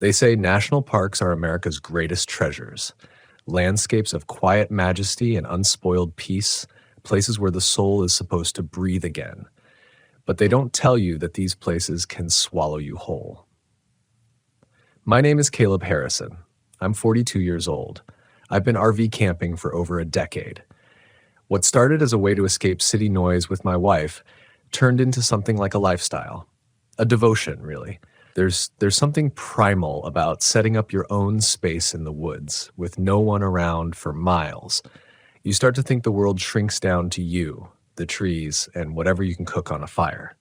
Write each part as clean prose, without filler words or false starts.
They say national parks are America's greatest treasures, landscapes of quiet majesty and unspoiled peace, places where the soul is supposed to breathe again. But they don't tell you that these places can swallow you whole. My name is Caleb Harrison. I'm 42 years old. I've been RV camping for over a decade. What started as a way to escape city noise with my wife turned into something like a lifestyle, a devotion, really. There's something primal about setting up your own space in the woods with no one around for miles. You start to think the world shrinks down to you, the trees, and whatever you can cook on a fire.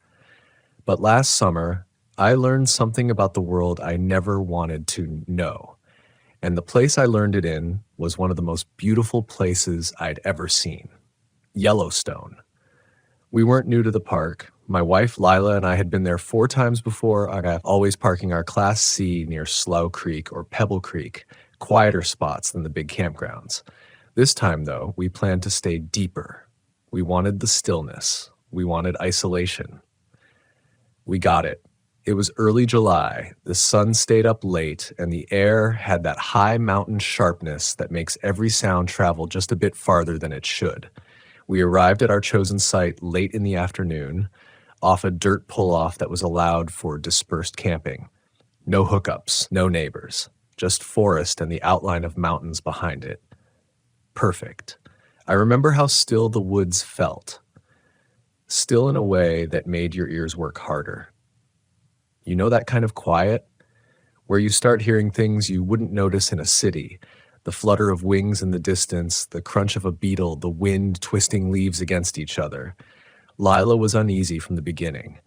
But last summer, I learned something about the world I never wanted to know. And the place I learned it in was one of the most beautiful places I'd ever seen. Yellowstone. We weren't new to the park. My wife, Lila, and I had been there 4 times before, always parking our Class C near Slough Creek or Pebble Creek, quieter spots than the big campgrounds. This time, though, we planned to stay deeper. We wanted the stillness. We wanted isolation. We got it. It was early July, the sun stayed up late, and the air had that high mountain sharpness that makes every sound travel just a bit farther than it should. We arrived at our chosen site late in the afternoon, off a dirt pull-off that was allowed for dispersed camping. No hookups, no neighbors, just forest and the outline of mountains behind it. Perfect. I remember how still the woods felt. Still in a way that made your ears work harder. You know that kind of quiet? Where you start hearing things you wouldn't notice in a city. The flutter of wings in the distance, the crunch of a beetle, the wind twisting leaves against each other. Lila was uneasy from the beginning.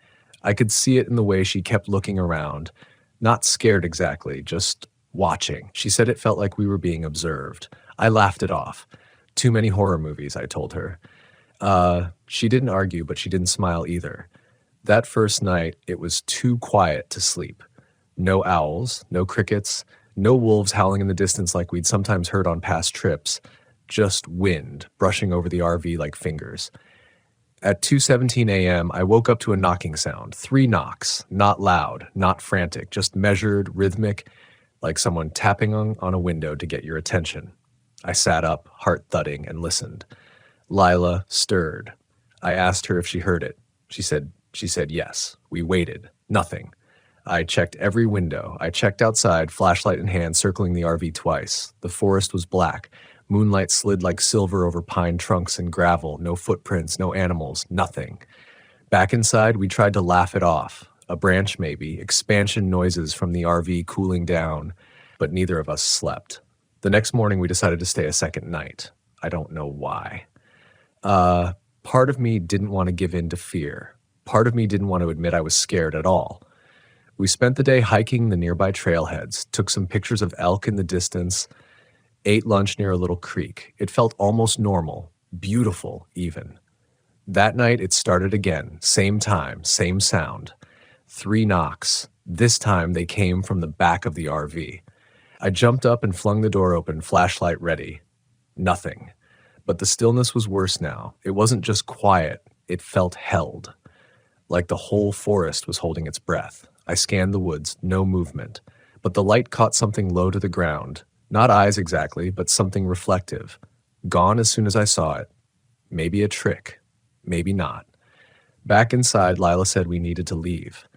I could see it in the way she kept looking around. Not scared exactly, just watching. She said it felt like we were being observed. I laughed it off. Too many horror movies, I told her. She didn't argue, but she didn't smile either. That first night, it was too quiet to sleep. No owls, no crickets, no wolves howling in the distance like we'd sometimes heard on past trips. Just wind brushing over the RV like fingers. At 2:17 a.m., I woke up to a knocking sound. 3 knocks, not loud, not frantic, just measured, rhythmic, like someone tapping on a window to get your attention. I sat up, heart thudding, and listened. Lila stirred. I asked her if she heard it. She said yes. We waited. Nothing. I checked every window. I checked outside, flashlight in hand, circling the RV twice. The forest was black. Moonlight slid like silver over pine trunks and gravel. No footprints, no animals, nothing. Back inside, we tried to laugh it off. A branch maybe, expansion noises from the RV cooling down, but neither of us slept. The next morning, we decided to stay a second night. I don't know why. Part of me didn't want to give in to fear. Part of me didn't want to admit I was scared at all. We spent the day hiking the nearby trailheads, took some pictures of elk in the distance, ate lunch near a little creek. It felt almost normal, beautiful even. That night it started again, same time, same sound. 3 knocks. This time they came from the back of the RV. I jumped up and flung the door open, flashlight ready. Nothing. But the stillness was worse now. It wasn't just quiet, it felt held. Like the whole forest was holding its breath. I scanned the woods, no movement. But the light caught something low to the ground. Not eyes exactly, but something reflective. Gone as soon as I saw it. Maybe a trick. Maybe not. Back inside, Lila said we needed to leave.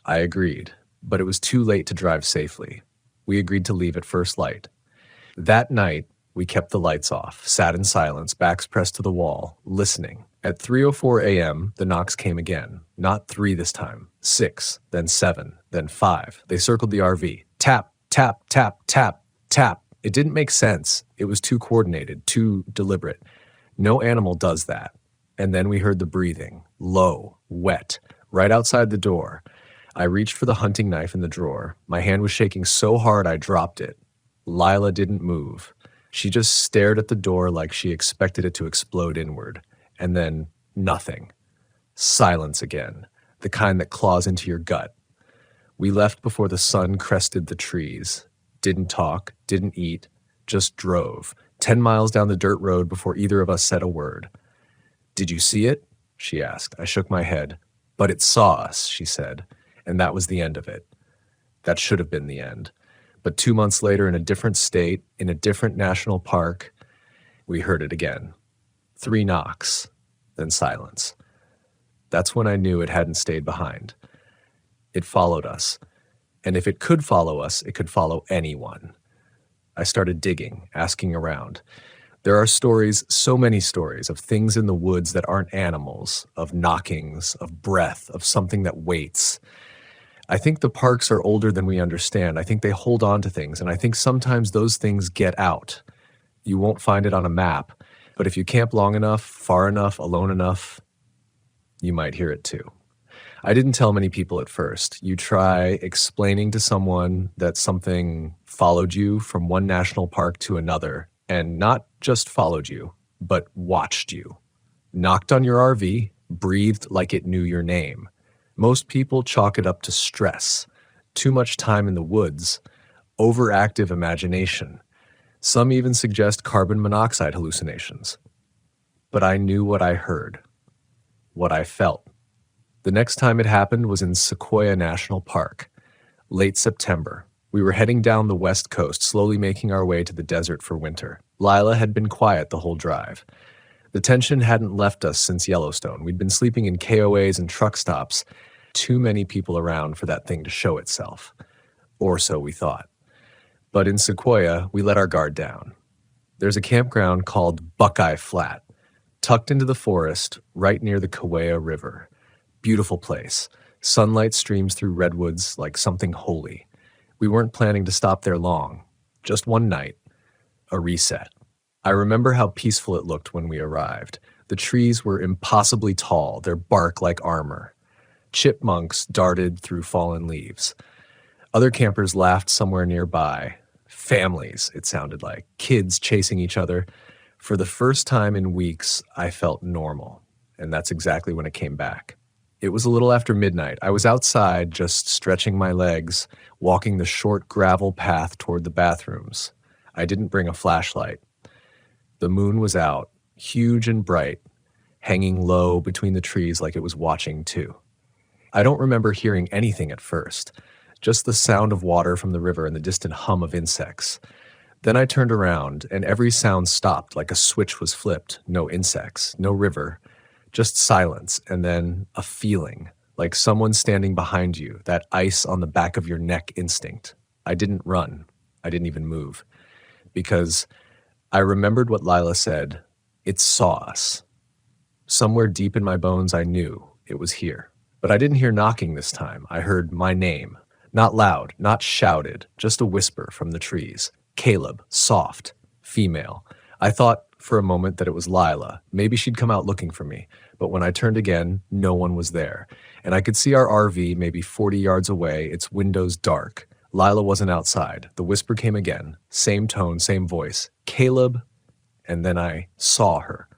I agreed, but it was too late to drive safely. We agreed to leave at first light. That night, we kept the lights off, sat in silence, backs pressed to the wall, listening. At 3:04 a.m., the knocks came again. Not 3 this time. 6, then 7, then 5. They circled the RV. Tap, tap, tap, tap, tap. It didn't make sense. It was too coordinated, too deliberate. No animal does that. And then we heard the breathing. Low, wet, right outside the door. I reached for the hunting knife in the drawer. My hand was shaking so hard I dropped it. Lila didn't move. She just stared at the door like she expected it to explode inward. And then nothing. Silence again, the kind that claws into your gut. We left before the sun crested the trees. Didn't talk, didn't eat, just drove. 10 miles down the dirt road before either of us said a word. "Did you see it?" she asked. I shook my head. "But it saw us," she said, and that was the end of it. That should have been the end. But 2 months later, in a different state, in a different national park, we heard it again. 3 knocks, then silence. That's when I knew it hadn't stayed behind. It followed us. And if it could follow us, it could follow anyone. I started digging, asking around. There are stories, so many stories, of things in the woods that aren't animals, of knockings, of breath, of something that waits. I think the parks are older than we understand. I think they hold on to things, and I think sometimes those things get out. You won't find it on a map, but if you camp long enough, far enough, alone enough, you might hear it too. I didn't tell many people at first. You try explaining to someone that something followed you from one national park to another, and not just followed you, but watched you. Knocked on your RV, breathed like it knew your name. Most people chalk it up to stress, too much time in the woods, overactive imagination. Some even suggest carbon monoxide hallucinations. But I knew what I heard, what I felt. The next time it happened was in Sequoia National Park, late September. We were heading down the west coast, slowly making our way to the desert for winter. Lila had been quiet the whole drive. The tension hadn't left us since Yellowstone. We'd been sleeping in KOAs and truck stops. Too many people around for that thing to show itself. Or so we thought. But in Sequoia, we let our guard down. There's a campground called Buckeye Flat, tucked into the forest right near the Kauai River. Beautiful place. Sunlight streams through redwoods like something holy. We weren't planning to stop there long. Just one night. A reset. I remember how peaceful it looked when we arrived. The trees were impossibly tall, their bark like armor. Chipmunks darted through fallen leaves. Other campers laughed somewhere nearby. Families, it sounded like. Kids chasing each other. For the first time in weeks, I felt normal. And that's exactly when it came back. It was a little after midnight. I was outside, just stretching my legs, walking the short gravel path toward the bathrooms. I didn't bring a flashlight. The moon was out, huge and bright, hanging low between the trees like it was watching too. I don't remember hearing anything at first, just the sound of water from the river and the distant hum of insects. Then I turned around, and every sound stopped like a switch was flipped. No insects, no river. Just silence, and then a feeling, like someone standing behind you, that ice on the back of your neck instinct. I didn't run. I didn't even move. Because I remembered what Lila said. It saw us. Somewhere deep in my bones, I knew it was here. But I didn't hear knocking this time. I heard my name. Not loud, not shouted, just a whisper from the trees. Caleb, soft, female. I thought for a moment that it was Lila. Maybe she'd come out looking for me. But when I turned again, no one was there. And I could see our RV maybe 40 yards away, its windows dark. Lila wasn't outside. The whisper came again. Same tone, same voice. Caleb. And then I saw her.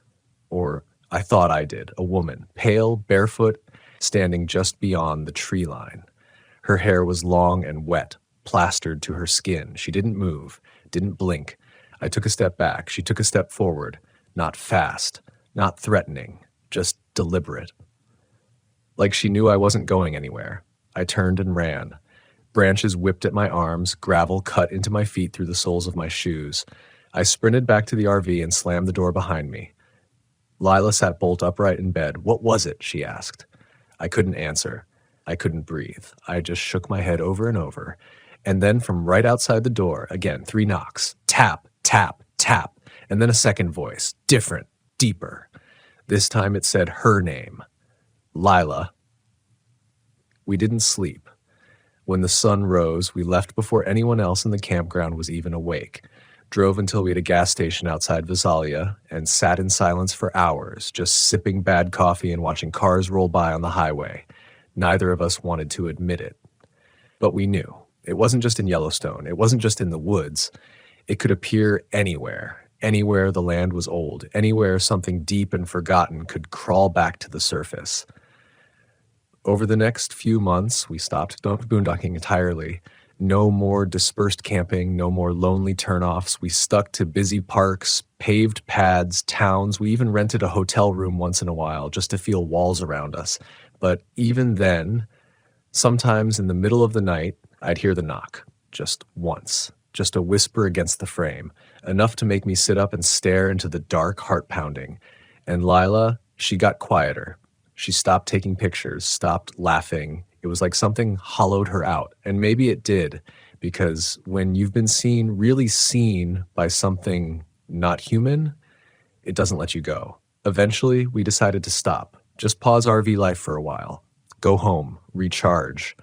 Or I thought I did. A woman, pale, barefoot, standing just beyond the tree line. Her hair was long and wet, plastered to her skin. She didn't move, didn't blink. I took a step back. She took a step forward. Not fast, not threatening, just deliberate. Like she knew I wasn't going anywhere. I turned and ran. Branches whipped at my arms, gravel cut into my feet through the soles of my shoes. I sprinted back to the RV and slammed the door behind me. Lila sat bolt upright in bed. What was it? She asked. I couldn't answer. I couldn't breathe. I just shook my head over and over. And then from right outside the door, again, 3 knocks. Tap, tap, tap. And then a second voice. Different, deeper. This time it said her name. Lila. We didn't sleep. When the sun rose, we left before anyone else in the campground was even awake. Drove until we had a gas station outside Visalia and sat in silence for hours, just sipping bad coffee and watching cars roll by on the highway. Neither of us wanted to admit it. But we knew. It wasn't just in Yellowstone. It wasn't just in the woods. It could appear anywhere. Anywhere the land was old. Anywhere something deep and forgotten could crawl back to the surface. Over the next few months, we stopped boondocking entirely. No more dispersed camping, no more lonely turnoffs. We stuck to busy parks, paved pads, towns. We even rented a hotel room once in a while just to feel walls around us. But even then, sometimes in the middle of the night, I'd hear the knock, just once, just a whisper against the frame, enough to make me sit up and stare into the dark, heart pounding. And Lila, she got quieter. She stopped taking pictures, stopped laughing. It was like something hollowed her out. And maybe it did, because when you've been seen, really seen by something not human, it doesn't let you go. Eventually, we decided to stop, just pause RV life for a while, go home, recharge.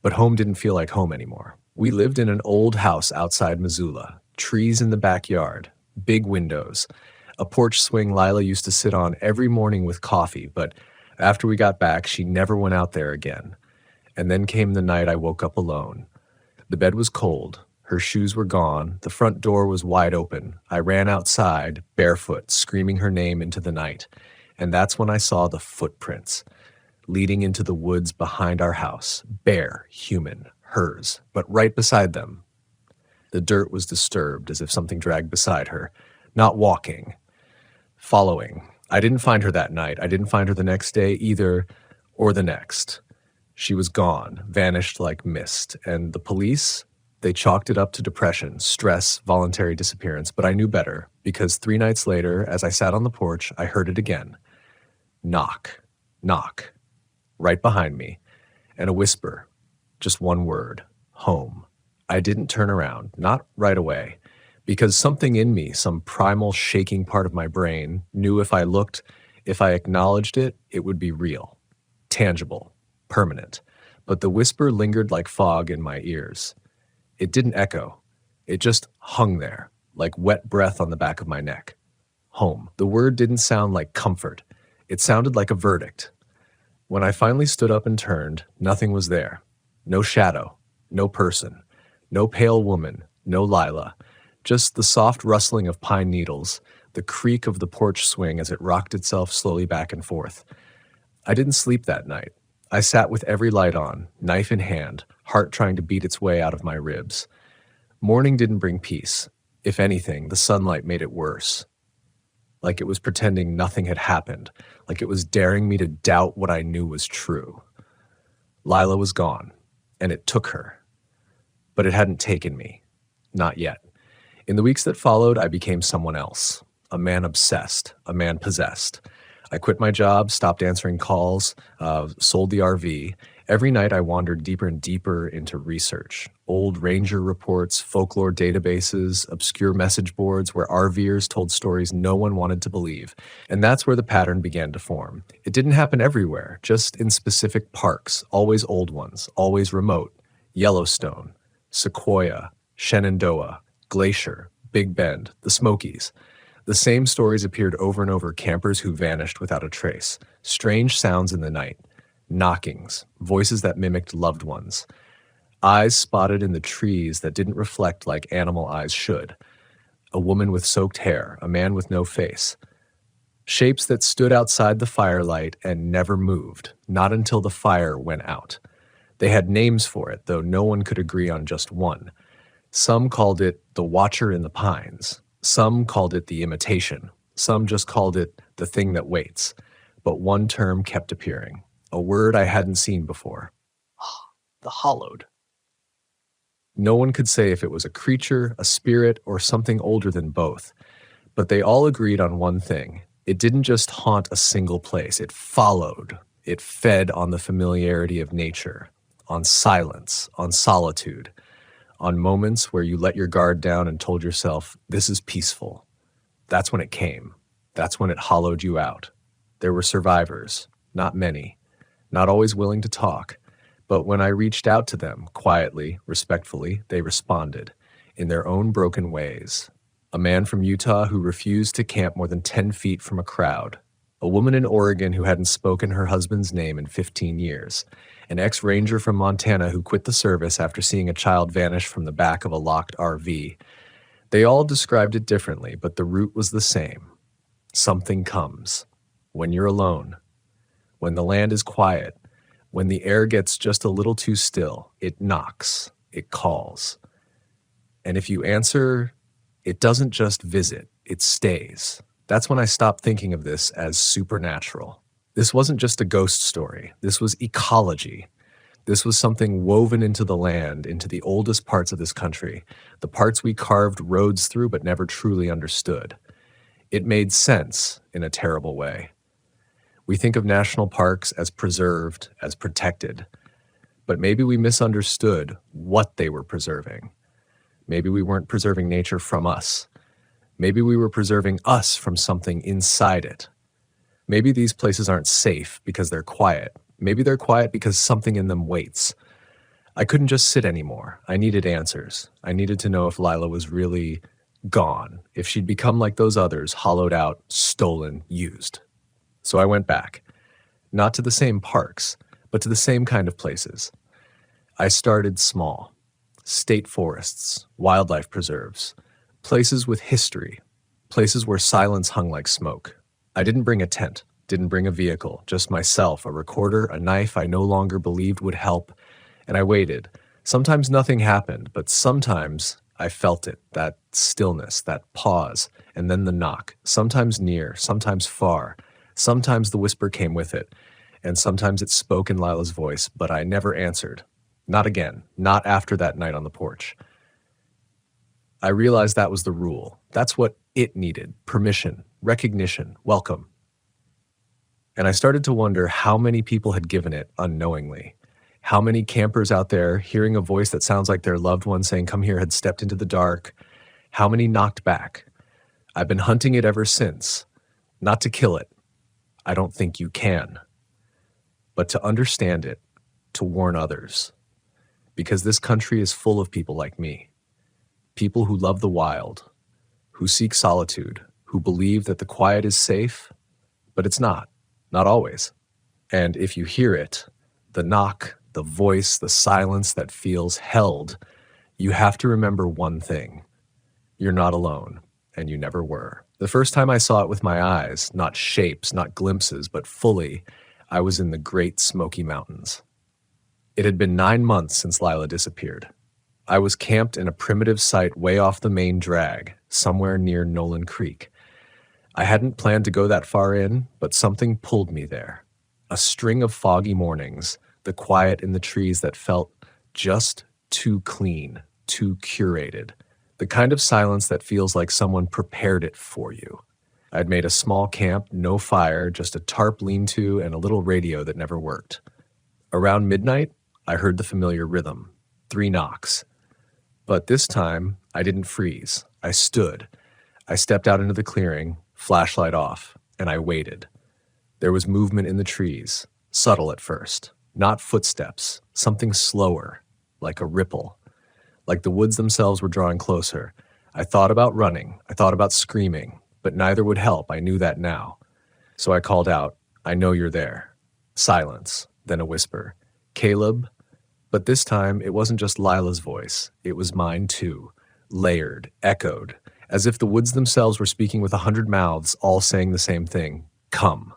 But home didn't feel like home anymore. We lived in an old house outside Missoula, trees in the backyard, big windows, a porch swing Lila used to sit on every morning with coffee, but after we got back, she never went out there again. And then came the night I woke up alone. The bed was cold, her shoes were gone, the front door was wide open. I ran outside, barefoot, screaming her name into the night. And that's when I saw the footprints leading into the woods behind our house, bare, human, hers, but right beside them. The dirt was disturbed, as if something dragged beside her, not walking, following. I didn't find her that night. I didn't find her the next day either, or the next. She was gone, vanished like mist, and the police, they chalked it up to depression, stress, voluntary disappearance, but I knew better, because 3 nights later, as I sat on the porch, I heard it again. Knock, knock, right behind me, and a whisper, just one word, home. I didn't turn around, not right away, because something in me, some primal shaking part of my brain, knew if I looked, if I acknowledged it, it would be real, tangible, permanent. But the whisper lingered like fog in my ears. It didn't echo. It just hung there, like wet breath on the back of my neck. Home. The word didn't sound like comfort. It sounded like a verdict. When I finally stood up and turned, nothing was there. No shadow, no person, no pale woman, no Lila. Just the soft rustling of pine needles, the creak of the porch swing as it rocked itself slowly back and forth. I didn't sleep that night. I sat with every light on, knife in hand, heart trying to beat its way out of my ribs. Morning didn't bring peace. If anything, the sunlight made it worse. Like it was pretending nothing had happened, like it was daring me to doubt what I knew was true. Lila was gone, and it took her. But it hadn't taken me. Not yet. In the weeks that followed, I became someone else. A man obsessed, a man possessed. I quit my job, stopped answering calls, sold the RV. Every night I wandered deeper and deeper into research. Old ranger reports, folklore databases, obscure message boards where RVers told stories no one wanted to believe. And that's where the pattern began to form. It didn't happen everywhere, just in specific parks, always old ones, always remote. Yellowstone, Sequoia, Shenandoah, Glacier, Big Bend, the Smokies. The same stories appeared over and over, campers who vanished without a trace. Strange sounds in the night. Knockings, voices that mimicked loved ones. Eyes spotted in the trees that didn't reflect like animal eyes should. A woman with soaked hair, a man with no face. Shapes that stood outside the firelight and never moved, not until the fire went out. They had names for it, though no one could agree on just one. Some called it the Watcher in the Pines. Some called it the Imitation. Some just called it the Thing That Waits. But one term kept appearing, a word I hadn't seen before. The Hollowed. No one could say if it was a creature, a spirit, or something older than both. But they all agreed on one thing. It didn't just haunt a single place. It followed. It fed on the familiarity of nature, on silence, on solitude, on moments where you let your guard down and told yourself, this is peaceful. That's when it came. That's when it hollowed you out. There were survivors, not many, not always willing to talk. But when I reached out to them, quietly, respectfully, they responded, in their own broken ways. A man from Utah who refused to camp more than 10 feet from a crowd. A woman in Oregon who hadn't spoken her husband's name in 15 years. An ex-ranger from Montana who quit the service after seeing a child vanish from the back of a locked RV. They all described it differently, but the root was the same. Something comes. When you're alone. When the land is quiet. When the air gets just a little too still. It knocks. It calls. And if you answer, it doesn't just visit. It stays. That's when I stopped thinking of this as supernatural. This wasn't just a ghost story. This was ecology. This was something woven into the land, into the oldest parts of this country, the parts we carved roads through but never truly understood. It made sense in a terrible way. We think of national parks as preserved, as protected, but maybe we misunderstood what they were preserving. Maybe we weren't preserving nature from us. Maybe we were preserving us from something inside it. Maybe these places aren't safe because they're quiet. Maybe they're quiet because something in them waits. I couldn't just sit anymore. I needed answers. I needed to know if Lila was really gone, if she'd become like those others, hollowed out, stolen, used. So I went back, not to the same parks, but to the same kind of places. I started small. State forests, wildlife preserves, places with history, places where silence hung like smoke. I didn't bring a tent, didn't bring a vehicle, just myself, a recorder, a knife I no longer believed would help, and I waited. Sometimes nothing happened, but sometimes I felt it, that stillness, that pause, and then the knock, sometimes near, sometimes far. Sometimes the whisper came with it, and sometimes it spoke in Lila's voice, but I never answered. Not again, not after that night on the porch. I realized that was the rule. That's what it needed: permission, recognition, welcome. And I started to wonder how many people had given it unknowingly. How many campers out there, hearing a voice that sounds like their loved one saying, "Come here," had stepped into the dark. How many knocked back? I've been hunting it ever since. Not to kill it. I don't think you can. But to understand it, to warn others. Because this country is full of people like me. People who love the wild, who seek solitude, who believe that the quiet is safe, but it's not always. And if you hear it, the knock, the voice, the silence that feels held, you have to remember one thing: you're not alone, and you never were. The first time I saw it with my eyes, not shapes, not glimpses, but fully, I was in the Great Smoky Mountains. It had been 9 months since Lila disappeared. I was camped in a primitive site way off the main drag, somewhere near Nolan Creek. I hadn't planned to go that far in, but something pulled me there. A string of foggy mornings, the quiet in the trees that felt just too clean, too curated. The kind of silence that feels like someone prepared it for you. I'd made a small camp, no fire, just a tarp lean-to and a little radio that never worked. Around midnight, I heard the familiar rhythm, 3 knocks. But this time, I didn't freeze. I stood. I stepped out into the clearing, flashlight off, and I waited. There was movement in the trees, subtle at first, not footsteps, something slower, like a ripple. Like the woods themselves were drawing closer. I thought about running. I thought about screaming, but neither would help. I knew that now. So I called out, "I know you're there." Silence, then a whisper, "Caleb?" But this time, it wasn't just Lila's voice. It was mine too, layered, echoed, as if the woods themselves were speaking with 100 mouths, all saying the same thing: "Come."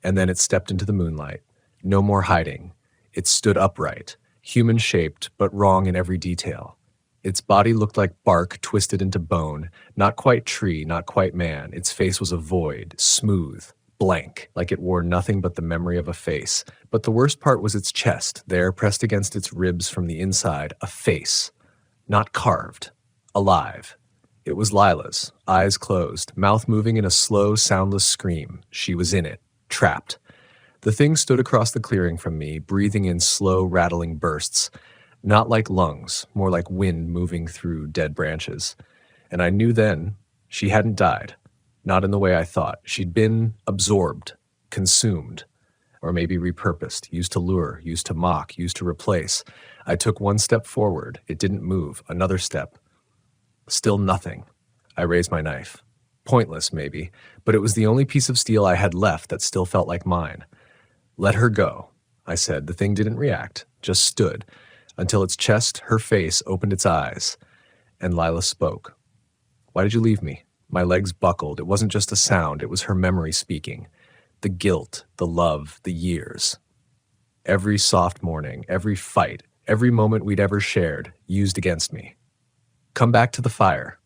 And then it stepped into the moonlight. No more hiding. It stood upright, human-shaped, but wrong in every detail. Its body looked like bark twisted into bone, not quite tree, not quite man. Its face was a void, smooth, blank, like it wore nothing but the memory of a face. But the worst part was its chest, there pressed against its ribs from the inside, a face, not carved, alive. It was Lila's, eyes closed, mouth moving in a slow, soundless scream. She was in it, trapped. The thing stood across the clearing from me, breathing in slow, rattling bursts, not like lungs, more like wind moving through dead branches. And I knew then she hadn't died, not in the way I thought. She'd been absorbed, consumed, or maybe repurposed, used to lure, used to mock, used to replace. I took one step forward. It didn't move. Another step. Still nothing. I raised my knife. Pointless, maybe, but it was the only piece of steel I had left that still felt like mine. "Let her go," I said. The thing didn't react, just stood, until its chest, her face, opened its eyes. And Lila spoke. "Why did you leave me?" My legs buckled. It wasn't just a sound, it was her memory speaking. The guilt, the love, the years. Every soft morning, every fight, every moment we'd ever shared, used against me. "Come back to the fire,"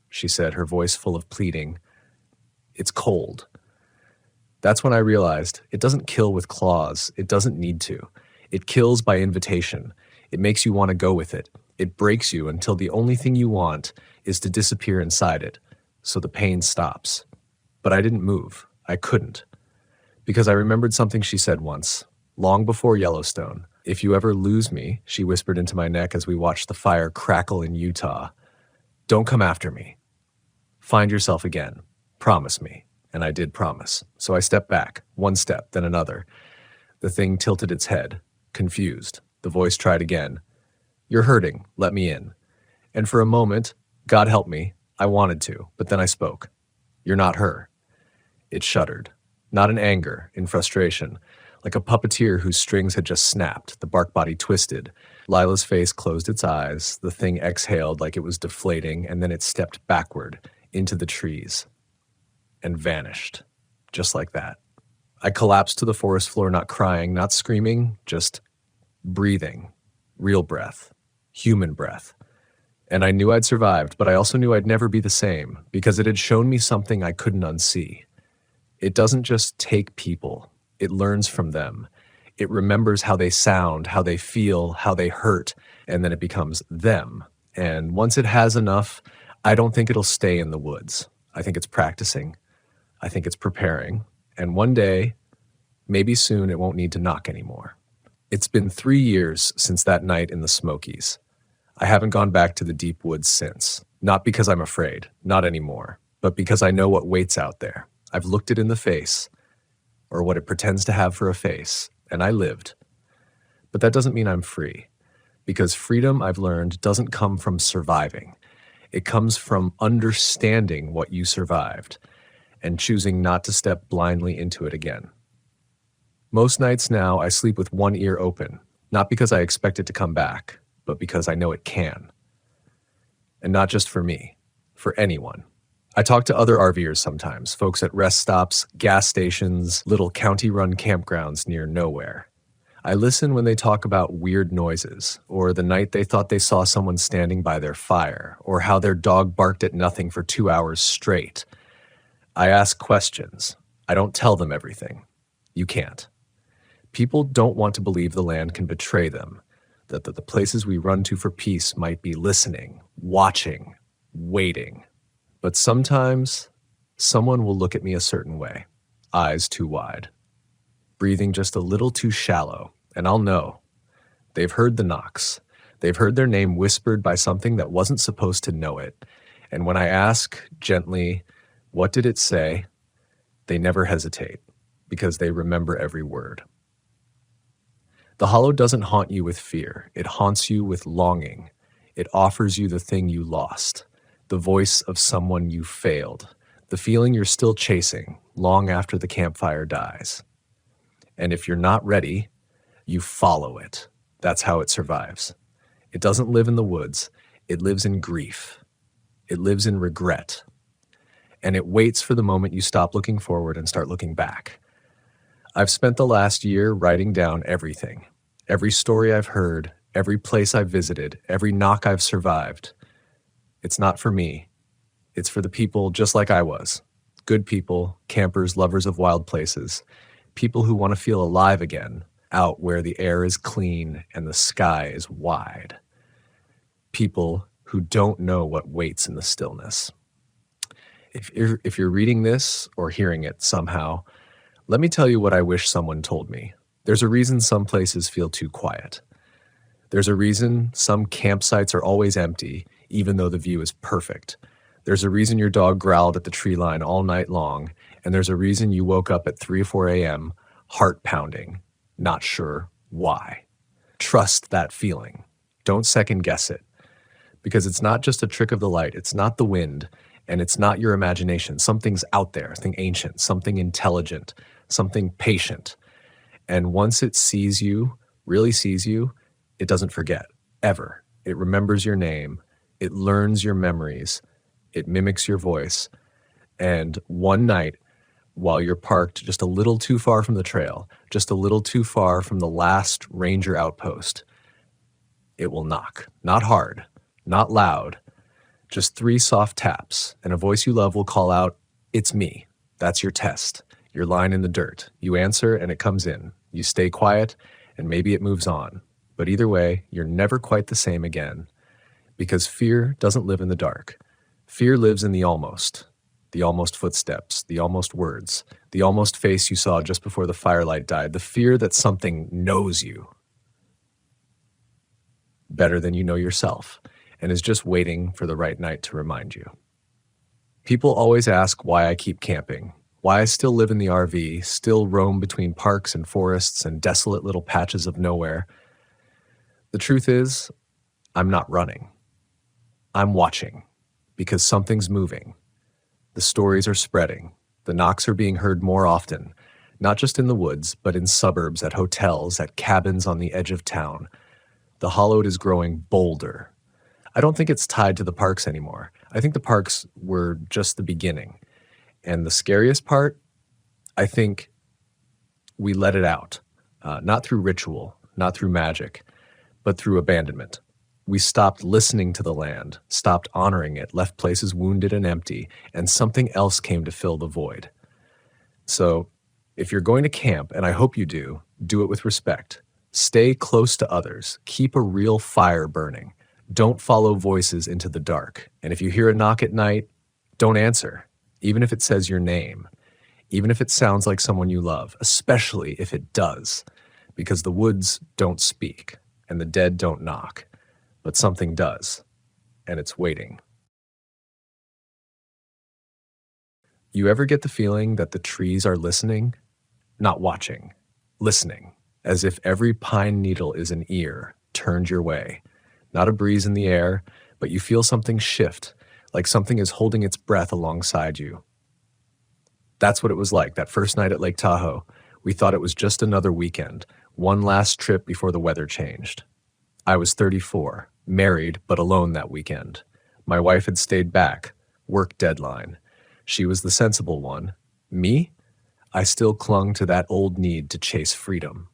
she said, her voice full of pleading. "It's cold." That's when I realized it doesn't kill with claws. It doesn't need to. It kills by invitation. It makes you want to go with it. It breaks you until the only thing you want is to disappear inside it, so the pain stops. But I didn't move. I couldn't. Because I remembered something she said once, long before Yellowstone. "If you ever lose me," she whispered into my neck as we watched the fire crackle in Utah, "don't come after me. Find yourself again. Promise me." And I did promise. So I stepped back, one step, then another. The thing tilted its head, confused. The voice tried again. "You're hurting. Let me in." And for a moment, God help me, I wanted to, but then I spoke. "You're not her." It shuddered. Not in anger, in frustration. Like a puppeteer whose strings had just snapped, the bark body twisted. Lila's face closed its eyes. The thing exhaled like it was deflating, and then it stepped backward into the trees and vanished, just like that. I collapsed to the forest floor, not crying, not screaming, just breathing. Real breath. Human breath. And I knew I'd survived, but I also knew I'd never be the same, because it had shown me something I couldn't unsee. It doesn't just take people. It learns from them. It remembers how they sound, how they feel, how they hurt, and then it becomes them. And once it has enough, I don't think it'll stay in the woods. I think it's practicing. I think it's preparing. And one day, maybe soon, it won't need to knock anymore. It's been 3 years since that night in the Smokies. I haven't gone back to the deep woods since. Not because I'm afraid, not anymore, but because I know what waits out there. I've looked it in the face, or what it pretends to have for a face, and I lived. But that doesn't mean I'm free, because freedom, I've learned, doesn't come from surviving. It comes from understanding what you survived and choosing not to step blindly into it again. Most nights now, I sleep with one ear open, not because I expect it to come back, but because I know it can. And not just for me, for anyone. I talk to other RVers sometimes, folks at rest stops, gas stations, little county-run campgrounds near nowhere. I listen when they talk about weird noises, or the night they thought they saw someone standing by their fire, or how their dog barked at nothing for 2 hours straight. I ask questions. I don't tell them everything. You can't. People don't want to believe the land can betray them, that the places we run to for peace might be listening, watching, waiting. But sometimes, someone will look at me a certain way, eyes too wide, breathing just a little too shallow, and I'll know. They've heard the knocks. They've heard their name whispered by something that wasn't supposed to know it. And when I ask gently, "What did it say?" they never hesitate, because they remember every word. The hollow doesn't haunt you with fear. It haunts you with longing. It offers you the thing you lost. The voice of someone you failed, the feeling you're still chasing long after the campfire dies. And if you're not ready, you follow it. That's how it survives. It doesn't live in the woods. It lives in grief. It lives in regret. And it waits for the moment you stop looking forward and start looking back. I've spent the last year writing down everything. Every story I've heard, every place I've visited, every knock I've survived. It's not for me. It's for the people just like I was. Good people, campers, lovers of wild places. People who want to feel alive again, out where the air is clean and the sky is wide. People who don't know what waits in the stillness. If you're reading this or hearing it somehow, let me tell you what I wish someone told me. There's a reason some places feel too quiet. There's a reason some campsites are always empty, even though the view is perfect. There's a reason your dog growled at the tree line all night long, and there's a reason you woke up at 3 or 4 a.m., heart pounding, not sure why. Trust that feeling. Don't second guess it. Because it's not just a trick of the light, it's not the wind, and it's not your imagination. Something's out there, something ancient, something intelligent, something patient. And once it sees you, really sees you, it doesn't forget, ever. It remembers your name. It learns your memories. It mimics your voice. And one night, while you're parked just a little too far from the trail, just a little too far from the last ranger outpost, it will knock. Not hard, not loud, just 3 soft taps, and a voice you love will call out, "It's me." That's your test. You're lying in the dirt. You answer, and it comes in. You stay quiet, and maybe it moves on. But either way, you're never quite the same again, because fear doesn't live in the dark. Fear lives in the almost footsteps, the almost words, the almost face you saw just before the firelight died, the fear that something knows you better than you know yourself and is just waiting for the right night to remind you. People always ask why I keep camping, why I still live in the RV, still roam between parks and forests and desolate little patches of nowhere. The truth is, I'm not running. I'm watching, because something's moving. The stories are spreading. The knocks are being heard more often, not just in the woods, but in suburbs, at hotels, at cabins on the edge of town. The hollowed is growing bolder. I don't think it's tied to the parks anymore. I think the parks were just the beginning. And the scariest part, I think we let it out, not through ritual, not through magic, but through abandonment. We stopped listening to the land, stopped honoring it, left places wounded and empty, and something else came to fill the void. So, if you're going to camp, and I hope you do it with respect. Stay close to others. Keep a real fire burning. Don't follow voices into the dark. And if you hear a knock at night, don't answer, even if it says your name, even if it sounds like someone you love, especially if it does, because the woods don't speak and the dead don't knock. But something does, and it's waiting. You ever get the feeling that the trees are listening? Not watching, listening, as if every pine needle is an ear turned your way. Not a breeze in the air, but you feel something shift, like something is holding its breath alongside you. That's what it was like that first night at Lake Tahoe. We thought it was just another weekend, one last trip before the weather changed. I was 34, married but alone that weekend. My wife had stayed back, work deadline. She was the sensible one. Me? I still clung to that old need to chase freedom,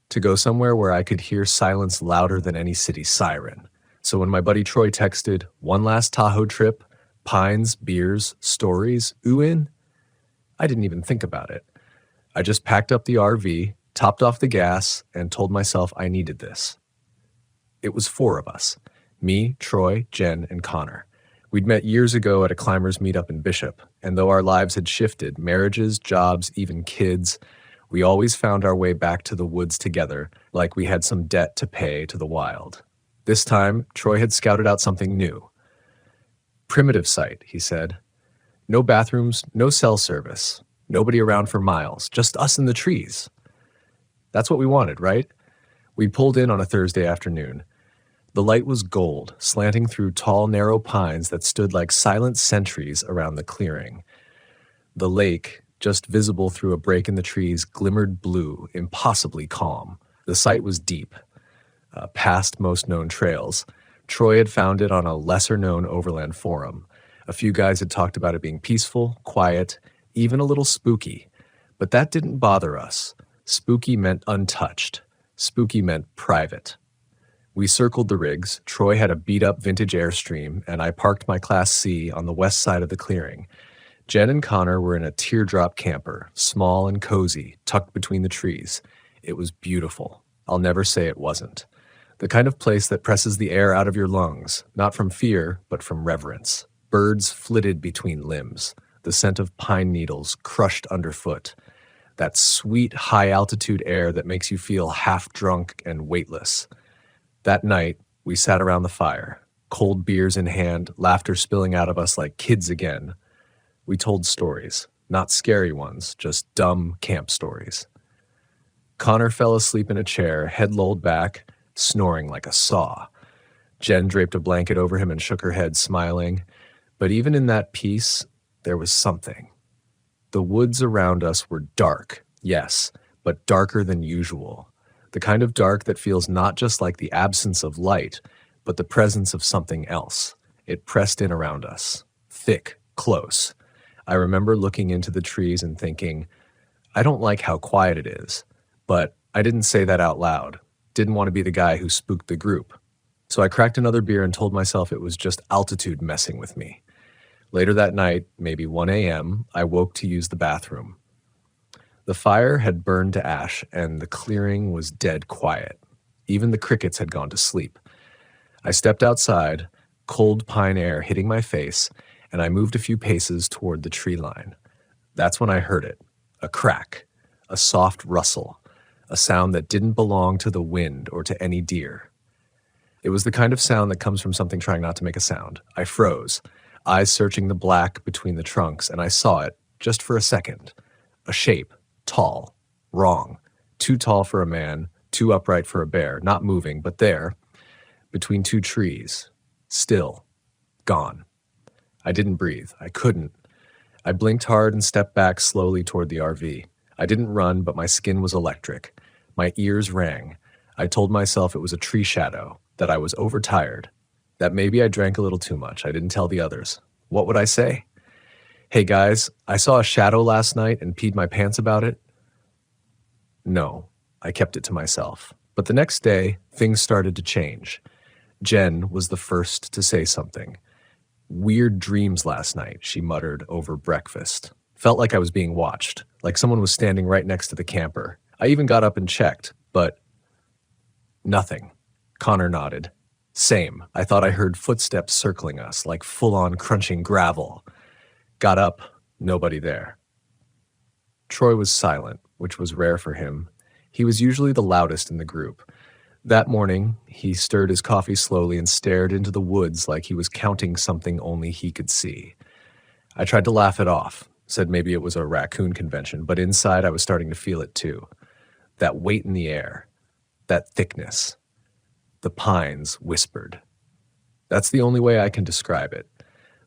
to go somewhere where I could hear silence louder than any city siren. So when my buddy Troy texted, "One last Tahoe trip, pines, beers, stories, ooh-in," I didn't even think about it. I just packed up the RV, topped off the gas, and told myself I needed this. It was 4 of us, me, Troy, Jen, and Connor. We'd met years ago at a climbers meetup in Bishop, and though our lives had shifted, marriages, jobs, even kids, we always found our way back to the woods together, like we had some debt to pay to the wild. This time, Troy had scouted out something new. Primitive site, he said. No bathrooms, no cell service, nobody around for miles, just us in the trees. That's what we wanted, right? We pulled in on a Thursday afternoon. The light was gold, slanting through tall, narrow pines that stood like silent sentries around the clearing. The lake, just visible through a break in the trees, glimmered blue, impossibly calm. The site was deep, past most known trails. Troy had found it on a lesser-known overland forum. A few guys had talked about it being peaceful, quiet, even a little spooky. But that didn't bother us. Spooky meant untouched. Spooky meant private. We circled the rigs. Troy had a beat-up vintage Airstream, and I parked my Class C on the west side of the clearing. Jen and Connor were in a teardrop camper, small and cozy, tucked between the trees. It was beautiful. I'll never say it wasn't. The kind of place that presses the air out of your lungs, not from fear, but from reverence. Birds flitted between limbs, the scent of pine needles crushed underfoot. That sweet, high-altitude air that makes you feel half-drunk and weightless. That night, we sat around the fire, cold beers in hand, laughter spilling out of us like kids again. We told stories, not scary ones, just dumb camp stories. Connor fell asleep in a chair, head lolled back, snoring like a saw. Jen draped a blanket over him and shook her head, smiling. But even in that peace, there was something. The woods around us were dark, yes, but darker than usual. The kind of dark that feels not just like the absence of light, but the presence of something else. It pressed in around us, thick, close. I remember looking into the trees and thinking, I don't like how quiet it is, but I didn't say that out loud. Didn't want to be the guy who spooked the group. So I cracked another beer and told myself it was just altitude messing with me. Later that night, maybe 1 a.m., I woke to use the bathroom. The fire had burned to ash, and the clearing was dead quiet. Even the crickets had gone to sleep. I stepped outside, cold pine air hitting my face, and I moved a few paces toward the tree line. That's when I heard it. A crack, a soft rustle, a sound that didn't belong to the wind or to any deer. It was the kind of sound that comes from something trying not to make a sound. I froze, eyes searching the black between the trunks, and I saw it, just for a second. A shape, tall, wrong, too tall for a man, too upright for a bear, not moving, but there, between two trees, still, gone. I didn't breathe. I couldn't. I blinked hard and stepped back slowly toward the RV. I didn't run, but my skin was electric. My ears rang. I told myself it was a tree shadow, that I was overtired, that maybe I drank a little too much. I didn't tell the others. What would I say? Hey guys, I saw a shadow last night and peed my pants about it. No, I kept it to myself. But the next day, things started to change. Jen was the first to say something. Weird dreams last night, she muttered over breakfast. Felt like I was being watched, like someone was standing right next to the camper. I even got up and checked, but nothing. Connor nodded. Same. I thought I heard footsteps circling us, like full-on crunching gravel. Got up, nobody there. Troy was silent, which was rare for him. He was usually the loudest in the group. That morning, he stirred his coffee slowly and stared into the woods like he was counting something only he could see. I tried to laugh it off, said maybe it was a raccoon convention, but inside I was starting to feel it too. That weight in the air, that thickness. The pines whispered. That's the only way I can describe it.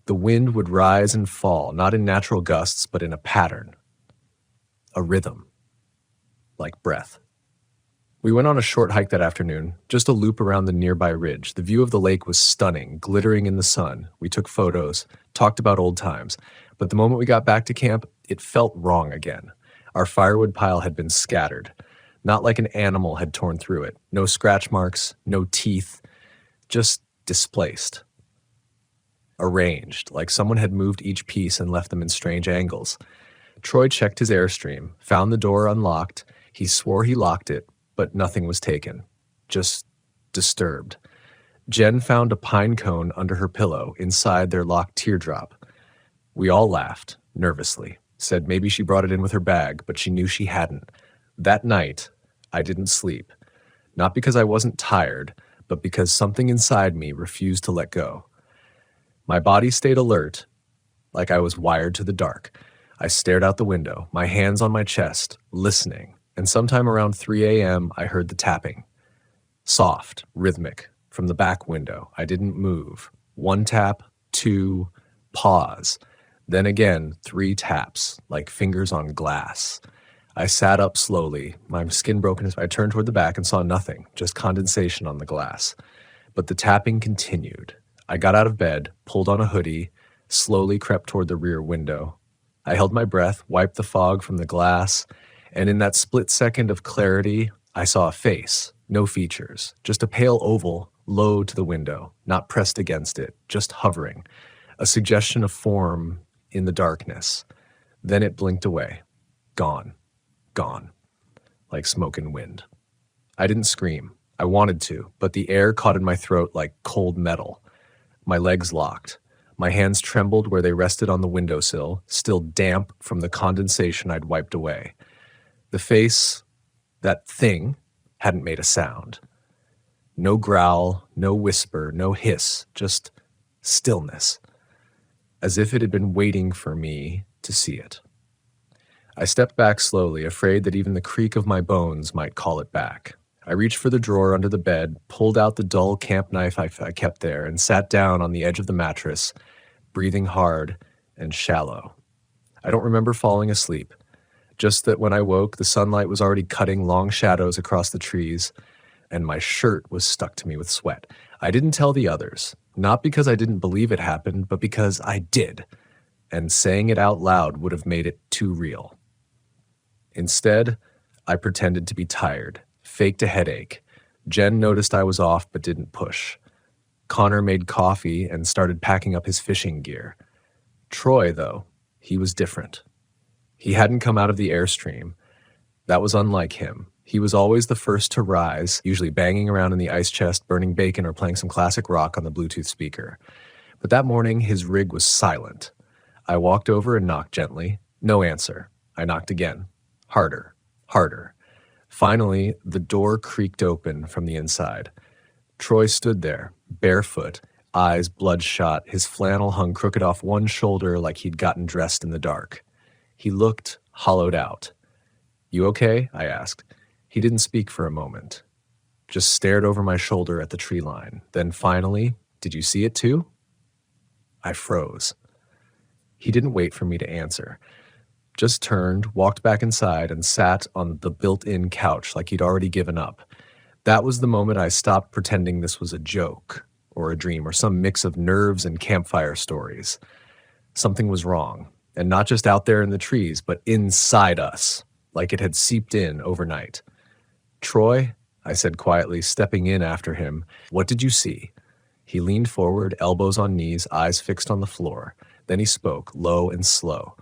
The wind would rise and fall, not in natural gusts, but in a pattern. A rhythm. Like breath. We went on a short hike that afternoon, just a loop around the nearby ridge. The view of the lake was stunning, glittering in the sun. We took photos, talked about old times. But the moment we got back to camp, it felt wrong again. Our firewood pile had been scattered. Not like an animal had torn through it. No scratch marks, no teeth, just displaced. Arranged, like someone had moved each piece and left them in strange angles. Troy checked his Airstream, found the door unlocked. He swore he locked it, but nothing was taken. Just disturbed. Jen found a pine cone under her pillow inside their locked teardrop. We all laughed, nervously. Said maybe she brought it in with her bag, but she knew she hadn't. That night, I didn't sleep. Not because I wasn't tired, but because something inside me refused to let go. My body stayed alert, like I was wired to the dark. I stared out the window, my hands on my chest, listening, and sometime around 3 a.m. I heard the tapping. Soft, rhythmic, from the back window. I didn't move. 1 tap, 2, pause. Then again, 3 taps, like fingers on glass. I sat up slowly, my skin broken as I turned toward the back and saw nothing, just condensation on the glass. But the tapping continued. I got out of bed, pulled on a hoodie, slowly crept toward the rear window. I held my breath, wiped the fog from the glass, and in that split second of clarity, I saw a face, no features, just a pale oval low to the window, not pressed against it, just hovering, a suggestion of form in the darkness. Then it blinked away, gone. Gone, like smoke and wind. I didn't scream. I wanted to, but the air caught in my throat like cold metal. My legs locked. My hands trembled where they rested on the windowsill, still damp from the condensation I'd wiped away. The face, that thing, hadn't made a sound. No growl, no whisper, no hiss, just stillness, as if it had been waiting for me to see it. I stepped back slowly, afraid that even the creak of my bones might call it back. I reached for the drawer under the bed, pulled out the dull camp knife I kept there, and sat down on the edge of the mattress, breathing hard and shallow. I don't remember falling asleep, just that when I woke, the sunlight was already cutting long shadows across the trees, and my shirt was stuck to me with sweat. I didn't tell the others, not because I didn't believe it happened, but because I did, and saying it out loud would have made it too real. Instead, I pretended to be tired, faked a headache. Jen noticed I was off but didn't push. Connor made coffee and started packing up his fishing gear. Troy, though, he was different. He hadn't come out of the Airstream, That was unlike him. He was always the first to rise, usually banging around in the ice chest, burning bacon, or playing some classic rock on the Bluetooth speaker. But that morning, his rig was silent. I walked over and knocked gently. No answer. I knocked again. Harder. Harder. Finally, the door creaked open from the inside. Troy stood there, barefoot, eyes bloodshot, his flannel hung crooked off one shoulder like he'd gotten dressed in the dark. He looked hollowed out. "You okay?" I asked. He didn't speak for a moment, just stared over my shoulder at the tree line. Then finally, "Did you see it too?" I froze. He didn't wait for me to answer. Just turned, walked back inside, and sat on the built-in couch like he'd already given up. That was the moment I stopped pretending this was a joke, or a dream, or some mix of nerves and campfire stories. Something was wrong, and not just out there in the trees, but inside us, like it had seeped in overnight. "Troy," I said quietly, stepping in after him, "what did you see?" He leaned forward, elbows on knees, eyes fixed on the floor. Then he spoke, low and slow.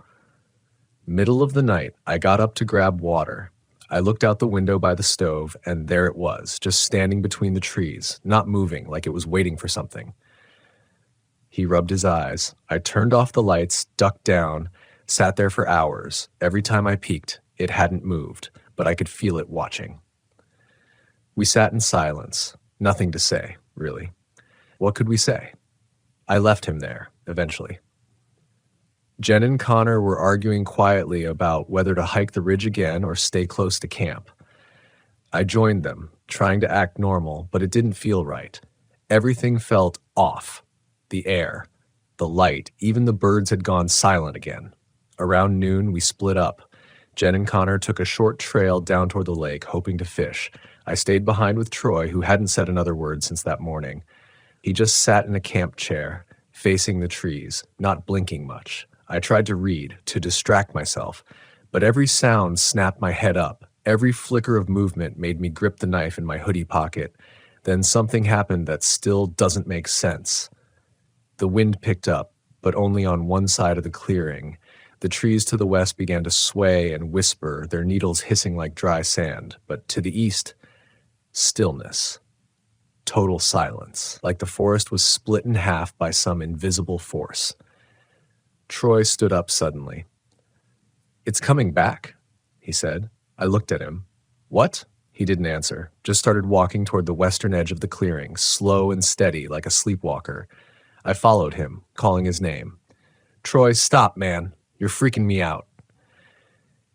"Middle of the night, I got up to grab water. I looked out the window by the stove, and there it was, just standing between the trees, not moving, like it was waiting for something." He rubbed his eyes. I turned off the lights, ducked down, sat there for hours. Every time I peeked, it hadn't moved, but I could feel it watching. We sat in silence. Nothing to say, really. What could we say? I left him there, eventually. Jen and Connor were arguing quietly about whether to hike the ridge again or stay close to camp. I joined them, trying to act normal, but it didn't feel right. Everything felt off. The air, the light, even the birds had gone silent again. Around noon, we split up. Jen and Connor took a short trail down toward the lake, hoping to fish. I stayed behind with Troy, who hadn't said another word since that morning. He just sat in a camp chair, facing the trees, not blinking much. I tried to read, to distract myself, but every sound snapped my head up. Every flicker of movement made me grip the knife in my hoodie pocket. Then something happened that still doesn't make sense. The wind picked up, but only on one side of the clearing. The trees to the west began to sway and whisper, their needles hissing like dry sand. But to the east, stillness. Total silence, like the forest was split in half by some invisible force. Troy stood up suddenly. "It's coming back," he said. I looked at him. "What?" He didn't answer, just started walking toward the western edge of the clearing, slow and steady like a sleepwalker. I followed him, calling his name. "Troy, stop, man. You're freaking me out."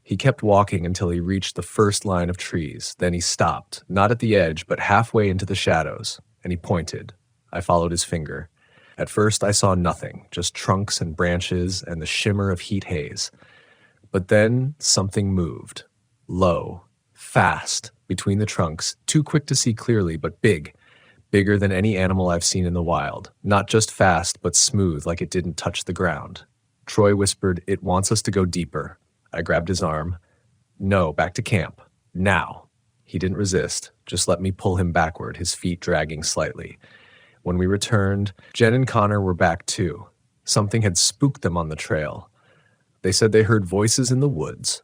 He kept walking until he reached the first line of trees. Then he stopped, not at the edge, but halfway into the shadows, and he pointed. I followed his finger. At first, I saw nothing, just trunks and branches and the shimmer of heat haze. But then something moved, low, fast, between the trunks, too quick to see clearly, but big, bigger than any animal I've seen in the wild. Not just fast, but smooth, like it didn't touch the ground. Troy whispered, "It wants us to go deeper." I grabbed his arm. "No, back to camp. Now." He didn't resist, just let me pull him backward, his feet dragging slightly. When we returned, Jen and Connor were back too. Something had spooked them on the trail. They said they heard voices in the woods.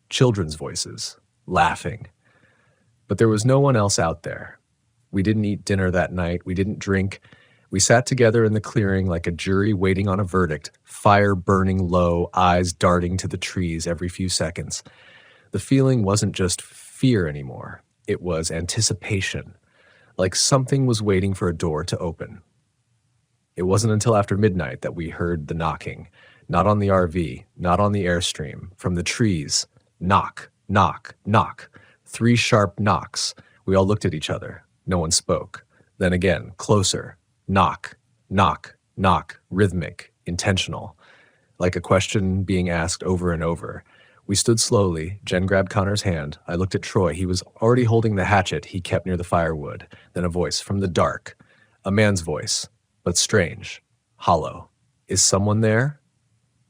Children's voices, laughing. But there was no one else out there. We didn't eat dinner that night. We didn't drink. We sat together in the clearing like a jury waiting on a verdict, fire burning low, eyes darting to the trees every few seconds. The feeling wasn't just fear anymore. It was anticipation, like something was waiting for a door to open. It wasn't until after midnight that we heard the knocking. Not on the RV, not on the Airstream. From the trees. Knock, knock, knock. 3 sharp knocks. We all looked at each other. No one spoke. Then again, closer. Knock, knock, knock. Rhythmic, intentional. Like a question being asked over and over. We stood slowly. Jen grabbed Connor's hand. I looked at Troy. He was already holding the hatchet he kept near the firewood. Then a voice from the dark. A man's voice, but strange, hollow. "Is someone there?"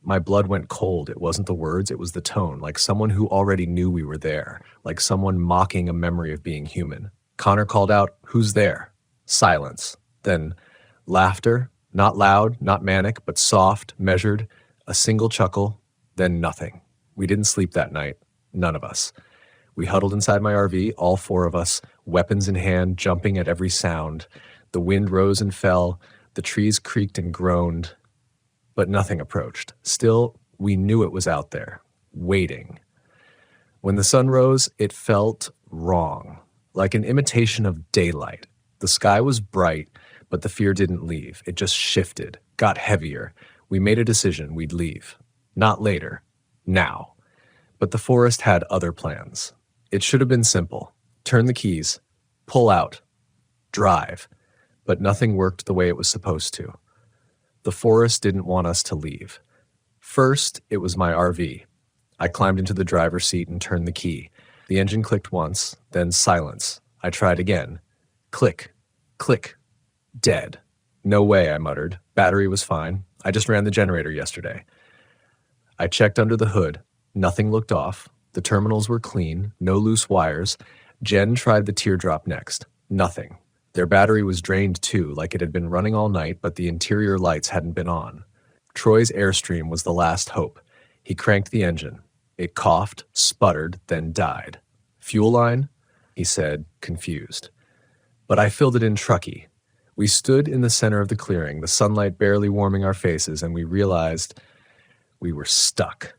My blood went cold. It wasn't the words, it was the tone, like someone who already knew we were there, like someone mocking a memory of being human. Connor called out, "Who's there?" Silence. Then laughter, not loud, not manic, but soft, measured, a single chuckle, then nothing. We didn't sleep that night, none of us. We huddled inside my RV, all four of us, weapons in hand, jumping at every sound. The wind rose and fell, the trees creaked and groaned, but nothing approached. Still, we knew it was out there, waiting. When the sun rose, it felt wrong, like an imitation of daylight. The sky was bright, but the fear didn't leave. It just shifted, got heavier. We made a decision we'd leave. Not later. Now. But the forest had other plans. It should have been simple. Turn the keys, pull out, drive. But nothing worked the way it was supposed to. The forest didn't want us to leave. First, it was my RV. I climbed into the driver's seat and turned the key. The engine clicked once, then silence. I tried again. Click, click, dead. No way, I muttered. Battery was fine. I just ran the generator yesterday. I checked under the hood. Nothing looked off. The terminals were clean, no loose wires. Jen tried the teardrop next. Nothing. Their battery was drained too, like it had been running all night, but the interior lights hadn't been on. Troy's Airstream was the last hope. He cranked the engine. It coughed, sputtered, then died. Fuel line? He said, confused. But I filled it in trucky. We stood in the center of the clearing, the sunlight barely warming our faces, and we realized we were stuck.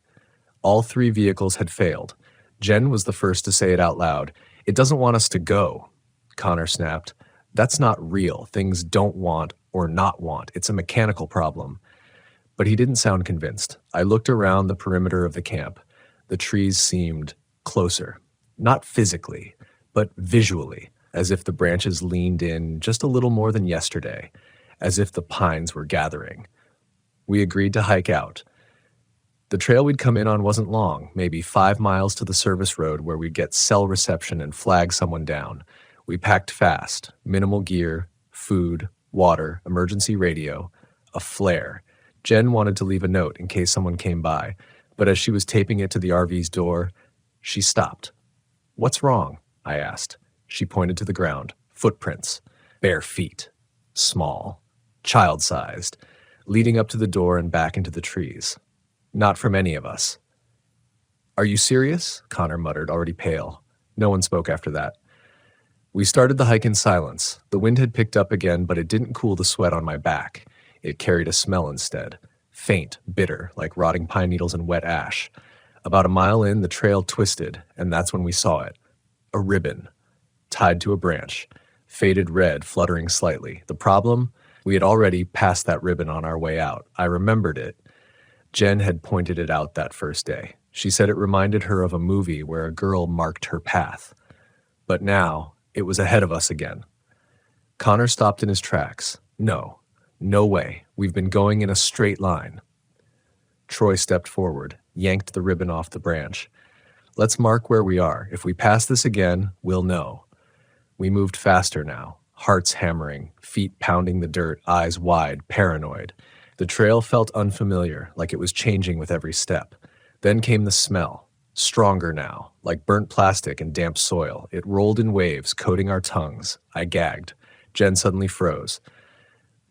All three vehicles had failed. Jen was the first to say it out loud. It doesn't want us to go. Connor snapped. That's not real. Things don't want or not want. It's a mechanical problem. But he didn't sound convinced. I looked around the perimeter of the camp. The trees seemed closer. Not physically, but visually, as if the branches leaned in just a little more than yesterday, as if the pines were gathering. We agreed to hike out. The trail we'd come in on wasn't long, maybe 5 miles to the service road where we'd get cell reception and flag someone down. We packed fast, minimal gear, food, water, emergency radio, a flare. Jen wanted to leave a note in case someone came by, but as she was taping it to the RV's door, she stopped. What's wrong? I asked. She pointed to the ground. Footprints. Bare feet. Small. Child-sized. Leading up to the door and back into the trees. Not from any of us. Are you serious? Connor muttered, already pale. No one spoke after that. We started the hike in silence. The wind had picked up again, but it didn't cool the sweat on my back. It carried a smell instead. Faint, bitter, like rotting pine needles and wet ash. About a mile in, the trail twisted, and that's when we saw it. A ribbon, tied to a branch, faded red, fluttering slightly. The problem? We had already passed that ribbon on our way out. I remembered it. Jen had pointed it out that first day. She said it reminded her of a movie where a girl marked her path. But now, it was ahead of us again. Connor stopped in his tracks. No way. We've been going in a straight line. Troy stepped forward, yanked the ribbon off the branch. Let's mark where we are. If we pass this again, we'll know. We moved faster now, hearts hammering, feet pounding the dirt, eyes wide, paranoid. The trail felt unfamiliar, like it was changing with every step. Then came the smell, stronger now, like burnt plastic and damp soil. It rolled in waves, coating our tongues. I gagged. Jen suddenly froze.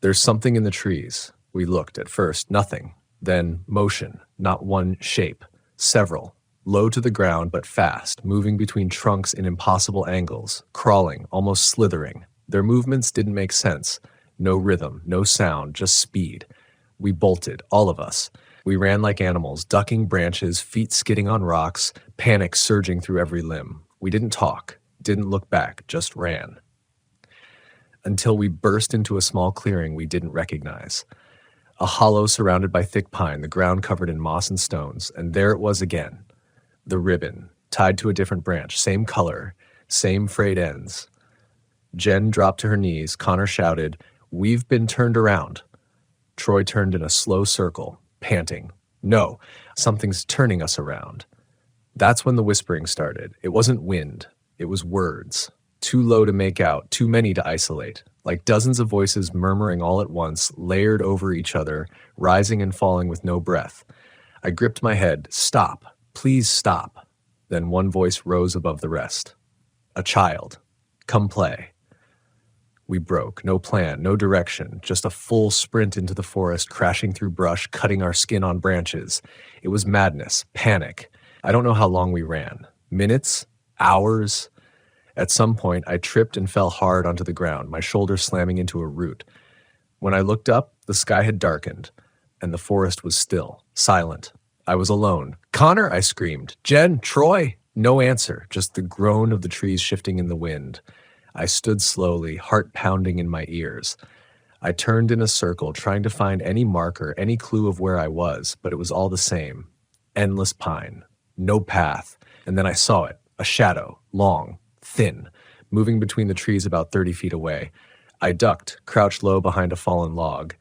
There's something in the trees. We looked at first, nothing. Then motion, not one shape, several. Low to the ground, but fast, moving between trunks in impossible angles, crawling, almost slithering. Their movements didn't make sense. No rhythm, no sound, just speed. We bolted, all of us. We ran like animals, ducking branches, feet skidding on rocks, panic surging through every limb. We didn't talk, didn't look back, just ran. Until we burst into a small clearing we didn't recognize. A hollow surrounded by thick pine, the ground covered in moss and stones, and there it was again. The ribbon, tied to a different branch, same color, same frayed ends. Jen dropped to her knees. Connor shouted, "We've been turned around." Troy turned in a slow circle, panting. No, something's turning us around. That's when the whispering started. It wasn't wind. It was words. Too low to make out, too many to isolate. Like dozens of voices murmuring all at once, layered over each other, rising and falling with no breath. I gripped my head. Stop. Please stop. Then one voice rose above the rest. A child. Come play. We broke. No plan, no direction, just a full sprint into the forest, crashing through brush, cutting our skin on branches. It was madness, panic. I don't know how long we ran. Minutes? Hours. At some point, I tripped and fell hard onto the ground, my shoulder slamming into a root. When I looked up, the sky had darkened, and the forest was still, silent. I was alone. "Connor!" I screamed. "Jen! Troy!" No answer, just the groan of the trees shifting in the wind. I stood slowly, heart pounding in my ears. I turned in a circle, trying to find any marker, any clue of where I was, but it was all the same. Endless pine. No path. And then I saw it, a shadow, long, thin, moving between the trees about 30 feet away. I ducked, crouched low behind a fallen log.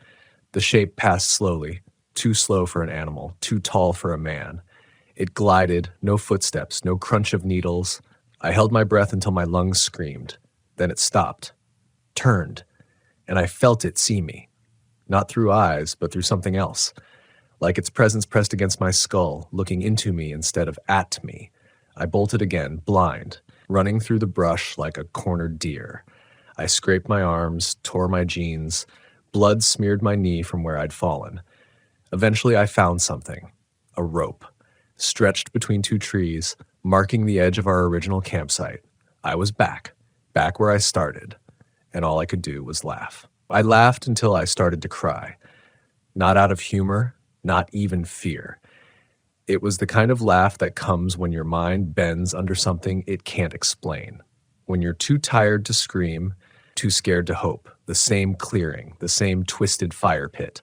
The shape passed slowly, too slow for an animal, too tall for a man. It glided, no footsteps, no crunch of needles. I held my breath until my lungs screamed. Then it stopped, turned, and I felt it see me. Not through eyes, but through something else. Like its presence pressed against my skull, looking into me instead of at me. I bolted again, blind, running through the brush like a cornered deer. I scraped my arms, tore my jeans. Blood smeared my knee from where I'd fallen. Eventually I found something. A rope. Stretched between two trees, marking the edge of our original campsite. I was back where I started, and all I could do was laugh. I laughed until I started to cry. Not out of humor, not even fear. It was the kind of laugh that comes when your mind bends under something it can't explain. When you're too tired to scream, too scared to hope. The same clearing, the same twisted fire pit.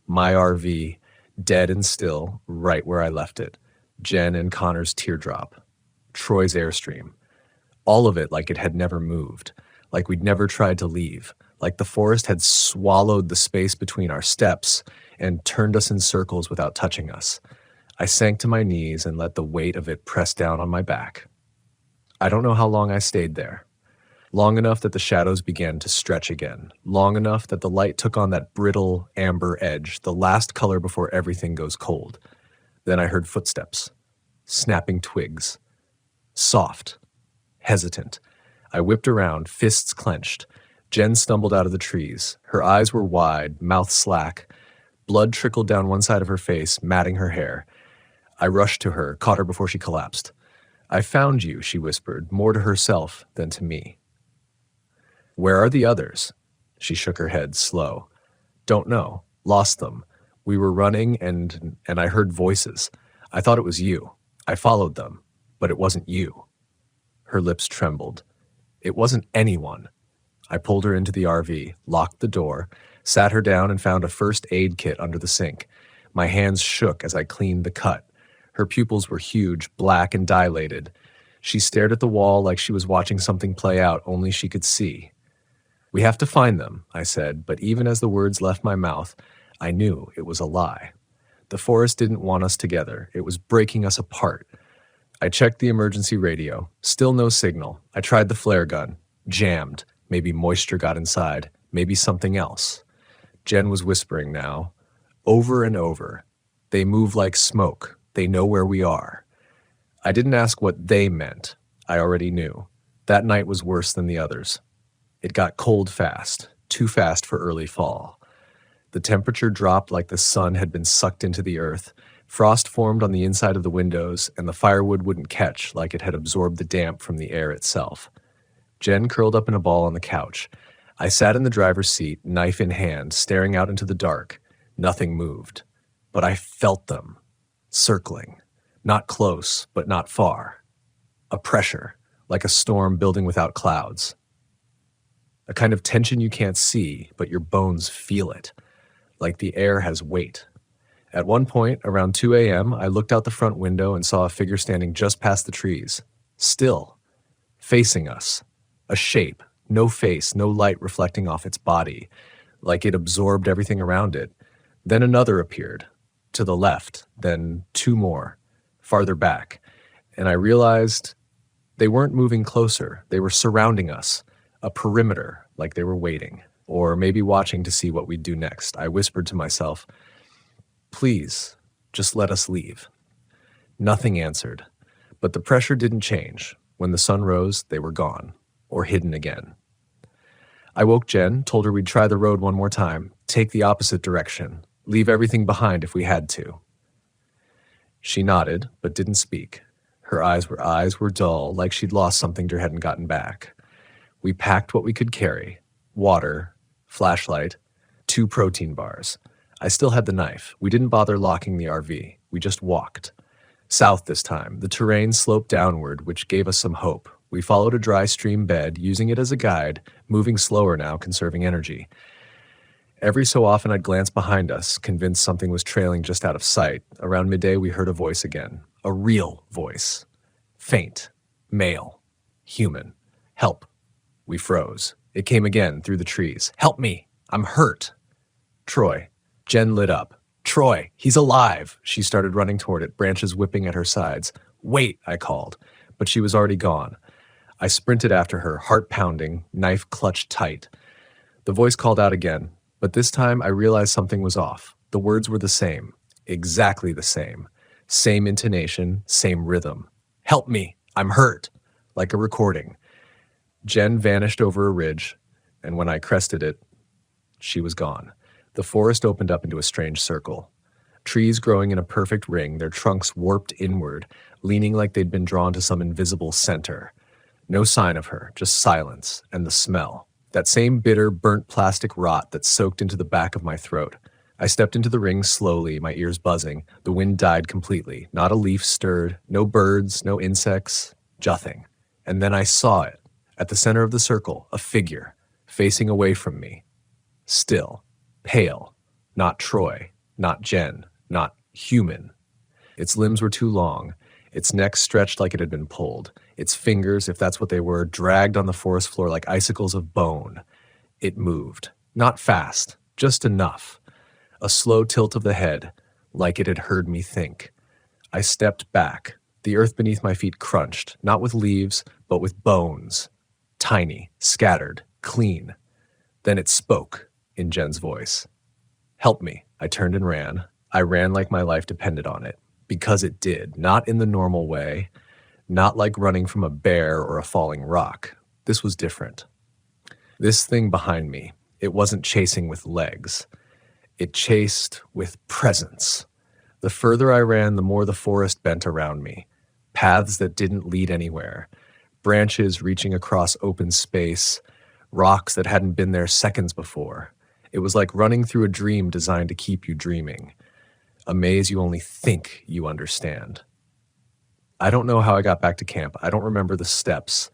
My RV, dead and still, right where I left it. Jen and Connor's teardrop. Troy's Airstream. All of it like it had never moved, like we'd never tried to leave, like the forest had swallowed the space between our steps and turned us in circles without touching us. I sank to my knees and let the weight of it press down on my back. I don't know how long I stayed there. Long enough that the shadows began to stretch again, long enough that the light took on that brittle amber edge, the last color before everything goes cold. Then I heard footsteps, snapping twigs, soft, hesitant. I whipped around, fists clenched. Jen stumbled out of the trees. Her eyes were wide, mouth slack. Blood trickled down one side of her face, matting her hair. I rushed to her, caught her before she collapsed. "I found you," she whispered, more to herself than to me. "Where are the others?" She shook her head, slow. "Don't know. Lost them. We were running and I heard voices. I thought it was you. I followed them, but it wasn't you." Her lips trembled. "It wasn't anyone." I pulled her into the RV, locked the door, sat her down and found a first aid kit under the sink. My hands shook as I cleaned the cut. Her pupils were huge, black and dilated. She stared at the wall like she was watching something play out only she could see. "We have to find them," I said, but even as the words left my mouth, I knew it was a lie. The forest didn't want us together. It was breaking us apart. I checked the emergency radio. Still no signal. I tried the flare gun. Jammed. Maybe moisture got inside. Maybe something else. Jen was whispering now. Over and over. "They move like smoke. They know where we are." I didn't ask what they meant. I already knew. That night was worse than the others. It got cold fast. Too fast for early fall. The temperature dropped like the sun had been sucked into the earth. Frost formed on the inside of the windows, and the firewood wouldn't catch like it had absorbed the damp from the air itself. Jen curled up in a ball on the couch. I sat in the driver's seat, knife in hand, staring out into the dark. Nothing moved. But I felt them. Circling. Not close, but not far. A pressure, like a storm building without clouds. A kind of tension you can't see, but your bones feel it. Like the air has weight. At one point, around 2 a.m., I looked out the front window and saw a figure standing just past the trees. Still. Facing us. A shape. No face, no light reflecting off its body. Like it absorbed everything around it. Then another appeared. To the left. Then two more. Farther back. And I realized they weren't moving closer. They were surrounding us. A perimeter, like they were waiting. Or maybe watching to see what we'd do next. I whispered to myself, "Please, just let us leave." Nothing answered. But the pressure didn't change. When the sun rose, they were gone. Or hidden again. I woke Jen, told her we'd try the road one more time, take the opposite direction, leave everything behind if we had to. She nodded, but didn't speak. Her eyes were dull, like she'd lost something or hadn't gotten back. We packed what we could carry: water, flashlight, 2 protein bars. I still had the knife. We didn't bother locking the RV. We just walked. South this time. The terrain sloped downward, which gave us some hope. We followed a dry stream bed, using it as a guide, moving slower now, conserving energy. Every so often I'd glance behind us, convinced something was trailing just out of sight. Around midday we heard a voice again. A real voice. Faint. Male. Human. Help. We froze. It came again, through the trees. Help me! I'm hurt! Troy. Jen lit up. Troy, he's alive! She started running toward it, branches whipping at her sides. Wait, I called. But she was already gone. I sprinted after her, heart pounding, knife clutched tight. The voice called out again, but this time I realized something was off. The words were the same. Exactly the same. Same intonation, same rhythm. Help me! I'm hurt! Like a recording. Jen vanished over a ridge, and when I crested it, she was gone. The forest opened up into a strange circle. Trees growing in a perfect ring, their trunks warped inward, leaning like they'd been drawn to some invisible center. No sign of her, just silence, and the smell. That same bitter, burnt plastic rot that soaked into the back of my throat. I stepped into the ring slowly, my ears buzzing. The wind died completely. Not a leaf stirred, no birds, no insects, nothing. And then I saw it. At the center of the circle, a figure, facing away from me. Still. Pale. Not Troy. Not Jen. Not human. Its limbs were too long. Its neck stretched like it had been pulled. Its fingers, if that's what they were, dragged on the forest floor like icicles of bone. It moved. Not fast. Just enough. A slow tilt of the head, like it had heard me think. I stepped back. The earth beneath my feet crunched, not with leaves, but with bones. Tiny, scattered, clean. Then it spoke, in Jen's voice. Help me. I turned and ran. I ran like my life depended on it. Because it did. Not in the normal way. Not like running from a bear or a falling rock. This was different. This thing behind me, it wasn't chasing with legs. It chased with presence. The further I ran, the more the forest bent around me. Paths that didn't lead anywhere. Branches reaching across open space. Rocks that hadn't been there seconds before. It was like running through a dream designed to keep you dreaming. A maze you only think you understand. I don't know how I got back to camp. I don't remember the steps.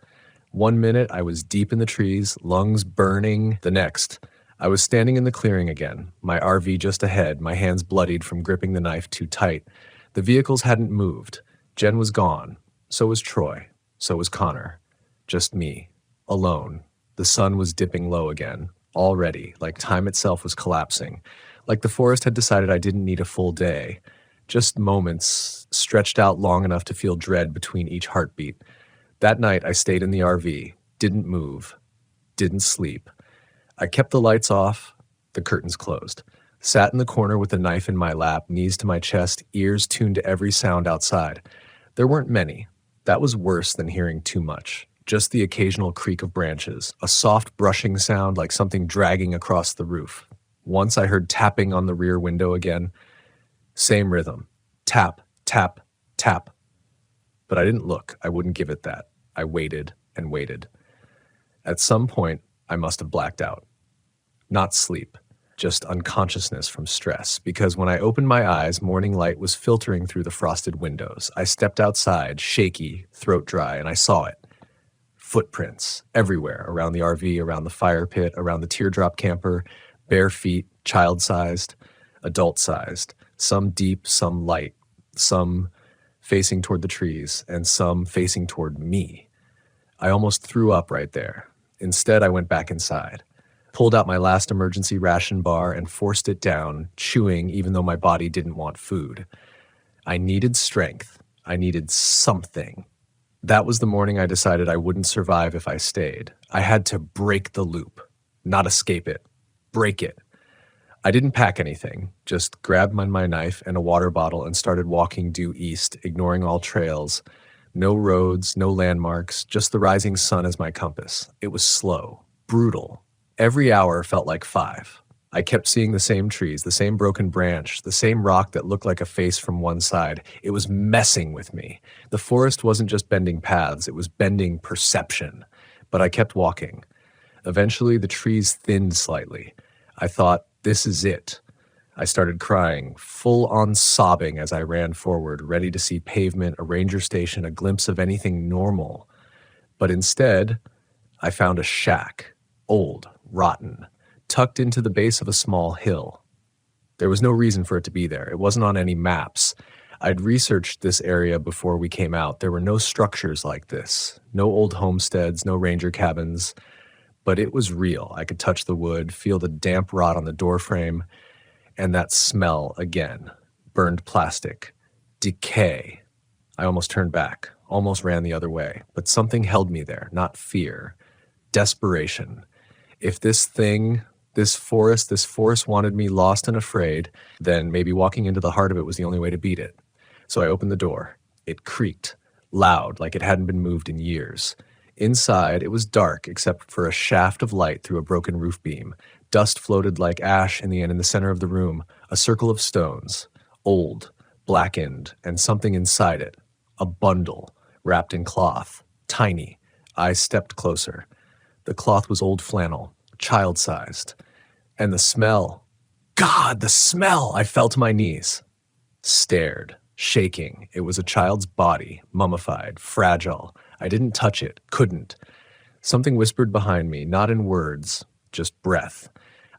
1 minute, I was deep in the trees, lungs burning. The next, I was standing in the clearing again, my RV just ahead, my hands bloodied from gripping the knife too tight. The vehicles hadn't moved. Jen was gone. So was Troy. So was Connor. Just me. Alone. The sun was dipping low again. Already, like time itself was collapsing. Like the forest had decided I didn't need a full day. Just moments, stretched out long enough to feel dread between each heartbeat. That night, I stayed in the RV, didn't move, didn't sleep. I kept the lights off, the curtains closed. Sat in the corner with a knife in my lap, knees to my chest, ears tuned to every sound outside. There weren't many. That was worse than hearing too much. Just the occasional creak of branches, a soft brushing sound like something dragging across the roof. Once I heard tapping on the rear window again. Same rhythm. Tap, tap, tap. But I didn't look. I wouldn't give it that. I waited and waited. At some point, I must have blacked out. Not sleep, just unconsciousness from stress, because when I opened my eyes, morning light was filtering through the frosted windows. I stepped outside, shaky, throat dry, and I saw it. Footprints everywhere, around the RV, around the fire pit, around the teardrop camper, bare feet, child-sized, adult-sized, some deep, some light, some facing toward the trees, and some facing toward me. I almost threw up right there. Instead, I went back inside, pulled out my last emergency ration bar and forced it down, chewing even though my body didn't want food. I needed strength. I needed something. That was the morning I decided I wouldn't survive if I stayed. I had to break the loop, not escape it. Break it. I didn't pack anything, just grabbed my knife and a water bottle and started walking due east, ignoring all trails. No roads, no landmarks, just the rising sun as my compass. It was slow, brutal. Every hour felt like 5. I kept seeing the same trees, the same broken branch, the same rock that looked like a face from one side. It was messing with me. The forest wasn't just bending paths, it was bending perception. But I kept walking. Eventually, the trees thinned slightly. I thought, this is it. I started crying, full on sobbing as I ran forward, ready to see pavement, a ranger station, a glimpse of anything normal. But instead, I found a shack, old, rotten, tucked into the base of a small hill. There was no reason for it to be there. It wasn't on any maps. I'd researched this area before we came out. There were no structures like this, no old homesteads, no ranger cabins, but it was real. I could touch the wood, feel the damp rot on the doorframe, and that smell again. Burned plastic. Decay. I almost turned back, almost ran the other way, but something held me there, not fear. Desperation. If this forest wanted me lost and afraid, then maybe walking into the heart of it was the only way to beat it. So I opened the door. It creaked, loud, like it hadn't been moved in years. Inside, it was dark except for a shaft of light through a broken roof beam. Dust floated like ash in the center of the room, a circle of stones, old, blackened, and something inside it, a bundle, wrapped in cloth, tiny. I stepped closer. The cloth was old flannel, child-sized. And the smell, God, the smell! I fell to my knees. Stared, shaking. It was a child's body, mummified, fragile. I didn't touch it, couldn't. Something whispered behind me, not in words, just breath.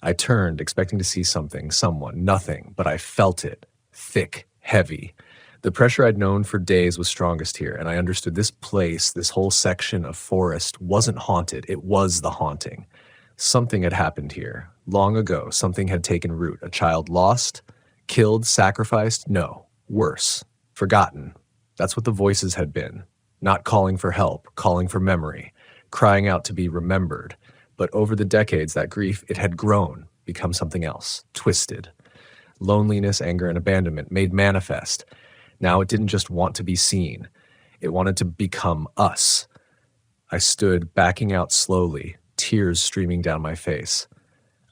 I turned, expecting to see something, someone, nothing, but I felt it, thick, heavy. The pressure I'd known for days was strongest here, and I understood this place, this whole section of forest, wasn't haunted. It was the haunting. Something had happened here. Long ago, something had taken root. A child lost, killed, sacrificed? No, worse. Forgotten. That's what the voices had been. Not calling for help, calling for memory, crying out to be remembered. But over the decades, that grief, it had grown, become something else, twisted. Loneliness, anger, and abandonment made manifest. Now it didn't just want to be seen. It wanted to become us. I stood, backing out slowly, tears streaming down my face.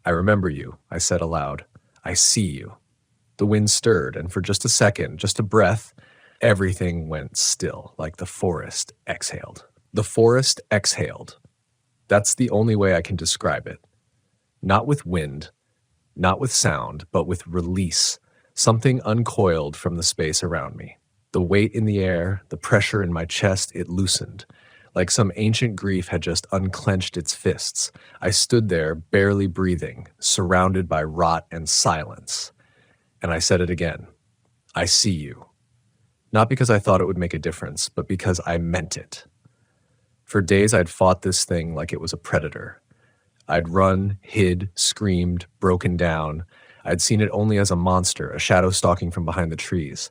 I remember you, I said aloud. I see you. The wind stirred, and for just a second, just a breath, everything went still, like the forest exhaled. The forest exhaled. That's the only way I can describe it. Not with wind, not with sound, but with release. Something uncoiled from the space around me. The weight in the air, the pressure in my chest, it loosened. Like some ancient grief had just unclenched its fists. I stood there, barely breathing, surrounded by rot and silence. And I said it again. I see you. Not because I thought it would make a difference, but because I meant it. For days I'd fought this thing like it was a predator. I'd run, hid, screamed, broken down. I'd seen it only as a monster, a shadow stalking from behind the trees.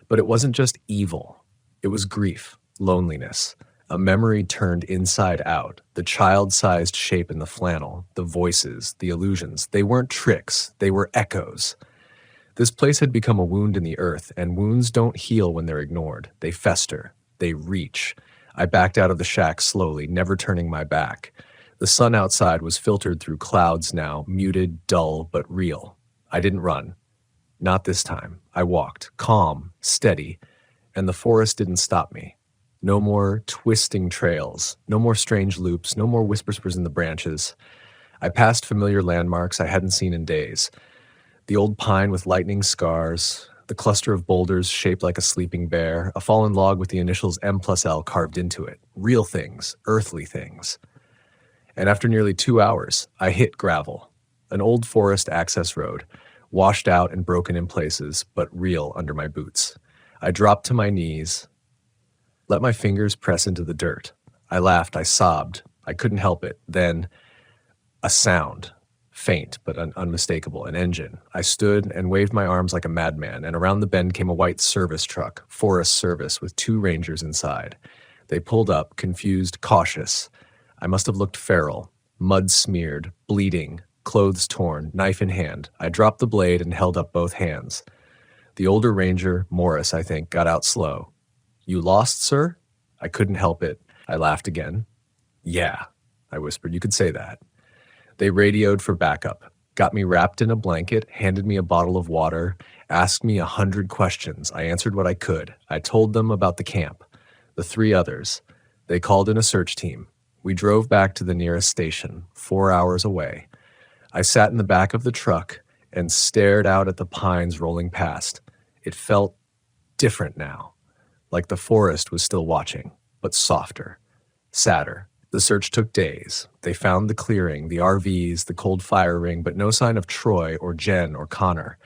But it wasn't just evil. It was grief, loneliness, a memory turned inside out, the child-sized shape in the flannel, the voices, the illusions. They weren't tricks, they were echoes. This place had become a wound in the earth, and wounds don't heal when they're ignored. They fester. They reach. I backed out of the shack slowly, never turning my back. The sun outside was filtered through clouds now, muted, dull, but real. I didn't run. Not this time. I walked, calm, steady, and the forest didn't stop me. No more twisting trails, no more strange loops, no more whispers in the branches. I passed familiar landmarks I hadn't seen in days. The old pine with lightning scars, the cluster of boulders shaped like a sleeping bear, a fallen log with the initials M+L carved into it. Real things, earthly things. And after nearly 2 hours, I hit gravel, an old forest access road, washed out and broken in places, but real under my boots. I dropped to my knees, let my fingers press into the dirt. I laughed, I sobbed. I couldn't help it. Then, a sound. Faint, but unmistakable, an engine. I stood and waved my arms like a madman, and around the bend came a white service truck, Forest Service, with 2 rangers inside. They pulled up, confused, cautious. I must have looked feral, mud-smeared, bleeding, clothes torn, knife in hand. I dropped the blade and held up both hands. The older ranger, Morris, I think, got out slow. "You lost, sir?" I couldn't help it. I laughed again. "Yeah," I whispered. "You could say that." They radioed for backup. got me wrapped in a blanket, handed me a bottle of water, asked me 100 questions. I answered what I could. I told them about the camp, the three others. They called in a search team. We drove back to the nearest station, 4 hours away. I sat in the back of the truck and stared out at the pines rolling past. It felt different now, like the forest was still watching, but softer, sadder. The search took days. They found the clearing, the RVs, the cold fire ring, but no sign of Troy or Jen or Connor.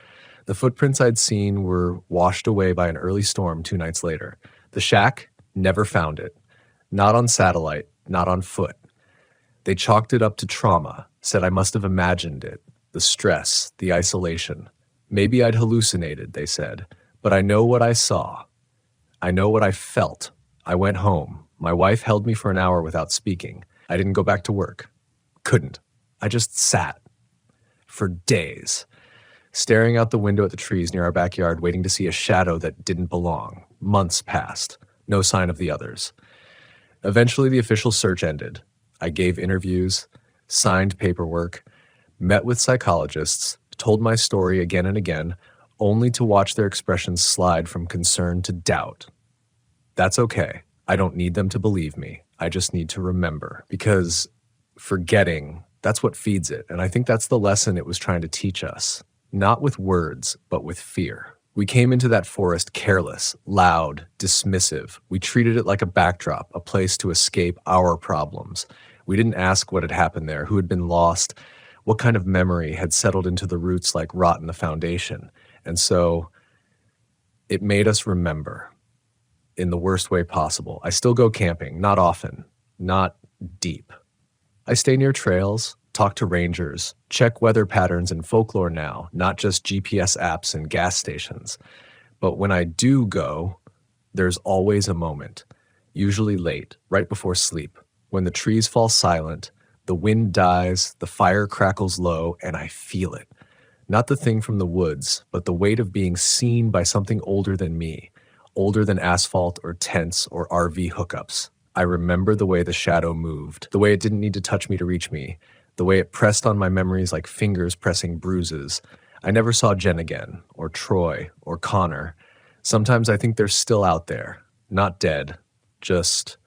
The footprints I'd seen were washed away by an early storm 2 nights later. The shack, never found it. Not on satellite, not on foot. They chalked it up to trauma, said I must have imagined it, the stress, the isolation. Maybe I'd hallucinated, they said, but I know what I saw. I know what I felt. I went home. My wife held me for an hour without speaking. I didn't go back to work. Couldn't. I just sat. For days. Staring out the window at the trees near our backyard, waiting to see a shadow that didn't belong. Months passed. No sign of the others. Eventually, the official search ended. I gave interviews, signed paperwork, met with psychologists, told my story again and again, only to watch their expressions slide from concern to doubt. That's okay. I don't need them to believe me. I just need to remember, because forgetting, that's what feeds it. And I think that's the lesson it was trying to teach us. Not with words, but with fear. We came into that forest careless, loud, dismissive. We treated it like a backdrop, a place to escape our problems. We didn't ask what had happened there, who had been lost, what kind of memory had settled into the roots like rot in the foundation. And so it made us remember in the worst way possible. I still go camping, not often, not deep. I stay near trails, talk to rangers, check weather patterns and folklore now, not just GPS apps and gas stations. But when I do go, there's always a moment, usually late, right before sleep, when the trees fall silent, the wind dies, the fire crackles low, and I feel it. Not the thing from the woods, but the weight of being seen by something older than me, older than asphalt or tents or RV hookups. I remember the way the shadow moved, the way it didn't need to touch me to reach me, the way it pressed on my memories like fingers pressing bruises. I never saw Jen again, or Troy, or Connor. Sometimes I think they're still out there, not dead, just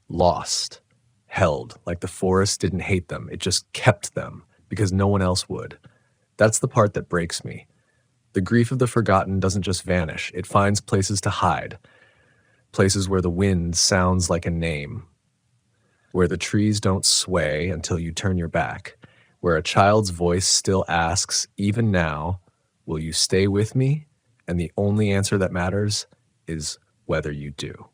lost, held, like the forest didn't hate them, it just kept them, because no one else would. That's the part that breaks me. The grief of the forgotten doesn't just vanish, it finds places to hide. Places where the wind sounds like a name, where the trees don't sway until you turn your back, where a child's voice still asks, even now, will you stay with me? And the only answer that matters is whether you do.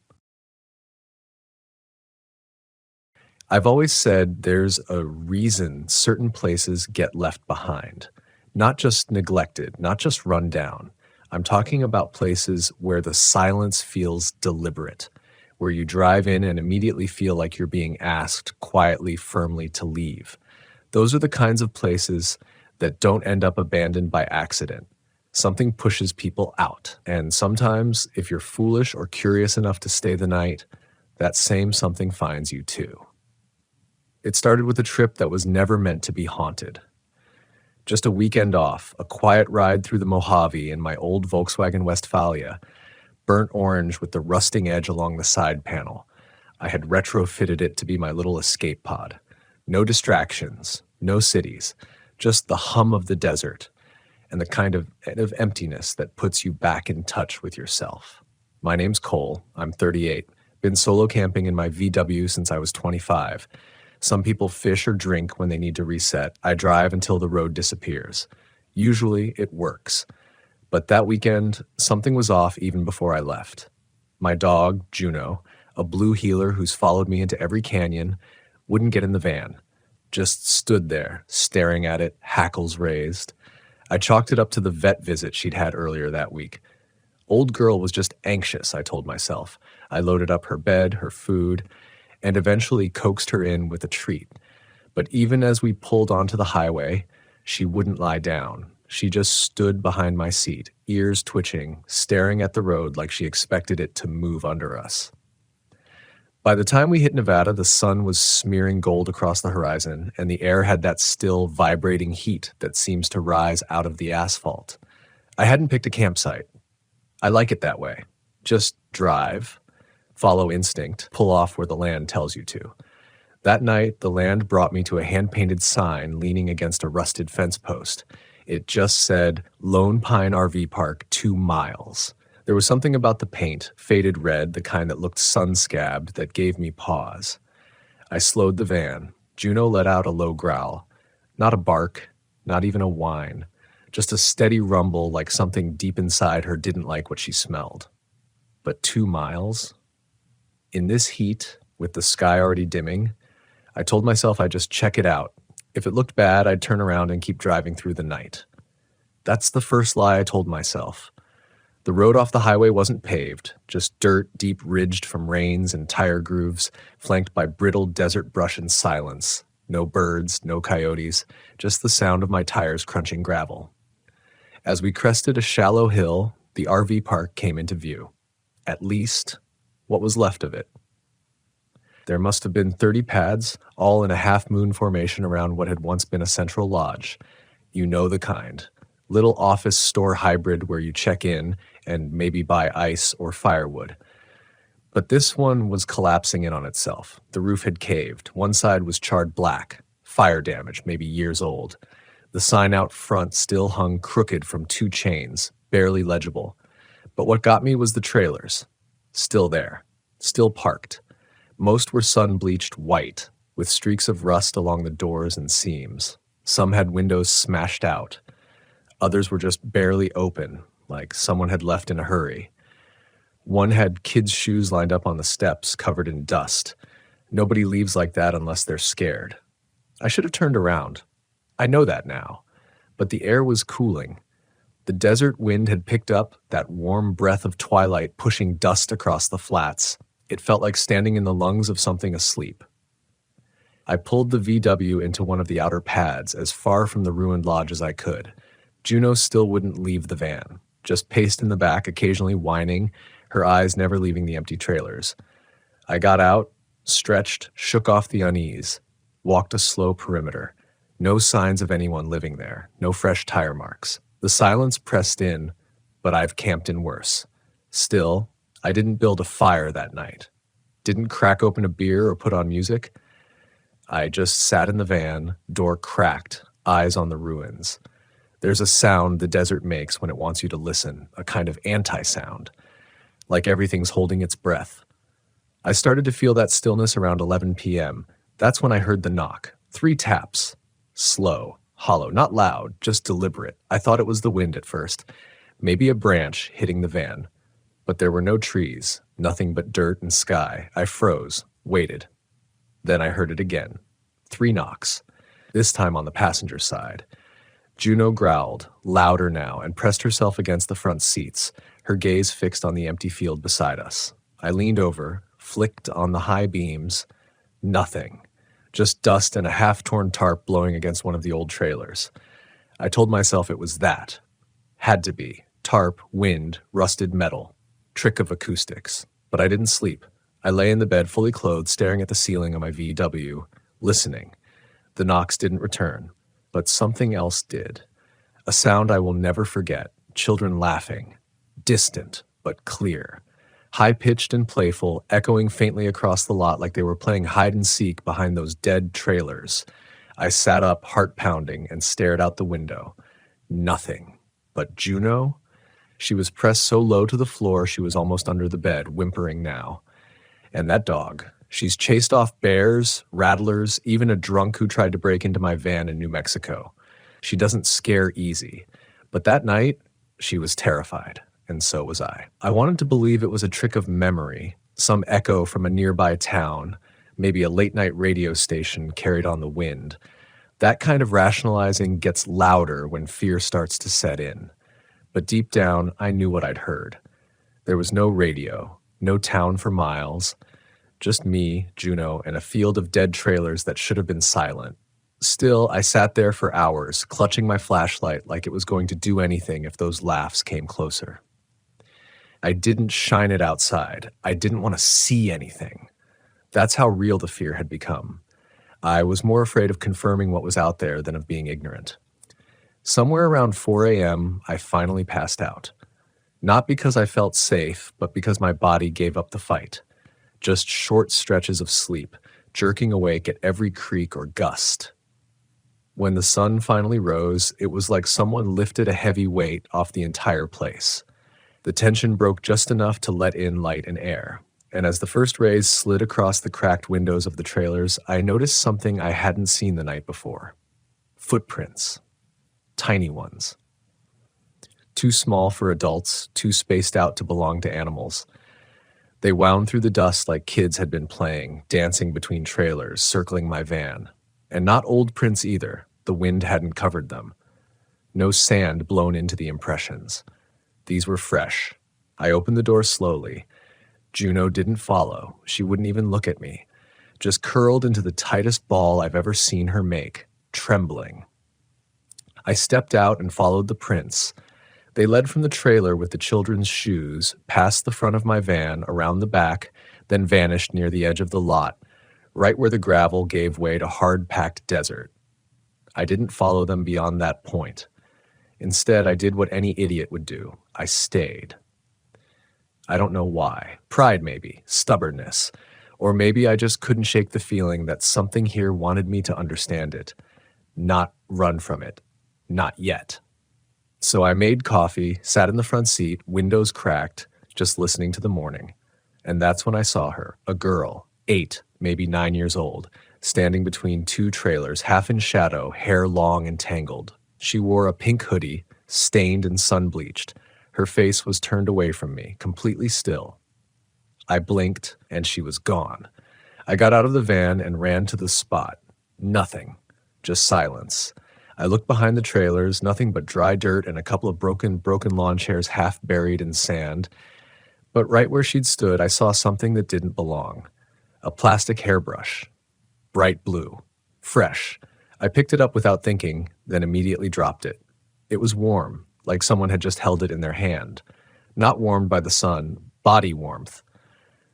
I've always said there's a reason certain places get left behind, not just neglected, not just run down. I'm talking about places where the silence feels deliberate, where you drive in and immediately feel like you're being asked quietly, firmly to leave. Those are the kinds of places that don't end up abandoned by accident. Something pushes people out. And sometimes, if you're foolish or curious enough to stay the night, that same something finds you too. It started with a trip that was never meant to be haunted. Just a weekend off, a quiet ride through the Mojave in my old Volkswagen Westfalia, burnt orange with the rusting edge along the side panel. I had retrofitted it to be my little escape pod. No distractions, no cities, just the hum of the desert and the kind of emptiness that puts you back in touch with yourself. My name's Cole. I'm 38. Been solo camping in my VW since I was 25. Some people fish or drink when they need to reset. I drive until the road disappears. Usually it works. But that weekend, something was off even before I left. My dog, Juno, a blue heeler who's followed me into every canyon, wouldn't get in the van. Just stood there, staring at it, hackles raised. I chalked it up to the vet visit she'd had earlier that week. Old girl was just anxious, I told myself. I loaded up her bed, her food, and eventually coaxed her in with a treat. But even as we pulled onto the highway, she wouldn't lie down. She just stood behind my seat, ears twitching, staring at the road like she expected it to move under us. By the time we hit Nevada, the sun was smearing gold across the horizon, and the air had that still, vibrating heat that seems to rise out of the asphalt. I hadn't picked a campsite. I like it that way. Just drive, follow instinct, pull off where the land tells you to. That night, the land brought me to a hand-painted sign leaning against a rusted fence post. It just said, Lone Pine RV Park, 2 miles. There was something about the paint, faded red, the kind that looked sun-scabbed, that gave me pause. I slowed the van. Juno let out a low growl. Not a bark, not even a whine. Just a steady rumble like something deep inside her didn't like what she smelled. But 2 miles? In this heat, with the sky already dimming, I told myself I'd just check it out. If it looked bad, I'd turn around and keep driving through the night. That's the first lie I told myself. The road off the highway wasn't paved, just dirt deep ridged from rains and tire grooves, flanked by brittle desert brush and silence. No birds, no coyotes, just the sound of my tires crunching gravel. As we crested a shallow hill, the RV park came into view. At least, what was left of it. There must have been 30 pads, all in a half-moon formation around what had once been a central lodge. You know the kind. Little office store hybrid where you check in and maybe buy ice or firewood. But this one was collapsing in on itself. The roof had caved. One side was charred black, fire damage, maybe years old. The sign out front still hung crooked from 2 chains, barely legible. But what got me was the trailers. Still there, still parked. Most were sun-bleached white, with streaks of rust along the doors and seams. Some had windows smashed out. Others were just barely open, like someone had left in a hurry. One had kids' shoes lined up on the steps, covered in dust. Nobody leaves like that unless they're scared. I should have turned around. I know that now. But the air was cooling. The desert wind had picked up, that warm breath of twilight pushing dust across the flats. It felt like standing in the lungs of something asleep. I pulled the VW into one of the outer pads, as far from the ruined lodge as I could. Juno still wouldn't leave the van, just paced in the back, occasionally whining, her eyes never leaving the empty trailers. I got out, stretched, shook off the unease, walked a slow perimeter. No signs of anyone living there, no fresh tire marks. The silence pressed in, but I've camped in worse. Still, I didn't build a fire that night. Didn't crack open a beer or put on music. I just sat in the van, door cracked, eyes on the ruins. There's a sound the desert makes when it wants you to listen, a kind of anti-sound, like everything's holding its breath. I started to feel that stillness around 11 p.m. That's when I heard the knock. 3 taps. Slow, hollow, not loud, just deliberate. I thought it was the wind at first. Maybe a branch hitting the van. But there were no trees, nothing but dirt and sky. I froze, waited. Then I heard it again. 3 knocks, this time on the passenger side. Juno growled, louder now, and pressed herself against the front seats, her gaze fixed on the empty field beside us. I leaned over, flicked on the high beams. Nothing. Just dust and a half-torn tarp blowing against one of the old trailers. I told myself it was that. Had to be. Tarp, wind, rusted metal. Trick of acoustics. But I didn't sleep. I lay in the bed fully clothed, staring at the ceiling of my VW, listening. The knocks didn't return. But something else did. A sound I will never forget. Children laughing. Distant, but clear. High-pitched and playful, echoing faintly across the lot like they were playing hide-and-seek behind those dead trailers. I sat up, heart-pounding, and stared out the window. Nothing. But Juno? She was pressed so low to the floor she was almost under the bed, whimpering now. And that dog. She's chased off bears, rattlers, even a drunk who tried to break into my van in New Mexico. She doesn't scare easy. But that night, she was terrified, and so was I. I wanted to believe it was a trick of memory, some echo from a nearby town, maybe a late-night radio station carried on the wind. That kind of rationalizing gets louder when fear starts to set in. But deep down, I knew what I'd heard. There was no radio, no town for miles, just me, Juno, and a field of dead trailers that should have been silent. Still, I sat there for hours, clutching my flashlight like it was going to do anything if those laughs came closer. I didn't shine it outside. I didn't want to see anything. That's how real the fear had become. I was more afraid of confirming what was out there than of being ignorant. Somewhere around 4 a.m., I finally passed out. Not because I felt safe, but because my body gave up the fight. Just short stretches of sleep, jerking awake at every creak or gust. When the sun finally rose, it was like someone lifted a heavy weight off the entire place. The tension broke just enough to let in light and air. And as the first rays slid across the cracked windows of the trailers, I noticed something I hadn't seen the night before. Footprints. Tiny ones. Too small for adults, too spaced out to belong to animals. They wound through the dust like kids had been playing, dancing between trailers, circling my van. And not old prints either. The wind hadn't covered them. No sand blown into the impressions. These were fresh. I opened the door slowly. Juno didn't follow. She wouldn't even look at me. Just curled into the tightest ball I've ever seen her make, trembling. I stepped out and followed the prints. They led from the trailer with the children's shoes, past the front of my van, around the back, then vanished near the edge of the lot, right where the gravel gave way to hard-packed desert. I didn't follow them beyond that point. Instead, I did what any idiot would do. I stayed. I don't know why. Pride, maybe. Stubbornness. Or maybe I just couldn't shake the feeling that something here wanted me to understand it. Not run from it. Not yet. So I made coffee, sat in the front seat, windows cracked, just listening to the morning. And that's when I saw her, a girl, 8, maybe 9 years old, standing between two trailers, half in shadow, hair long and tangled. She wore a pink hoodie, stained and sun-bleached. Her face was turned away from me, completely still. I blinked, and she was gone. I got out of the van and ran to the spot. Nothing. Just silence. I looked behind the trailers, nothing but dry dirt and a couple of broken lawn chairs half buried in sand. But right where she'd stood, I saw something that didn't belong. A plastic hairbrush. Bright blue. Fresh. I picked it up without thinking, then immediately dropped it. It was warm, like someone had just held it in their hand. Not warmed by the sun, body warmth.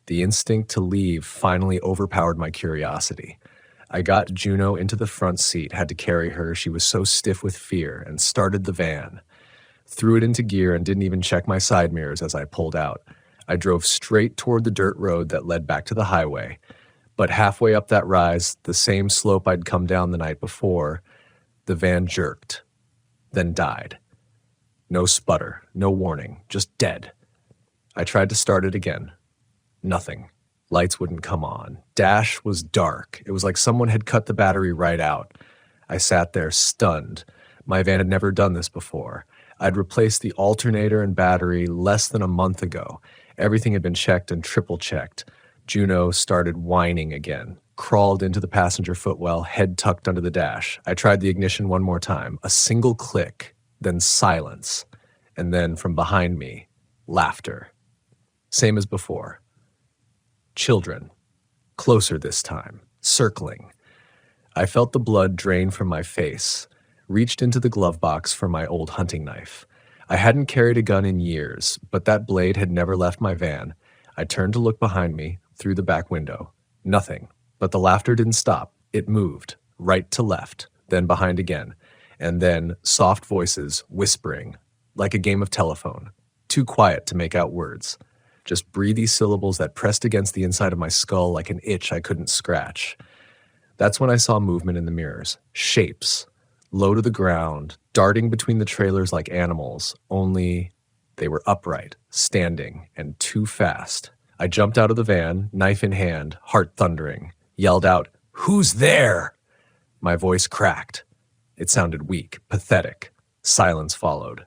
The instinct to leave finally overpowered my curiosity. I got Juno into the front seat, had to carry her, she was so stiff with fear, and started the van. Threw it into gear and didn't even check my side mirrors as I pulled out. I drove straight toward the dirt road that led back to the highway. But halfway up that rise, the same slope I'd come down the night before, the van jerked, then died. No sputter, no warning, just dead. I tried to start it again. Nothing. Lights wouldn't come on. Dash was dark. It was like someone had cut the battery right out. I sat there stunned. My van had never done this before. I'd replaced the alternator and battery less than a month ago. Everything had been checked and triple-checked. Juno started whining again, crawled into the passenger footwell, head tucked under the dash. I tried the ignition one more time. A single click, then silence. And then from behind me, laughter. Same as before. Children. Closer this time. Circling. I felt the blood drain from my face. Reached into the glove box for my old hunting knife. I hadn't carried a gun in years, but that blade had never left my van. I turned to look behind me, through the back window. Nothing. But the laughter didn't stop. It moved. Right to left. Then behind again. And then soft voices, whispering. Like a game of telephone. Too quiet to make out words. Just breathy syllables that pressed against the inside of my skull like an itch I couldn't scratch. That's when I saw movement in the mirrors. Shapes. Low to the ground, darting between the trailers like animals, only they were upright, standing, and too fast. I jumped out of the van, knife in hand, heart thundering, yelled out, "Who's there?" My voice cracked. It sounded weak, pathetic. Silence followed.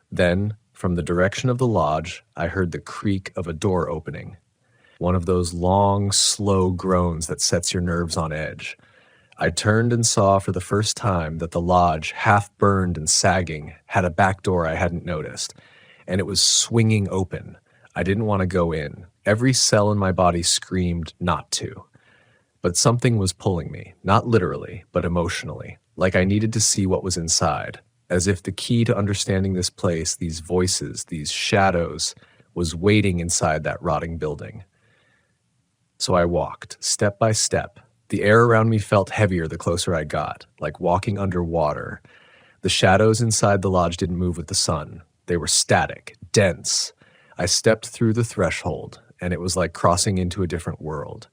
Then, from the direction of the lodge, I heard the creak of a door opening. One of those long, slow groans that sets your nerves on edge. I turned and saw for the first time that the lodge, half burned and sagging, had a back door I hadn't noticed, and it was swinging open. I didn't want to go in. Every cell in my body screamed not to. But something was pulling me, not literally, but emotionally, like I needed to see what was inside, as if the key to understanding this place, these voices, these shadows, was waiting inside that rotting building. So I walked, step by step. The air around me felt heavier the closer I got, like walking underwater. The shadows inside the lodge didn't move with the sun. They were static, dense. I stepped through the threshold, and it was like crossing into a different world.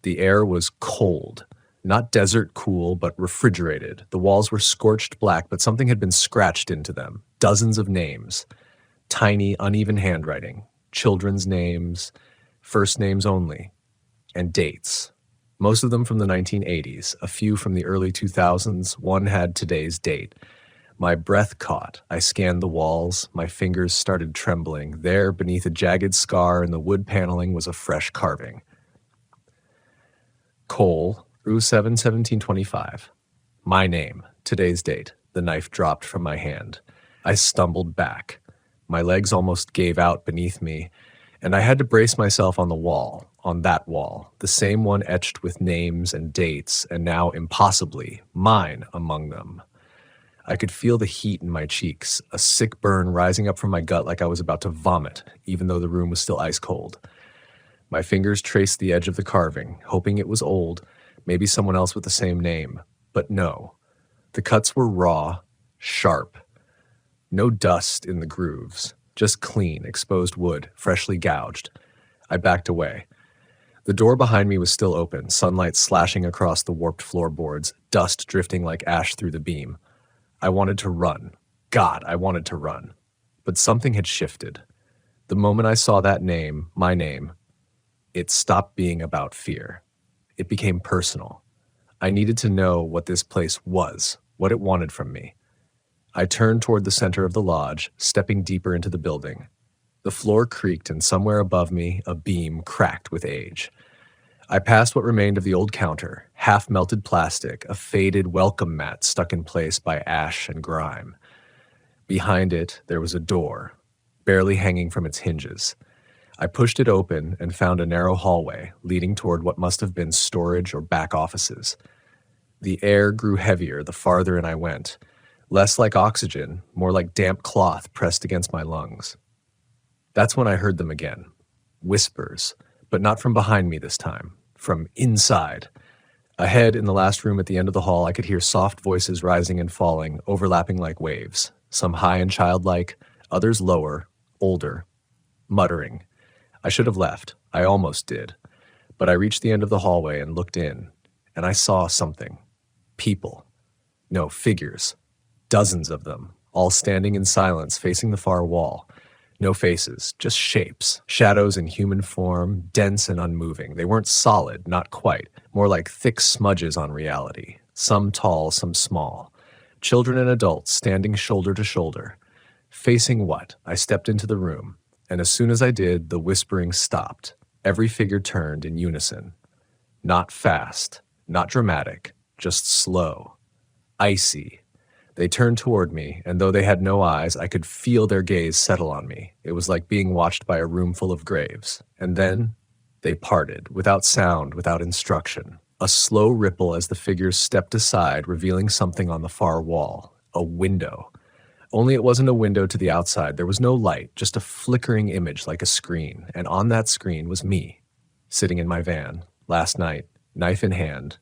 The air was cold, not desert cool, but refrigerated. The walls were scorched black, but something had been scratched into them. Dozens of names, tiny, uneven handwriting, children's names, first names only, and dates. Most of them from the 1980s, a few from the early 2000s. One had today's date. My breath caught. I scanned the walls. My fingers started trembling. There, beneath a jagged scar in the wood paneling, was a fresh carving. Cole, Rue 7, 1725. My name, today's date. The knife dropped from my hand. I stumbled back. My legs almost gave out beneath me, and I had to brace myself on the wall, on that wall, the same one etched with names and dates, and now impossibly mine among them. I could feel the heat in my cheeks, a sick burn rising up from my gut like I was about to vomit, even though the room was still ice cold. My fingers traced the edge of the carving, hoping it was old, maybe someone else with the same name. But no. The cuts were raw, sharp. No dust in the grooves, just clean, exposed wood, freshly gouged. I backed away. The door behind me was still open, sunlight slashing across the warped floorboards, dust drifting like ash through the beam. I wanted to run. God, I wanted to run. But something had shifted. The moment I saw that name, my name, it stopped being about fear. It became personal. I needed to know what this place was, what it wanted from me. I turned toward the center of the lodge, stepping deeper into the building. The floor creaked, and somewhere above me, a beam cracked with age. I passed what remained of the old counter, half-melted plastic, a faded welcome mat stuck in place by ash and grime. Behind it, there was a door, barely hanging from its hinges. I pushed it open and found a narrow hallway leading toward what must have been storage or back offices. The air grew heavier the farther in I went, less like oxygen, more like damp cloth pressed against my lungs. That's when I heard them again. Whispers, but not from behind me this time, from inside. Ahead, in the last room at the end of the hall, I could hear soft voices rising and falling, overlapping like waves, some high and childlike, others lower, older, muttering. I should have left. I almost did. But I reached the end of the hallway and looked in, and I saw something. People. No, figures. Dozens of them, all standing in silence facing the far wall. No faces, just shapes, shadows in human form, dense and unmoving. They weren't solid, not quite, more like thick smudges on reality, some tall, some small. Children and adults standing shoulder to shoulder. Facing what? I stepped into the room, and as soon as I did, the whispering stopped. Every figure turned in unison. Not fast, not dramatic, just slow, icy. They turned toward me, and though they had no eyes, I could feel their gaze settle on me. It was like being watched by a room full of graves. And then they parted, without sound, without instruction. A slow ripple as the figures stepped aside, revealing something on the far wall. A window. Only it wasn't a window to the outside. There was no light, just a flickering image like a screen. And on that screen was me, sitting in my van, last night, knife in hand.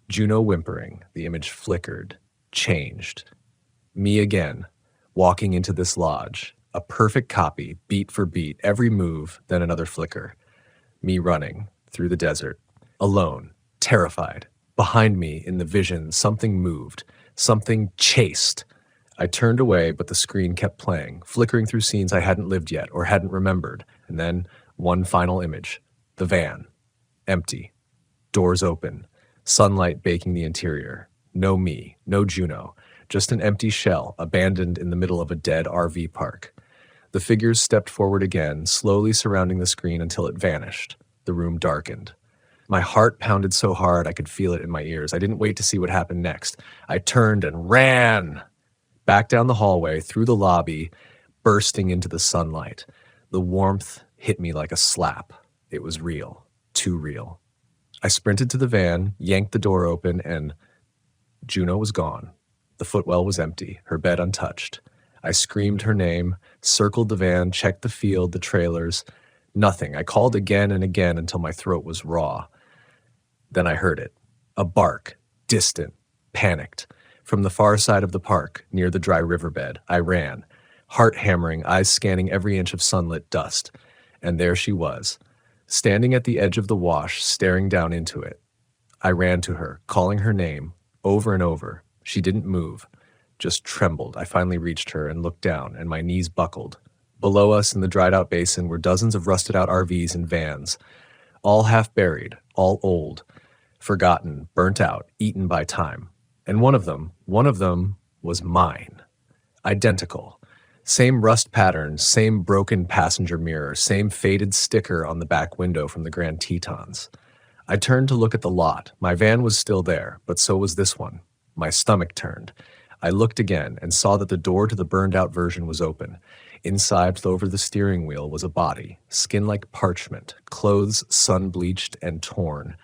Juno whimpering. The image flickered. Changed. Me again, walking into this lodge, a perfect copy, beat for beat, every move, then another flicker. Me running through the desert, alone, terrified. Behind me, in the vision, something moved, something chased. I turned away, but the screen kept playing, flickering through scenes I hadn't lived yet or hadn't remembered, and then one final image. The van. Empty. Doors open. Sunlight baking the interior. No me, no Juno, just an empty shell abandoned in the middle of a dead RV park. The figures stepped forward again, slowly surrounding the screen until it vanished. The room darkened. My heart pounded so hard I could feel it in my ears. I didn't wait to see what happened next. I turned and ran. Back down the hallway, through the lobby, bursting into the sunlight. The warmth hit me like a slap. It was real. Too real. I sprinted to the van, yanked the door open, and Juno was gone. The footwell was empty, her bed untouched. I screamed her name, circled the van, checked the field, the trailers. Nothing. I called again and again until my throat was raw. Then I heard it. A bark, distant, panicked. From the far side of the park, near the dry riverbed, I ran, heart hammering, eyes scanning every inch of sunlit dust. And there she was, standing at the edge of the wash, staring down into it. I ran to her, calling her name, over and over. She didn't move, just trembled. I finally reached her and looked down, and my knees buckled. Below us in the dried-out basin were dozens of rusted-out RVs and vans, all half-buried, all old, forgotten, burnt out, eaten by time. And one of them was mine. Identical. Same rust pattern, same broken passenger mirror, same faded sticker on the back window from the Grand Tetons. I turned to look at the lot. My van was still there, but so was this one. My stomach turned. I looked again and saw that the door to the burned-out version was open. Inside, over the steering wheel, was a body, skin like parchment, clothes sun-bleached and torn.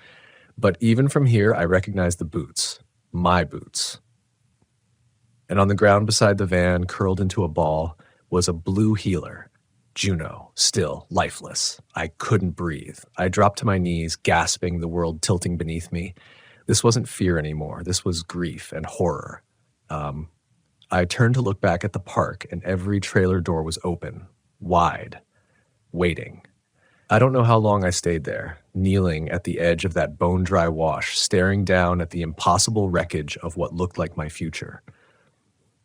But even from here, I recognized the boots. My boots. And on the ground beside the van, curled into a ball, was a blue healer. Juno, still lifeless. I couldn't breathe. I dropped to my knees, gasping, the world tilting beneath me. This wasn't fear anymore. This was grief and horror. I turned to look back at the park, and every trailer door was open, wide, waiting. I don't know how long I stayed there, kneeling at the edge of that bone-dry wash, staring down at the impossible wreckage of what looked like my future.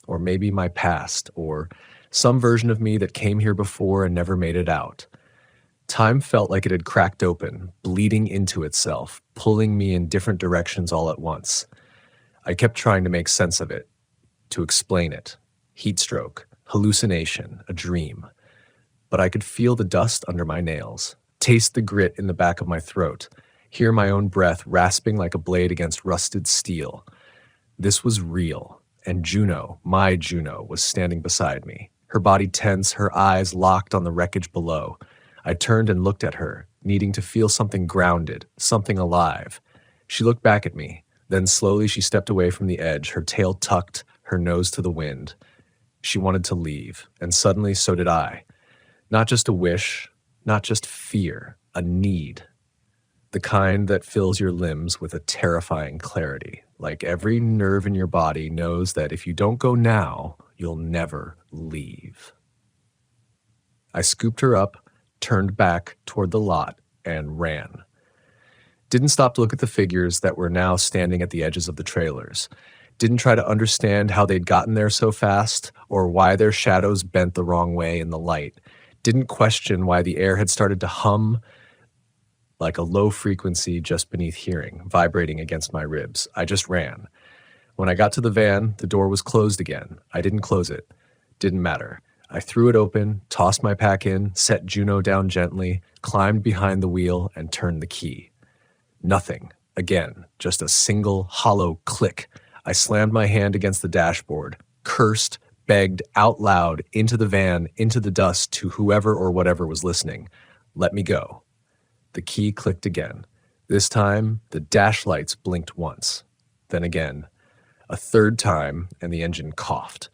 Or maybe my past, or some version of me that came here before and never made it out. Time felt like it had cracked open, bleeding into itself, pulling me in different directions all at once. I kept trying to make sense of it, to explain it. Heat stroke, hallucination, a dream. But I could feel the dust under my nails, taste the grit in the back of my throat, hear my own breath rasping like a blade against rusted steel. This was real, and Juno, my Juno, was standing beside me, her body tense, her eyes locked on the wreckage below. I turned and looked at her, needing to feel something grounded, something alive. She looked back at me. Then slowly she stepped away from the edge, her tail tucked, her nose to the wind. She wanted to leave, and suddenly so did I. Not just a wish, not just fear, a need. The kind that fills your limbs with a terrifying clarity, like every nerve in your body knows that if you don't go now, you'll never leave. I scooped her up, turned back toward the lot, and ran. Didn't stop to look at the figures that were now standing at the edges of the trailers. Didn't try to understand how they'd gotten there so fast or why their shadows bent the wrong way in the light. Didn't question why the air had started to hum like a low frequency just beneath hearing, vibrating against my ribs. I just ran. When I got to the van, the door was closed again. I didn't close it. Didn't matter. I threw it open, tossed my pack in, set Juno down gently, climbed behind the wheel, and turned the key. Nothing. Again, just a single, hollow click. I slammed my hand against the dashboard, cursed, begged out loud into the van, into the dust to whoever or whatever was listening. Let me go. The key clicked again. This time, the dash lights blinked once. Then again. A third time, and the engine coughed.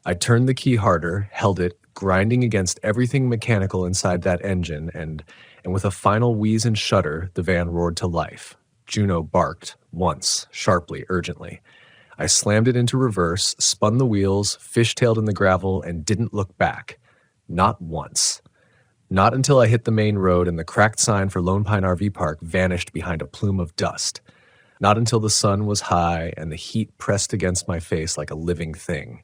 I turned the key harder, held it, grinding against everything mechanical inside that engine, and with a final wheeze and shudder, the van roared to life. Juno barked, once, sharply, urgently. I slammed it into reverse, spun the wheels, fishtailed in the gravel, and didn't look back. Not once. Not until I hit the main road and the cracked sign for Lone Pine RV Park vanished behind a plume of dust. Not until the sun was high and the heat pressed against my face like a living thing.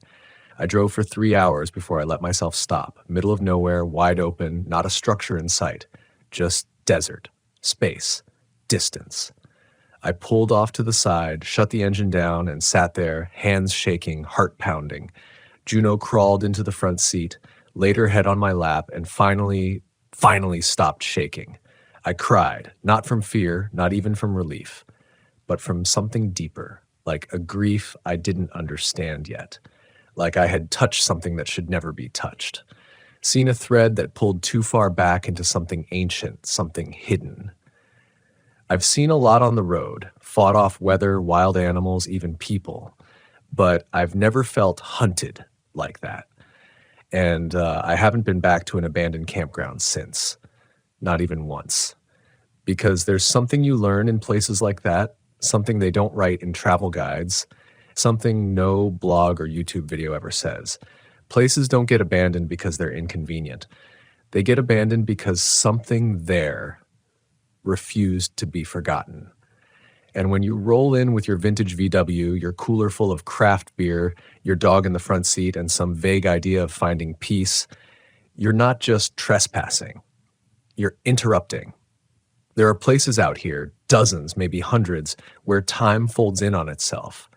I drove for 3 hours before I let myself stop. Middle of nowhere, wide open, not a structure in sight. Just desert, space, distance. I pulled off to the side, shut the engine down, and sat there, hands shaking, heart pounding. Juno crawled into the front seat, laid her head on my lap, and finally stopped shaking. I cried, not from fear, not even from relief, but from something deeper, like a grief I didn't understand yet. Like I had touched something that should never be touched. Seen a thread that pulled too far back into something ancient, something hidden. I've seen a lot on the road, fought off weather, wild animals, even people, but I've never felt hunted like that. And I haven't been back to an abandoned campground since. Not even once. Because there's something you learn in places like that, something they don't write in travel guides, something no blog or YouTube video ever says. Places don't get abandoned because they're inconvenient. They get abandoned because something there refused to be forgotten. And when you roll in with your vintage VW, your cooler full of craft beer, your dog in the front seat, and some vague idea of finding peace, you're not just trespassing, you're interrupting. There are places out here, dozens, maybe hundreds, where time folds in on itself,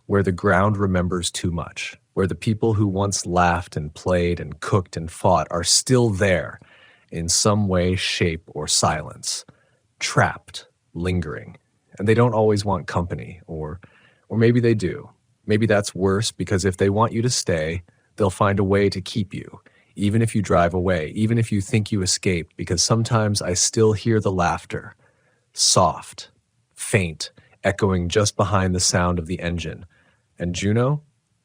where the ground remembers too much, where the people who once laughed and played and cooked and fought are still there in some way, shape, or silence, trapped, lingering. And they don't always want company, or maybe they do. Maybe that's worse because if they want you to stay, they'll find a way to keep you, even if you drive away, even if you think you escaped, because sometimes I still hear the laughter, soft, faint, echoing just behind the sound of the engine. And Juno?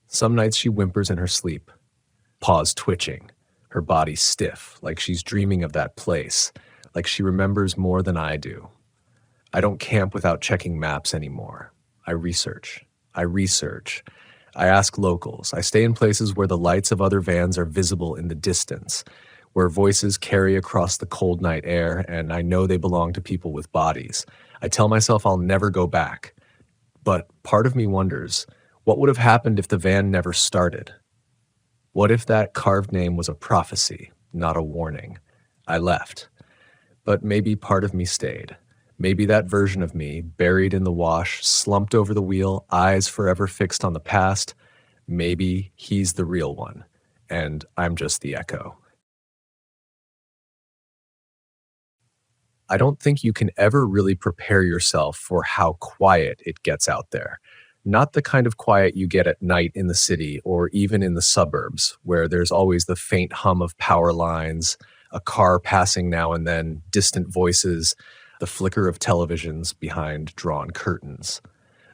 Some nights she whimpers in her sleep, paws twitching, her body stiff, like she's dreaming of that place, like she remembers more than I do. I don't camp without checking maps anymore. I research. I ask locals. I stay in places where the lights of other vans are visible in the distance, where voices carry across the cold night air, and I know they belong to people with bodies. I tell myself I'll never go back. But part of me wonders, what would have happened if the van never started? What if that carved name was a prophecy, not a warning? I left. But maybe part of me stayed. Maybe that version of me, buried in the wash, slumped over the wheel, eyes forever fixed on the past, maybe he's the real one, and I'm just the echo. I don't think you can ever really prepare yourself for how quiet it gets out there. Not the kind of quiet you get at night in the city or even in the suburbs, where there's always the faint hum of power lines, a car passing now and then, distant voices, the flicker of televisions behind drawn curtains.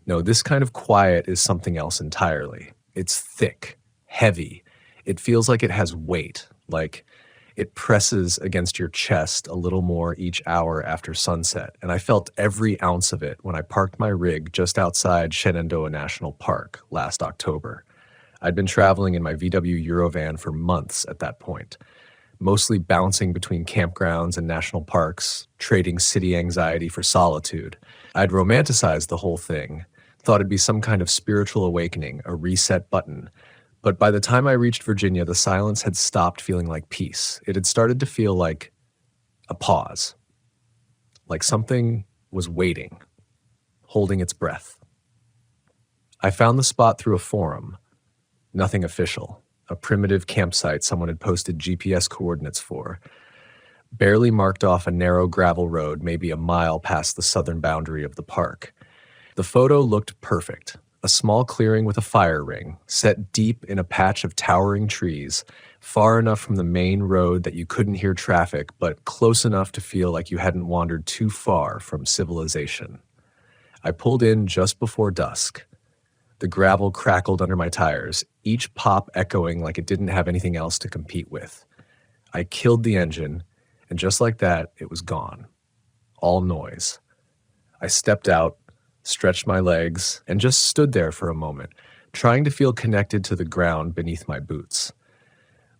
No, this kind of quiet is something else entirely. It's thick, heavy. It feels like it has weight, like it presses against your chest a little more each hour after sunset, and I felt every ounce of it when I parked my rig just outside Shenandoah National Park last October. I'd been traveling in my VW Eurovan for months at that point, mostly bouncing between campgrounds and national parks, trading city anxiety for solitude. I'd romanticized the whole thing, thought it'd be some kind of spiritual awakening, a reset button. But by the time I reached Virginia, the silence had stopped feeling like peace. It had started to feel like a pause, like something was waiting, holding its breath. I found the spot through a forum, nothing official, a primitive campsite someone had posted GPS coordinates for, barely marked off a narrow gravel road maybe a mile past the southern boundary of the park. The photo looked perfect. A small clearing with a fire ring, set deep in a patch of towering trees, far enough from the main road that you couldn't hear traffic, but close enough to feel like you hadn't wandered too far from civilization. I pulled in just before dusk. The gravel crackled under my tires, each pop echoing like it didn't have anything else to compete with. I killed the engine, and just like that, it was gone. All noise. I stepped out, stretched my legs, and just stood there for a moment, trying to feel connected to the ground beneath my boots.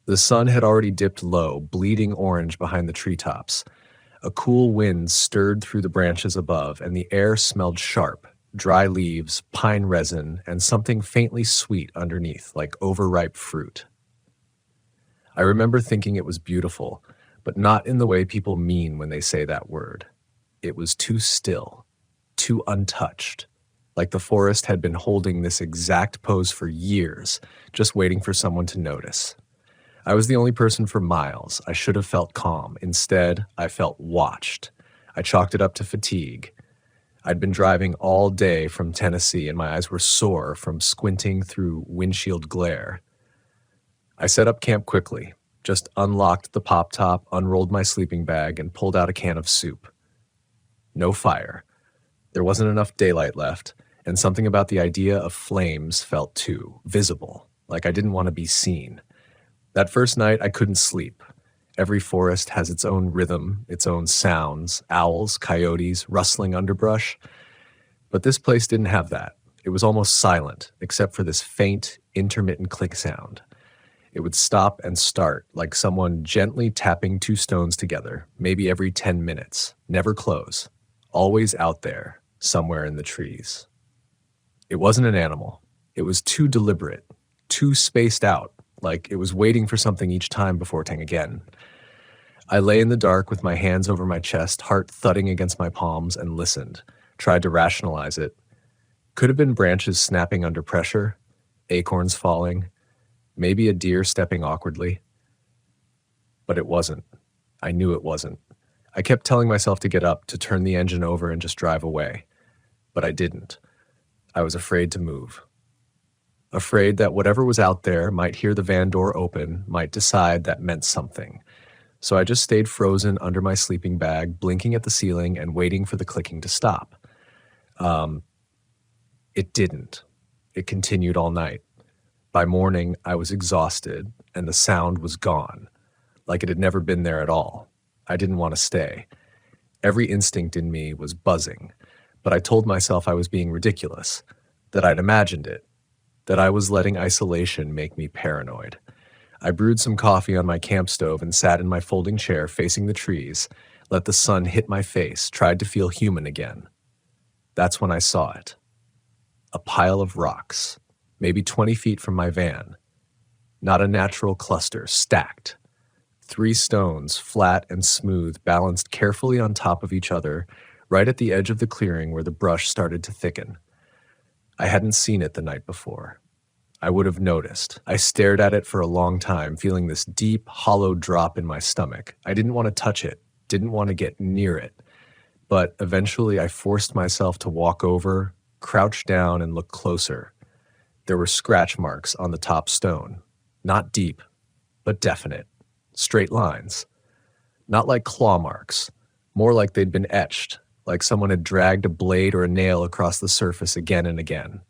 The sun had already dipped low, bleeding orange behind the treetops. A cool wind stirred through the branches above, and the air smelled sharp, dry leaves, pine resin, and something faintly sweet underneath, like overripe fruit. I remember thinking it was beautiful, but not in the way people mean when they say that word. It was too still. Too untouched, like the forest had been holding this exact pose for years, just waiting for someone to notice. I was the only person for miles. I should have felt calm. Instead, I felt watched. I chalked it up to fatigue. I'd been driving all day from Tennessee, and my eyes were sore from squinting through windshield glare. I set up camp quickly, just unlocked the pop top, unrolled my sleeping bag, and pulled out a can of soup. No fire. There wasn't enough daylight left, and something about the idea of flames felt too visible, like I didn't want to be seen. That first night, I couldn't sleep. Every forest has its own rhythm, its own sounds, owls, coyotes, rustling underbrush. But this place didn't have that. It was almost silent, except for this faint, intermittent click sound. It would stop and start, like someone gently tapping two stones together, maybe every 10 minutes, never close, always out there, somewhere in the trees. It wasn't an animal. It was too deliberate, too spaced out, like it was waiting for something each time before saying again. I lay in the dark with my hands over my chest, heart thudding against my palms, and listened, tried to rationalize it. Could have been branches snapping under pressure, acorns falling, maybe a deer stepping awkwardly. But it wasn't. I knew it wasn't. I kept telling myself to get up, to turn the engine over and just drive away. But I didn't. I was afraid to move. Afraid that whatever was out there might hear the van door open, might decide that meant something. So I just stayed frozen under my sleeping bag, blinking at the ceiling and waiting for the clicking to stop. It didn't. It continued all night. By morning, I was exhausted, and the sound was gone, like it had never been there at all. I didn't want to stay. Every instinct in me was buzzing, but I told myself I was being ridiculous, that I'd imagined it, that I was letting isolation make me paranoid. I brewed some coffee on my camp stove and sat in my folding chair facing the trees, let the sun hit my face, tried to feel human again. That's when I saw it. A pile of rocks, maybe 20 feet from my van. Not a natural cluster, stacked. 3 stones, flat and smooth, balanced carefully on top of each other, right at the edge of the clearing where the brush started to thicken. I hadn't seen it the night before. I would have noticed. I stared at it for a long time, feeling this deep, hollow drop in my stomach. I didn't want to touch it, didn't want to get near it. But eventually I forced myself to walk over, crouch down, and look closer. There were scratch marks on the top stone. Not deep, but definite. Straight lines. Not like claw marks. More like they'd been etched, like someone had dragged a blade or a nail across the surface again and again.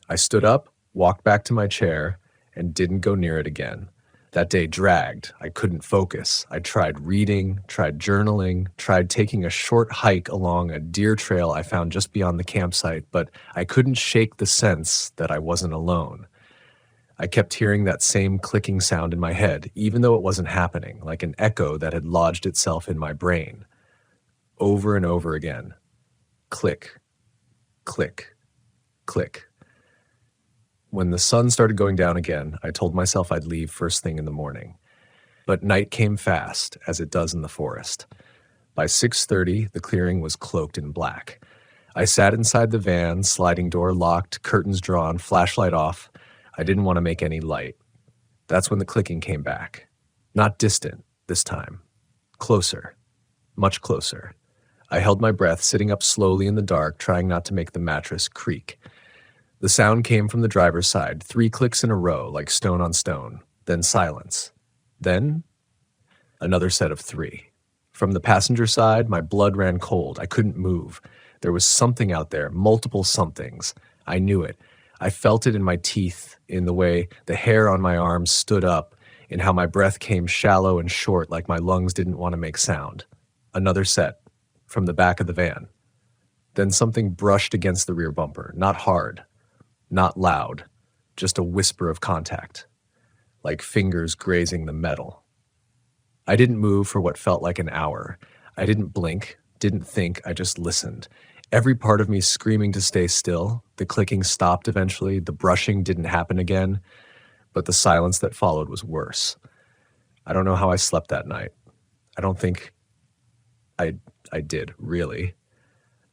I stood up, walked back to my chair, and didn't go near it again. That day dragged. I couldn't focus. I tried reading, tried journaling, tried taking a short hike along a deer trail I found just beyond the campsite, but I couldn't shake the sense that I wasn't alone. I kept hearing that same clicking sound in my head, even though it wasn't happening, like an echo that had lodged itself in my brain. Over and over again. Click, click, click. When the sun started going down again, I told myself I'd leave first thing in the morning. But night came fast, as it does in the forest. By 6:30, the clearing was cloaked in black. I sat inside the van, sliding door locked, curtains drawn, flashlight off. I didn't want to make any light. That's when the clicking came back. Not distant, this time. Closer. Much closer. I held my breath, sitting up slowly in the dark, trying not to make the mattress creak. The sound came from the driver's side, 3 clicks in a row, like stone on stone. Then silence. Then another set of 3. From the passenger side, my blood ran cold. I couldn't move. There was something out there, multiple somethings. I knew it. I felt it in my teeth, in the way the hair on my arms stood up, in how my breath came shallow and short, like my lungs didn't want to make sound. Another set, from the back of the van. Then something brushed against the rear bumper, not hard. Not loud, just a whisper of contact, like fingers grazing the metal. I didn't move for what felt like an hour. I didn't blink, didn't think, I just listened. Every part of me screaming to stay still. The clicking stopped eventually, the brushing didn't happen again, but the silence that followed was worse. I don't know how I slept that night. I don't think I did, really.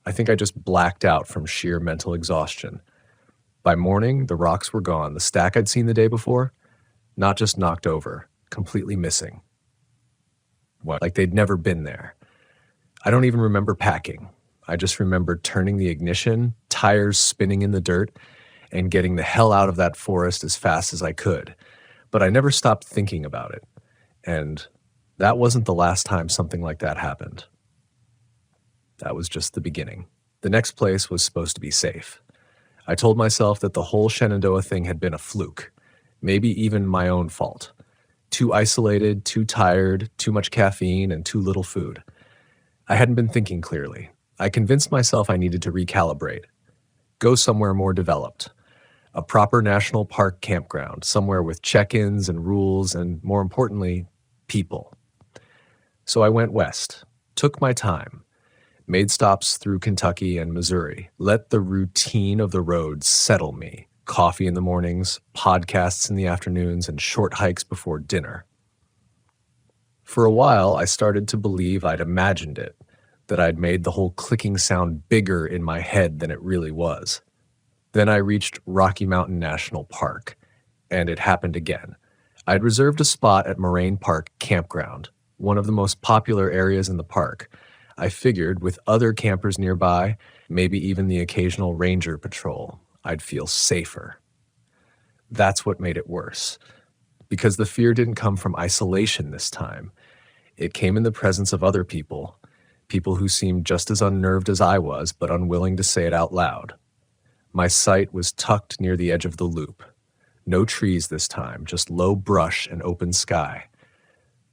I think I just blacked out from sheer mental exhaustion. By morning, the rocks were gone. The stack I'd seen the day before, not just knocked over, completely missing. What? Like they'd never been there. I don't even remember packing. I just remember turning the ignition, tires spinning in the dirt, and getting the hell out of that forest as fast as I could. But I never stopped thinking about it. And that wasn't the last time something like that happened. That was just the beginning. The next place was supposed to be safe. I told myself that the whole Shenandoah thing had been a fluke, maybe even my own fault. Too isolated, too tired, too much caffeine, and too little food. I hadn't been thinking clearly. I convinced myself I needed to recalibrate. Go somewhere more developed. A proper national park campground, somewhere with check-ins and rules and, more importantly, people. So I went west, took my time, made stops through Kentucky and Missouri, let the routine of the roads settle me. Coffee in the mornings, podcasts in the afternoons, and short hikes before dinner. For a while, I started to believe I'd imagined it, that I'd made the whole clicking sound bigger in my head than it really was. Then I reached Rocky Mountain National Park, and it happened again. I'd reserved a spot at Moraine Park Campground, one of the most popular areas in the park. I figured with other campers nearby, maybe even the occasional ranger patrol, I'd feel safer. That's what made it worse, because the fear didn't come from isolation this time. It came in the presence of other people, people who seemed just as unnerved as I was, but unwilling to say it out loud. My site was tucked near the edge of the loop. No trees this time, just low brush and open sky.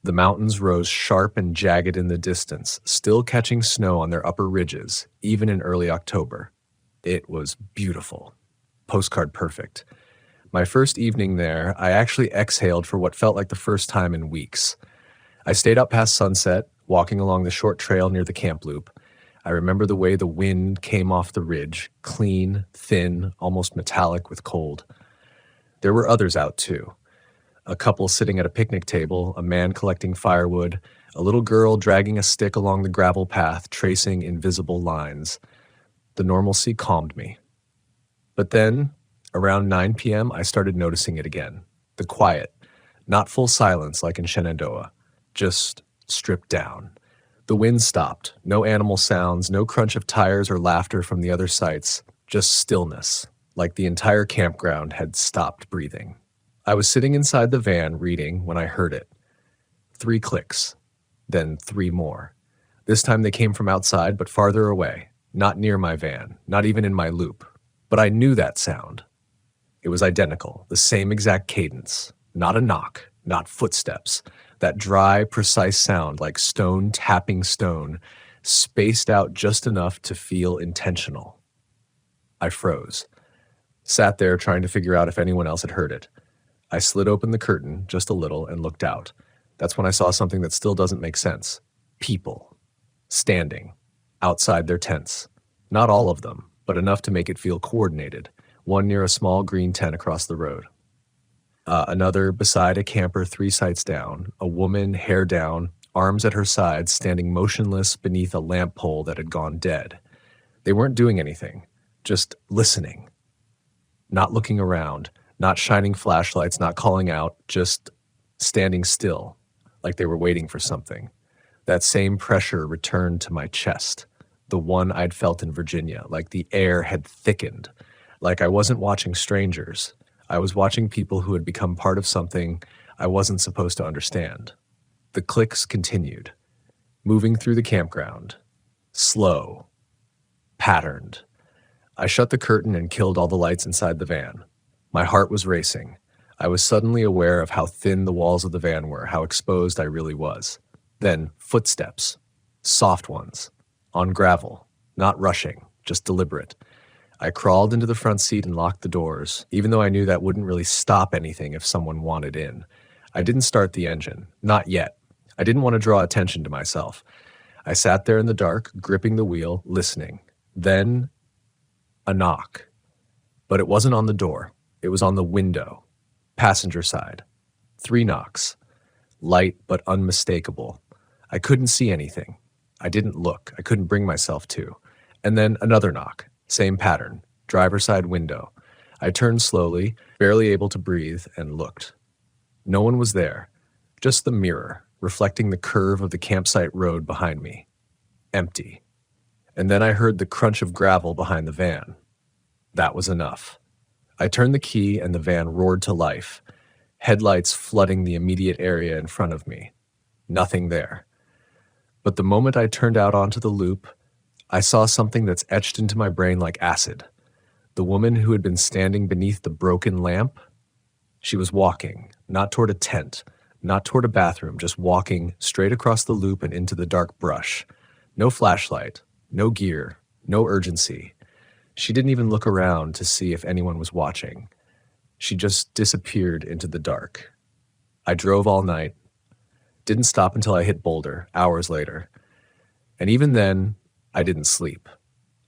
The mountains rose sharp and jagged in the distance, still catching snow on their upper ridges, even in early October. It was beautiful. Postcard perfect. My first evening there, I actually exhaled for what felt like the first time in weeks. I stayed up past sunset, walking along the short trail near the camp loop. I remember the way the wind came off the ridge, clean, thin, almost metallic with cold. There were others out too. A couple sitting at a picnic table, a man collecting firewood, a little girl dragging a stick along the gravel path, tracing invisible lines. The normalcy calmed me. But then, around 9 p.m., I started noticing it again. The quiet, not full silence like in Shenandoah, just stripped down. The wind stopped, no animal sounds, no crunch of tires or laughter from the other sites, just stillness, like the entire campground had stopped breathing. I was sitting inside the van reading when I heard it. 3 clicks, then 3 more. This time they came from outside, but farther away, not near my van, not even in my loop. But I knew that sound. It was identical, the same exact cadence, not a knock, not footsteps. That dry, precise sound like stone tapping stone, spaced out just enough to feel intentional. I froze. Sat there trying to figure out if anyone else had heard it. I slid open the curtain just a little and looked out. That's when I saw something that still doesn't make sense. People. Standing. Outside their tents. Not all of them, but enough to make it feel coordinated. One near a small green tent across the road. Another beside a camper 3 sites down, a woman, hair down, arms at her sides, standing motionless beneath a lamp pole that had gone dead. They weren't doing anything, just listening. Not looking around, not shining flashlights, not calling out, just standing still, like they were waiting for something. That same pressure returned to my chest, the one I'd felt in Virginia, like the air had thickened, like I wasn't watching strangers. I was watching people who had become part of something I wasn't supposed to understand. The clicks continued, moving through the campground. Slow. Patterned. I shut the curtain and killed all the lights inside the van. My heart was racing. I was suddenly aware of how thin the walls of the van were, how exposed I really was. Then footsteps. Soft ones. On gravel. Not rushing, just deliberate. I crawled into the front seat and locked the doors, even though I knew that wouldn't really stop anything if someone wanted in. I didn't start the engine. Not yet. I didn't want to draw attention to myself. I sat there in the dark, gripping the wheel, listening. Then, a knock. But it wasn't on the door. It was on the window. Passenger side. 3 knocks. Light but unmistakable. I couldn't see anything. I didn't look. I couldn't bring myself to. And then another knock. Same pattern, driver's side window. I turned slowly, barely able to breathe, and looked. No one was there, just the mirror, reflecting the curve of the campsite road behind me. Empty. And then I heard the crunch of gravel behind the van. That was enough. I turned the key and the van roared to life, headlights flooding the immediate area in front of me. Nothing there. But the moment I turned out onto the loop, I saw something that's etched into my brain like acid. The woman who had been standing beneath the broken lamp, she was walking, not toward a tent, not toward a bathroom, just walking straight across the loop and into the dark brush. No flashlight, no gear, no urgency. She didn't even look around to see if anyone was watching. She just disappeared into the dark. I drove all night, didn't stop until I hit Boulder, hours later. And even then, I didn't sleep.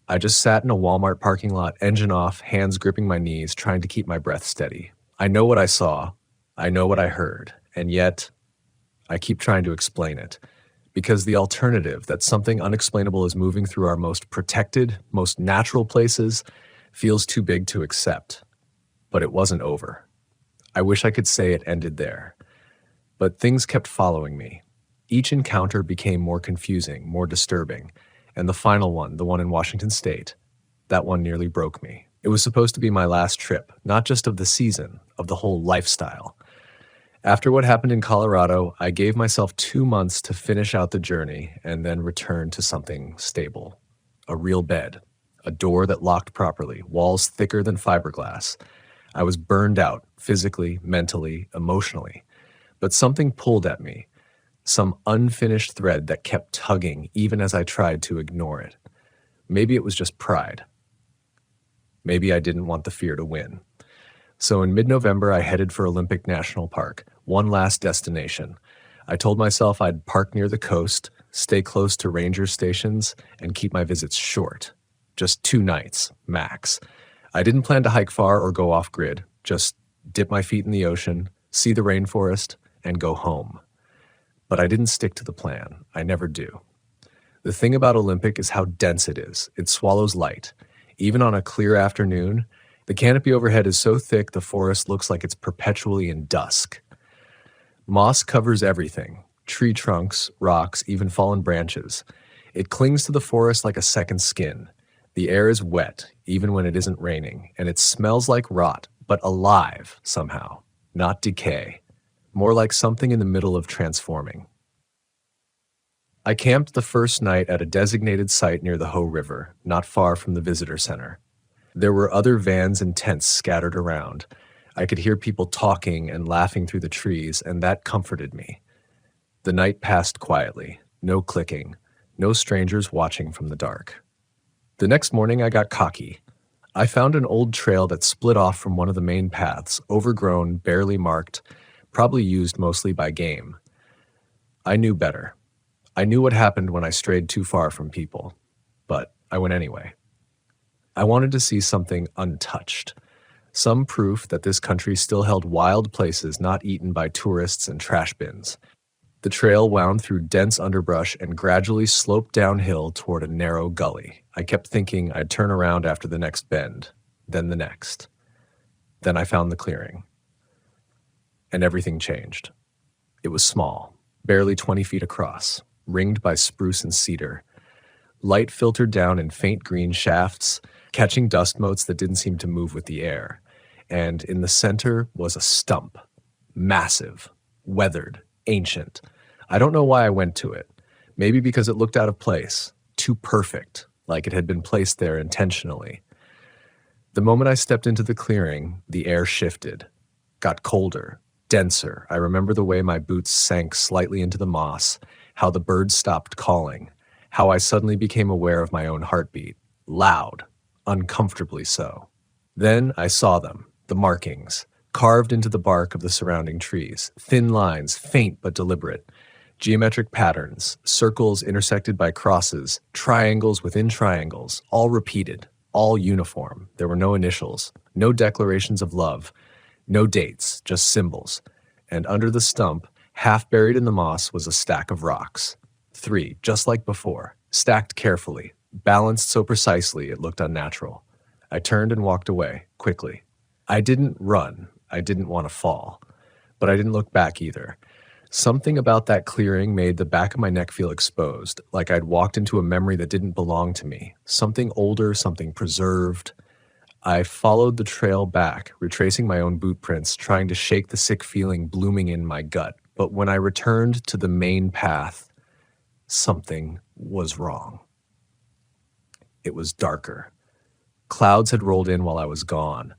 I just sat in a Walmart parking lot, engine off, hands gripping my knees, trying to keep my breath steady. I know what I saw. I know what I heard. And yet, I keep trying to explain it. Because the alternative, that something unexplainable is moving through our most protected, most natural places, feels too big to accept. But it wasn't over. I wish I could say it ended there. But things kept following me. Each encounter became more confusing, more disturbing. And the final one, the one in Washington State, that one nearly broke me. It was supposed to be my last trip, not just of the season, of the whole lifestyle. After what happened in Colorado, I gave myself 2 months to finish out the journey and then return to something stable. A real bed, a door that locked properly, walls thicker than fiberglass. I was burned out, physically, mentally, emotionally. But something pulled at me, some unfinished thread that kept tugging even as I tried to ignore it. Maybe it was just pride. Maybe I didn't want the fear to win. So in mid-November, I headed for Olympic National Park, one last destination. I told myself I'd park near the coast, stay close to ranger stations, and keep my visits short. Just 2 nights, max. I didn't plan to hike far or go off-grid, just dip my feet in the ocean, see the rainforest, and go home. But I didn't stick to the plan. I never do. The thing about Olympic is how dense it is. It swallows light. Even on a clear afternoon, the canopy overhead is so thick the forest looks like it's perpetually in dusk. Moss covers everything, tree trunks, rocks, even fallen branches. It clings to the forest like a second skin. The air is wet, even when it isn't raining, and it smells like rot, but alive somehow, not decay. More like something in the middle of transforming. I camped the first night at a designated site near the Hoh River, not far from the visitor center. There were other vans and tents scattered around. I could hear people talking and laughing through the trees, and that comforted me. The night passed quietly, no clicking, no strangers watching from the dark. The next morning I got cocky. I found an old trail that split off from one of the main paths, overgrown, barely marked, probably used mostly by game. I knew better. I knew what happened when I strayed too far from people, but I went anyway. I wanted to see something untouched, some proof that this country still held wild places not eaten by tourists and trash bins. The trail wound through dense underbrush and gradually sloped downhill toward a narrow gully. I kept thinking I'd turn around after the next bend, then the next. Then I found the clearing. And everything changed. It was small, barely 20 feet across, ringed by spruce and cedar. Light filtered down in faint green shafts, catching dust motes that didn't seem to move with the air. And in the center was a stump, massive, weathered, ancient. I don't know why I went to it. Maybe because it looked out of place, too perfect, like it had been placed there intentionally. The moment I stepped into the clearing, the air shifted, got colder, denser. I remember the way my boots sank slightly into the moss, how the birds stopped calling, how I suddenly became aware of my own heartbeat, loud, uncomfortably so. Then I saw them, the markings, carved into the bark of the surrounding trees, thin lines, faint but deliberate, geometric patterns, circles intersected by crosses, triangles within triangles, all repeated, all uniform. There were no initials, no declarations of love, no dates, just symbols. And under the stump, half buried in the moss, was a stack of rocks. 3, just like before, stacked carefully, balanced so precisely it looked unnatural. I turned and walked away, quickly. I didn't run. I didn't want to fall. But I didn't look back either. Something about that clearing made the back of my neck feel exposed, like I'd walked into a memory that didn't belong to me. Something older, something preserved. I followed the trail back, retracing my own boot prints, trying to shake the sick feeling blooming in my gut. But when I returned to the main path, something was wrong. It was darker. Clouds had rolled in while I was gone.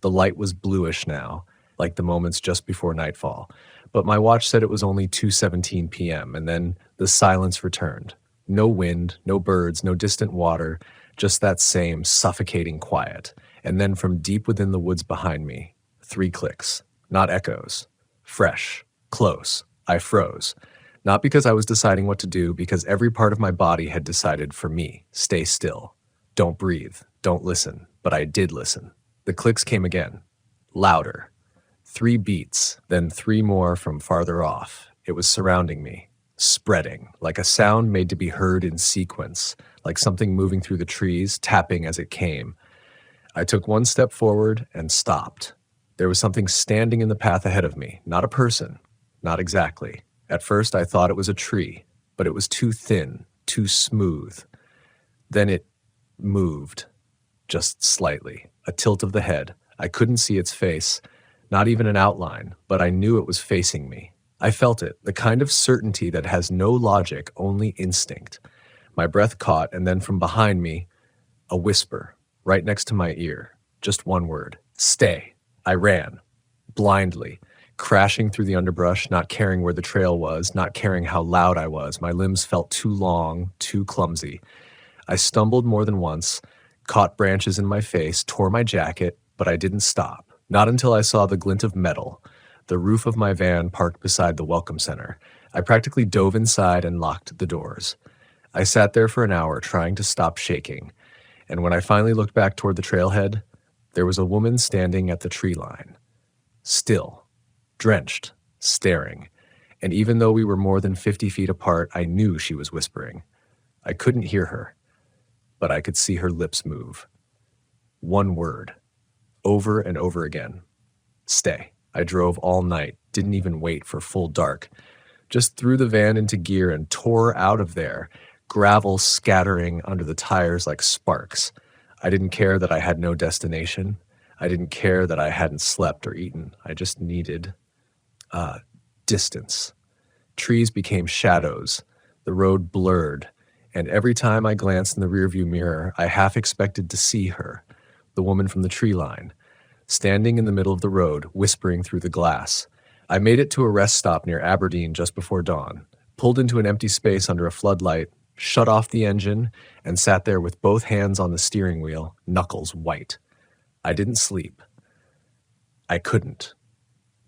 The light was bluish now, like the moments just before nightfall. but my watch said it was only 2:17 p.m., and then the silence returned. No wind, no birds, no distant water, just that same suffocating quiet. And then from deep within the woods behind me, 3 clicks, not echoes. Fresh, close. I froze. Not because I was deciding what to do, because every part of my body had decided for me, stay still. Don't breathe, don't listen. But I did listen. The clicks came again, louder. 3 beats, then 3 more from farther off. It was surrounding me, spreading, like a sound made to be heard in sequence, like something moving through the trees, tapping as it came. I took 1 step forward and stopped. There was something standing in the path ahead of me, not a person, not exactly. At first I thought it was a tree, but it was too thin, too smooth. Then it moved, just slightly, a tilt of the head. I couldn't see its face, not even an outline, but I knew it was facing me. I felt it, the kind of certainty that has no logic, only instinct. My breath caught, and then from behind me, a whisper, right next to my ear. Just 1 word, stay. I ran, blindly, crashing through the underbrush, not caring where the trail was, not caring how loud I was. My limbs felt too long, too clumsy. I stumbled more than once, caught branches in my face, tore my jacket, but I didn't stop. Not until I saw the glint of metal, the roof of my van parked beside the Welcome Center. I practically dove inside and locked the doors. I sat there for an hour trying to stop shaking, and when I finally looked back toward the trailhead, there was a woman standing at the tree line. Still, drenched, staring, and even though we were more than 50 feet apart, I knew she was whispering. I couldn't hear her, but I could see her lips move. 1 word, over and over again. Stay. I drove all night, didn't even wait for full dark. Just threw the van into gear and tore out of there, gravel scattering under the tires like sparks. I didn't care that I had no destination. I didn't care that I hadn't slept or eaten. I just needed distance. Trees became shadows. The road blurred. And every time I glanced in the rearview mirror, I half expected to see her, the woman from the tree line, standing in the middle of the road, whispering through the glass. I made it to a rest stop near Aberdeen just before dawn, pulled into an empty space under a floodlight, shut off the engine, and sat there with both hands on the steering wheel, knuckles white. I didn't sleep. I couldn't.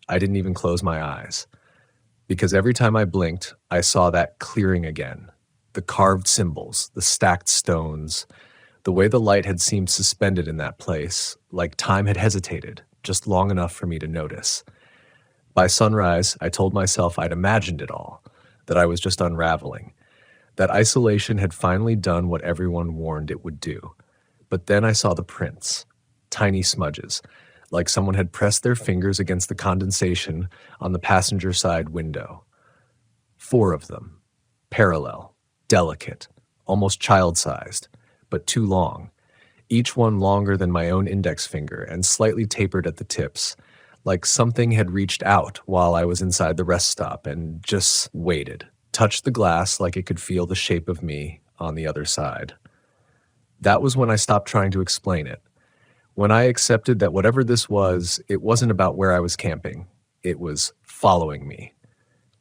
I didn't even close my eyes. Because every time I blinked, I saw that clearing again. The carved symbols, the stacked stones, the way the light had seemed suspended in that place, like time had hesitated, just long enough for me to notice. By sunrise, I told myself I'd imagined it all, that I was just unraveling, that isolation had finally done what everyone warned it would do. But then I saw the prints, tiny smudges, like someone had pressed their fingers against the condensation on the passenger side window. 4 of them, parallel, delicate, almost child-sized, but too long, each one longer than my own index finger and slightly tapered at the tips, like something had reached out while I was inside the rest stop and just waited, touched the glass like it could feel the shape of me on the other side. That was when I stopped trying to explain it, when I accepted that whatever this was, it wasn't about where I was camping. It was following me.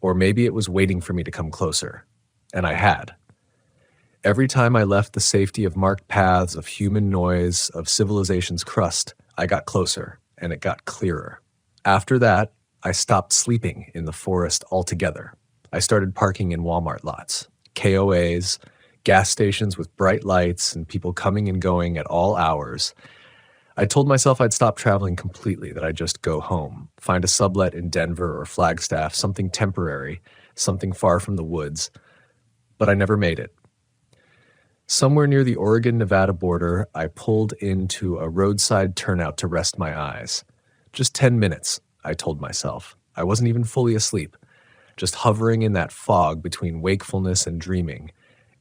Or maybe it was waiting for me to come closer. And I had. Every time I left the safety of marked paths, of human noise, of civilization's crust, I got closer, and it got clearer. After that, I stopped sleeping in the forest altogether. I started parking in Walmart lots, KOAs, gas stations with bright lights and people coming and going at all hours. I told myself I'd stop traveling completely, that I'd just go home, find a sublet in Denver or Flagstaff, something temporary, something far from the woods. But I never made it. Somewhere near the Oregon-Nevada border, I pulled into a roadside turnout to rest my eyes. Just 10 minutes, I told myself. I wasn't even fully asleep, just hovering in that fog between wakefulness and dreaming.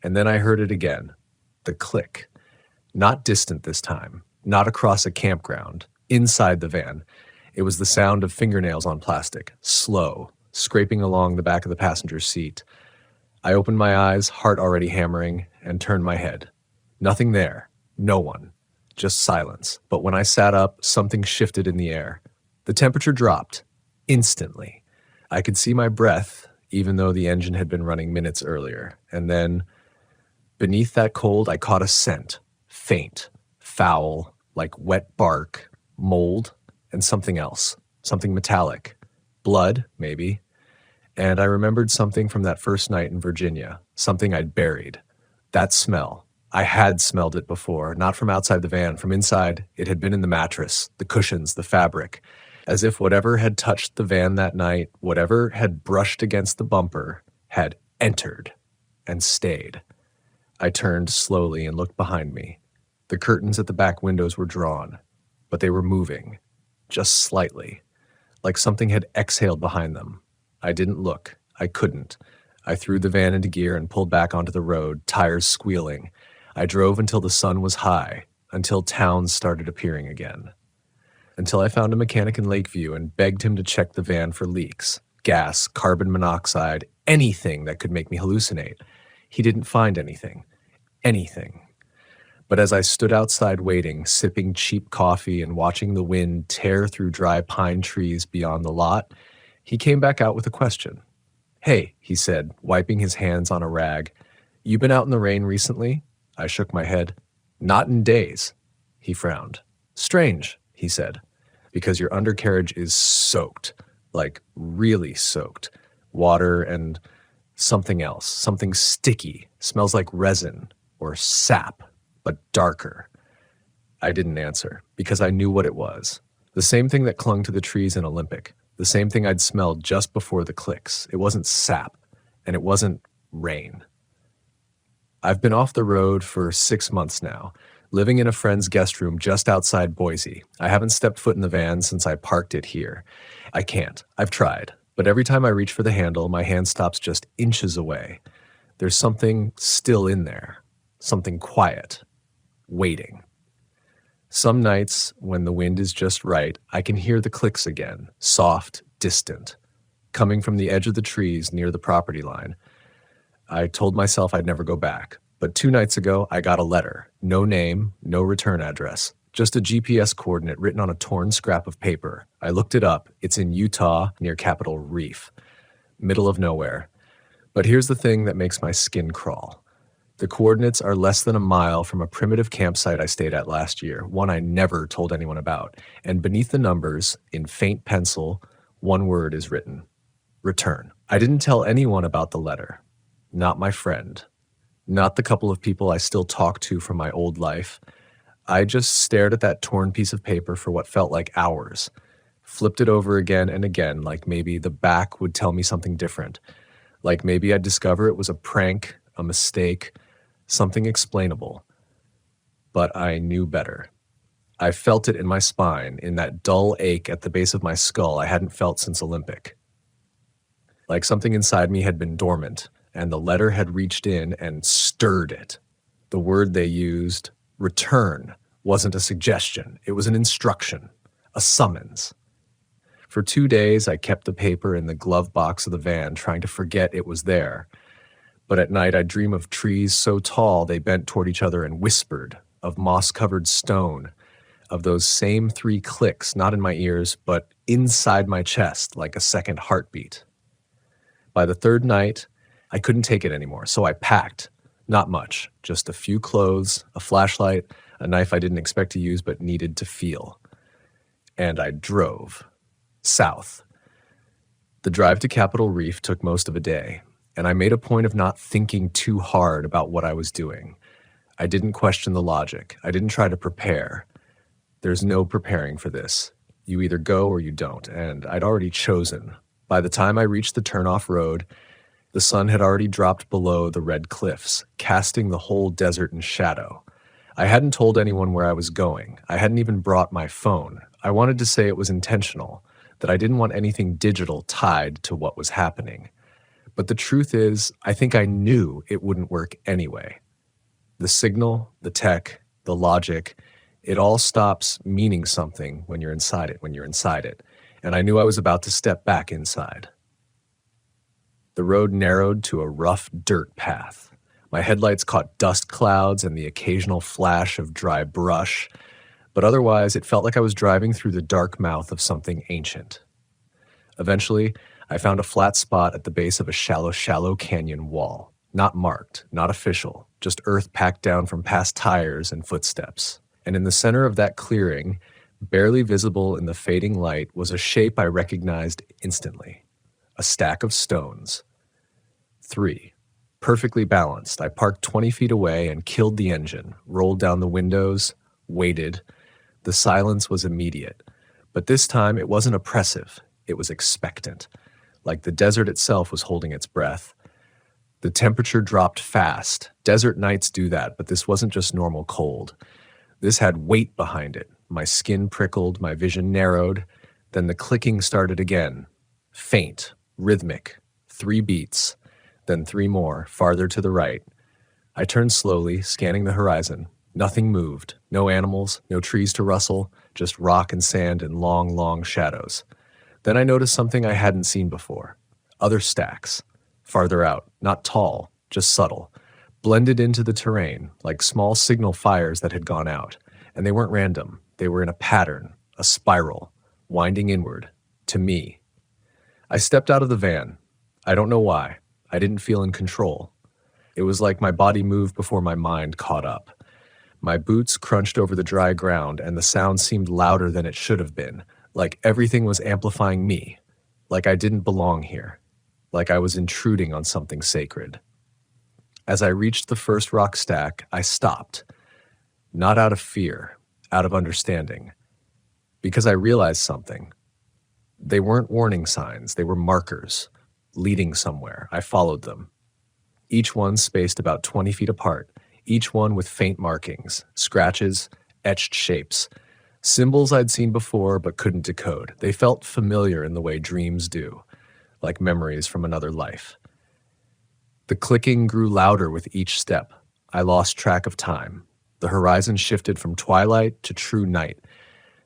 And then I heard it again, the click. Not distant this time, not across a campground, inside the van. It was the sound of fingernails on plastic, slow, scraping along the back of the passenger seat. I opened my eyes, heart already hammering, and turned my head. Nothing there, no one, just silence. But when I sat up, something shifted in the air. The temperature dropped, instantly. I could see my breath, even though the engine had been running minutes earlier. And then, beneath that cold, I caught a scent, faint, foul, like wet bark, mold, and something else, something metallic. Blood, maybe. And I remembered something from that first night in Virginia, something I'd buried. That smell. I had smelled it before, not from outside the van, from inside. It had been in the mattress, the cushions, the fabric, as if whatever had touched the van that night, whatever had brushed against the bumper, had entered and stayed. I turned slowly and looked behind me. The curtains at the back windows were drawn, but they were moving, just slightly, like something had exhaled behind them. I didn't look. I couldn't. I threw the van into gear and pulled back onto the road, tires squealing. I drove until the sun was high, until towns started appearing again. Until I found a mechanic in Lakeview and begged him to check the van for leaks, gas, carbon monoxide, anything that could make me hallucinate. He didn't find anything. Anything. But as I stood outside waiting, sipping cheap coffee and watching the wind tear through dry pine trees beyond the lot, he came back out with a question. "Hey," he said, wiping his hands on a rag, "you been out in the rain recently?" I shook my head. "Not in days." He frowned. "Strange," he said, "because your undercarriage is soaked, like really soaked. Water and something else, something sticky, smells like resin or sap, but darker." I didn't answer, because I knew what it was. The same thing that clung to the trees in Olympic. The same thing I'd smelled just before the clicks. It wasn't sap, and it wasn't rain. I've been off the road for 6 months now, living in a friend's guest room just outside Boise. I haven't stepped foot in the van since I parked it here. I can't. I've tried. But every time I reach for the handle, my hand stops just inches away. There's something still in there. Something quiet. Waiting. Some nights, when the wind is just right, I can hear the clicks again, soft, distant, coming from the edge of the trees near the property line. I told myself I'd never go back, but 2 nights ago, I got a letter. No name, no return address, just a GPS coordinate written on a torn scrap of paper. I looked it up. It's in Utah, near Capitol Reef, middle of nowhere. But here's the thing that makes my skin crawl. The coordinates are less than a mile from a primitive campsite I stayed at last year, one I never told anyone about. And beneath the numbers, in faint pencil, one word is written: return. I didn't tell anyone about the letter. Not my friend. Not the couple of people I still talk to from my old life. I just stared at that torn piece of paper for what felt like hours. Flipped it over again and again, like maybe the back would tell me something different. Like maybe I'd discover it was a prank, a mistake, something explainable. But I knew better. I felt it in my spine, in that dull ache at the base of my skull I hadn't felt since Olympic. Like something inside me had been dormant, and the letter had reached in and stirred it. The word they used, return, wasn't a suggestion. It was an instruction, a summons. For 2 days, I kept the paper in the glove box of the van, trying to forget it was there. But at night, I'd dream of trees so tall they bent toward each other and whispered, of moss-covered stone, of those same 3 clicks, not in my ears, but inside my chest, like a second heartbeat. By the 3rd night, I couldn't take it anymore, so I packed. Not much, just a few clothes, a flashlight, a knife I didn't expect to use but needed to feel. And I drove. South. The drive to Capitol Reef took most of a day, and I made a point of not thinking too hard about what I was doing. I didn't question the logic. I didn't try to prepare. There's no preparing for this. You either go or you don't, and I'd already chosen. By the time I reached the turnoff road, the sun had already dropped below the red cliffs, casting the whole desert in shadow. I hadn't told anyone where I was going. I hadn't even brought my phone. I wanted to say it was intentional, that I didn't want anything digital tied to what was happening. But the truth is, I think I knew it wouldn't work anyway. The signal, the tech, the logic, it all stops meaning something when you're inside it, and I knew I was about to step back inside. The road narrowed to a rough dirt path. My headlights caught dust clouds and the occasional flash of dry brush, but otherwise it felt like I was driving through the dark mouth of something ancient. Eventually, I found a flat spot at the base of a shallow canyon wall. Not marked, not official, just earth packed down from past tires and footsteps. And in the center of that clearing, barely visible in the fading light, was a shape I recognized instantly. A stack of stones. 3. Perfectly balanced. I parked 20 feet away and killed the engine, rolled down the windows, waited. The silence was immediate. But this time it wasn't oppressive. It was expectant. Like the desert itself was holding its breath. The temperature dropped fast. Desert nights do that, but this wasn't just normal cold. This had weight behind it. My skin prickled, my vision narrowed. Then the clicking started again. Faint, rhythmic. 3 beats. Then 3 more, farther to the right. I turned slowly, scanning the horizon. Nothing moved. No animals, no trees to rustle, just rock and sand and long shadows. Then I noticed something I hadn't seen before. Other stacks. Farther out, not tall, just subtle. Blended into the terrain, like small signal fires that had gone out. And they weren't random. They were in a pattern, a spiral, winding inward, to me. I stepped out of the van. I don't know why. I didn't feel in control. It was like my body moved before my mind caught up. My boots crunched over the dry ground, and the sound seemed louder than it should have been, like everything was amplifying me, like I didn't belong here, like I was intruding on something sacred. As I reached the first rock stack, I stopped, not out of fear, out of understanding, because I realized something. They weren't warning signs, they were markers, leading somewhere. I followed them. Each one spaced about 20 feet apart, each one with faint markings, scratches, etched shapes, symbols I'd seen before but couldn't decode. They felt familiar in the way dreams do, like memories from another life. The clicking grew louder with each step. I lost track of time. The horizon shifted from twilight to true night.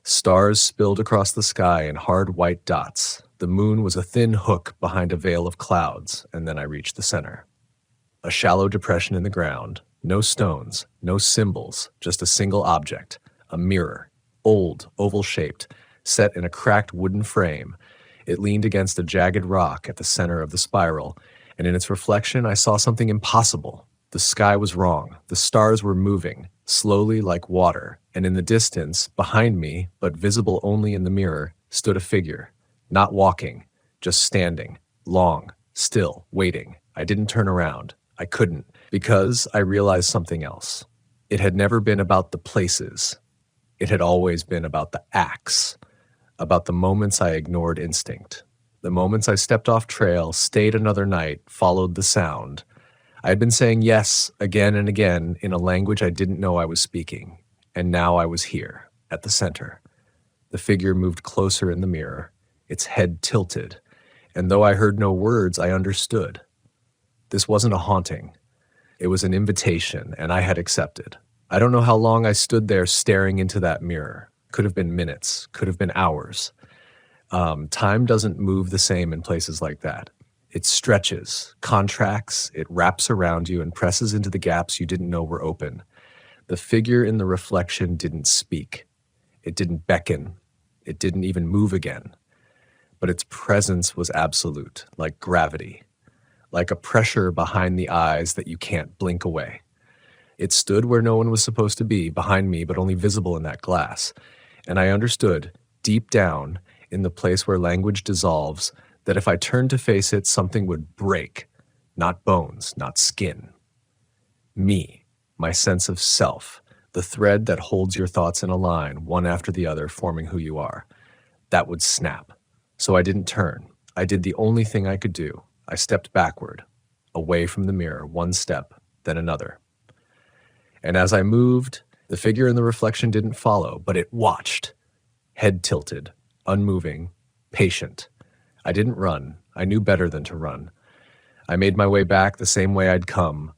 Stars spilled across the sky in hard white dots. The moon was a thin hook behind a veil of clouds, and then I reached the center. A shallow depression in the ground. No stones, no symbols, just a single object, a mirror, old, oval-shaped, set in a cracked wooden frame. It leaned against a jagged rock at the center of the spiral, and in its reflection I saw something impossible. The sky was wrong. The stars were moving, slowly like water, and in the distance, behind me, but visible only in the mirror, stood a figure, not walking, just standing, long, still, waiting. I didn't turn around. I couldn't, because I realized something else. It had never been about the places. It had always been about the acts, about the moments I ignored instinct, the moments I stepped off trail, stayed another night, followed the sound. I had been saying yes again and again in a language I didn't know I was speaking, and now I was here, at the center. The figure moved closer in the mirror, its head tilted, and though I heard no words, I understood. This wasn't a haunting. It was an invitation, and I had accepted. I don't know how long I stood there staring into that mirror. Could have been minutes, could have been hours. Time doesn't move the same in places like that. It stretches, contracts, it wraps around you and presses into the gaps you didn't know were open. The figure in the reflection didn't speak. It didn't beckon. It didn't even move again. But its presence was absolute, like gravity. Like a pressure behind the eyes that you can't blink away. It stood where no one was supposed to be, behind me, but only visible in that glass. And I understood, deep down, in the place where language dissolves, that if I turned to face it, something would break. Not bones, not skin. Me, my sense of self, the thread that holds your thoughts in a line, one after the other, forming who you are. That would snap. So I didn't turn. I did the only thing I could do. I stepped backward, away from the mirror, one step, then another. And as I moved, the figure in the reflection didn't follow, but it watched, head tilted, unmoving, patient. I didn't run. I knew better than to run. I made my way back the same way I'd come,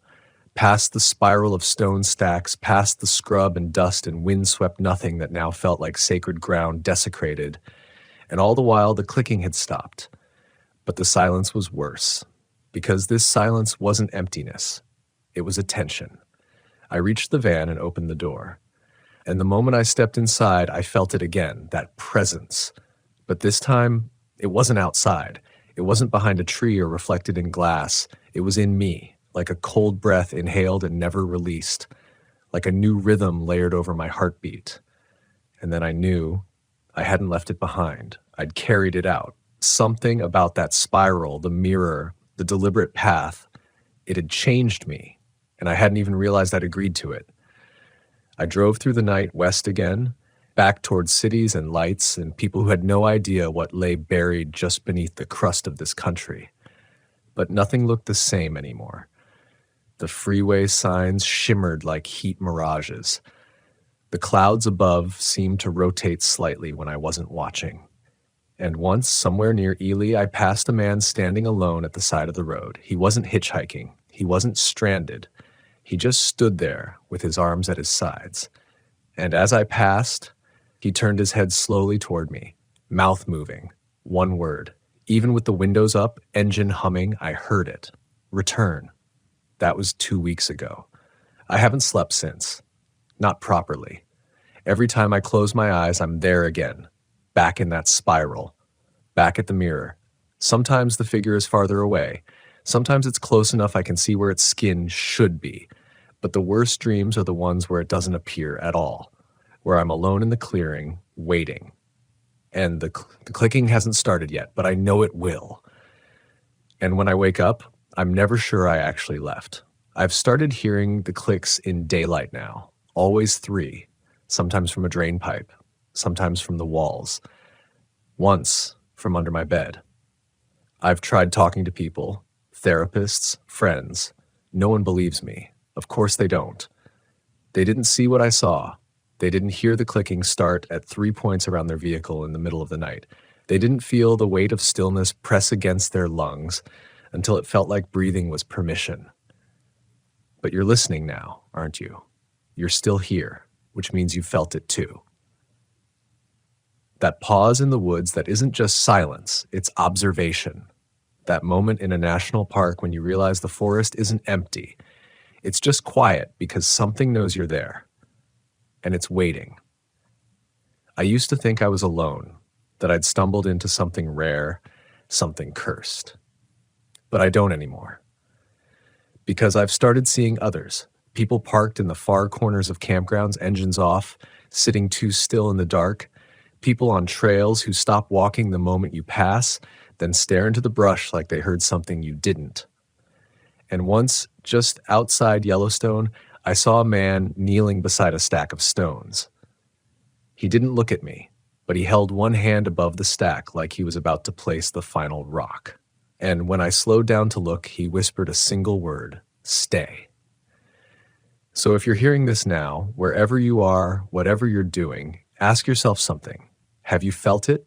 past the spiral of stone stacks, past the scrub and dust and wind-swept nothing that now felt like sacred ground desecrated, and all the while the clicking had stopped. But the silence was worse, because this silence wasn't emptiness. It was attention. I reached the van and opened the door. And the moment I stepped inside, I felt it again, that presence. But this time, it wasn't outside. It wasn't behind a tree or reflected in glass. It was in me, like a cold breath inhaled and never released, like a new rhythm layered over my heartbeat. And then I knew I hadn't left it behind. I'd carried it out. Something about that spiral, the mirror, the deliberate path, it had changed me, and I hadn't even realized I'd agreed to it. I drove through the night west again, back towards cities and lights and people who had no idea what lay buried just beneath the crust of this country. But nothing looked the same anymore. The freeway signs shimmered like heat mirages. The clouds above seemed to rotate slightly when I wasn't watching. And once, somewhere near Ely, I passed a man standing alone at the side of the road. He wasn't hitchhiking. He wasn't stranded. He just stood there with his arms at his sides. And as I passed, he turned his head slowly toward me, mouth moving, one word. Even with the windows up, engine humming, I heard it. Return. That was 2 weeks ago. I haven't slept since. Not properly. Every time I close my eyes, I'm there again. Back in that spiral. Back at the mirror. Sometimes the figure is farther away. Sometimes it's close enough I can see where its skin should be. But the worst dreams are the ones where it doesn't appear at all. Where I'm alone in the clearing, waiting. And the clicking hasn't started yet, but I know it will. And when I wake up, I'm never sure I actually left. I've started hearing the clicks in daylight now. Always 3. Sometimes from a drain pipe. Sometimes from the walls. Once from under my bed. I've tried talking to people, therapists, friends. No one believes me. Of course they don't. They didn't see what I saw. They didn't hear the clicking start at 3 points around their vehicle in the middle of the night. They didn't feel the weight of stillness press against their lungs until it felt like breathing was permission. But you're listening now, aren't you? You're still here, which means you felt it too. That pause in the woods that isn't just silence, it's observation. That moment in a national park when you realize the forest isn't empty. It's just quiet because something knows you're there. And it's waiting. I used to think I was alone, that I'd stumbled into something rare, something cursed. But I don't anymore. Because I've started seeing others, people parked in the far corners of campgrounds, engines off, sitting too still in the dark, people on trails who stop walking the moment you pass, then stare into the brush like they heard something you didn't. And once, just outside Yellowstone, I saw a man kneeling beside a stack of stones. He didn't look at me, but he held one hand above the stack like he was about to place the final rock. And when I slowed down to look, he whispered a single word, stay. So if you're hearing this now, wherever you are, whatever you're doing, ask yourself something. Have you felt it?